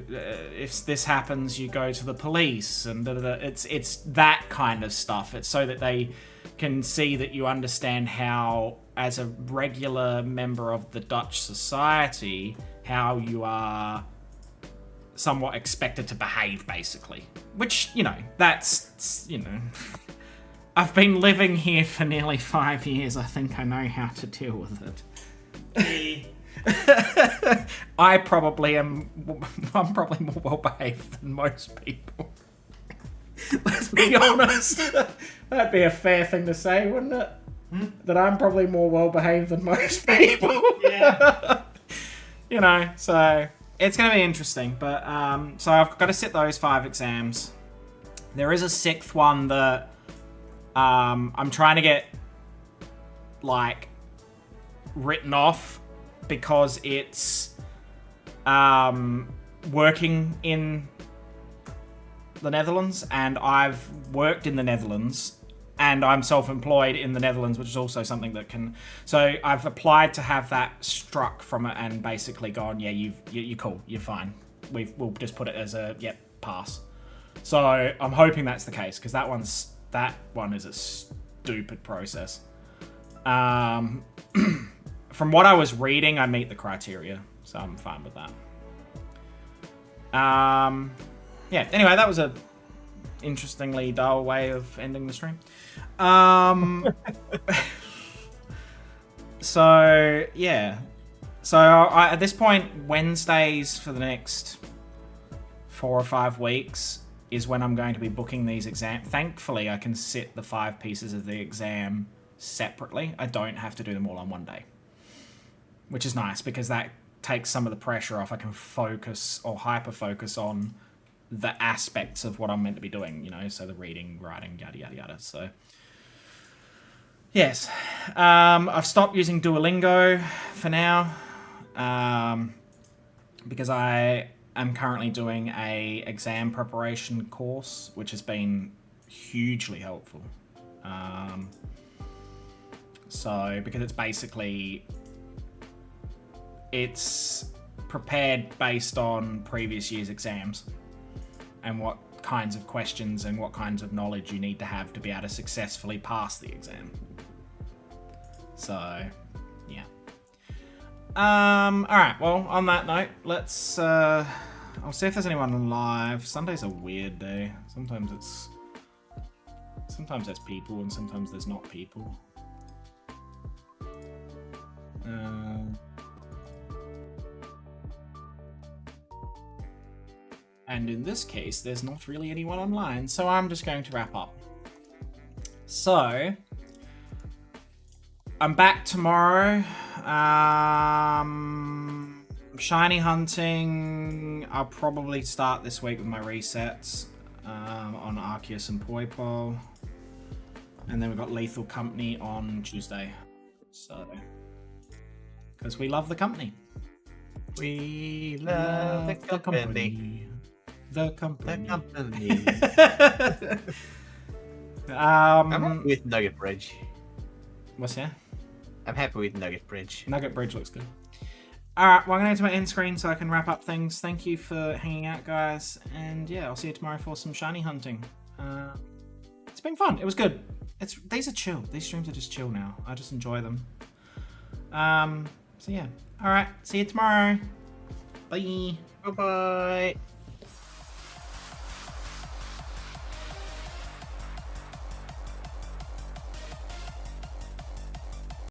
if this happens, you go to the police, and it's that kind of stuff. It's so that they can see that you understand how, as a regular member of the Dutch society, how you are somewhat expected to behave, basically. Which, you know, that's, you know, I've been living here for nearly 5 years. I think I know how to deal with it. I'm probably more well behaved than most people. Let's be honest. That'd be a fair thing to say, wouldn't it? That I'm probably more well behaved than most people. Yeah. You know, so it's going to be interesting. But so I've got to sit those 5 exams. There is a 6th one that I'm trying to get like written off because it's working in the Netherlands, and I've worked in the Netherlands, and I'm self-employed in the Netherlands, which is also something that can. So I've applied to have that struck from it, and basically gone, yeah, you're cool, you're fine. We'll just put it as a pass. So I'm hoping that's the case, because that one is a stupid process. From what I was reading, I meet the criteria, so I'm fine with that. Yeah, anyway, that was a interestingly dull way of ending the stream. So, yeah. So, at this point, Wednesdays for the next 4 or 5 weeks is when I'm going to be booking these exams. Thankfully, I can sit the 5 pieces of the exam separately. I don't have to do them all on one day, which is nice because that takes some of the pressure off. I can focus or hyper-focus on the aspects of what I'm meant to be doing, you know, so the reading, writing, yada, yada, yada. So, yes. I've stopped using Duolingo for now because I am currently doing a exam preparation course, which has been hugely helpful. So, because it's basically, it's prepared based on previous year's exams and what kinds of questions and what kinds of knowledge you need to have to be able to successfully pass the exam. So, yeah. Alright, well, on that note, let's, I'll see if there's anyone live. Sunday's a weird day. Sometimes there's people and sometimes there's not people. And in this case, there's not really anyone online, so I'm just going to wrap up. So, I'm back tomorrow. Shiny hunting, I'll probably start this week with my resets on Arceus and Poipole. And then we've got Lethal Company on Tuesday. So, because we love the company. We love the company. The company. I'm happy with Nugget Bridge. What's that? I'm happy with Nugget Bridge. Nugget Bridge looks good. Alright, well, I'm going to my end screen so I can wrap up things. Thank you for hanging out, guys. And yeah, I'll see you tomorrow for some shiny hunting. It's been fun. It was good. These are chill. These streams are just chill now. I just enjoy them. So yeah. Alright, see you tomorrow. Bye. Bye-bye.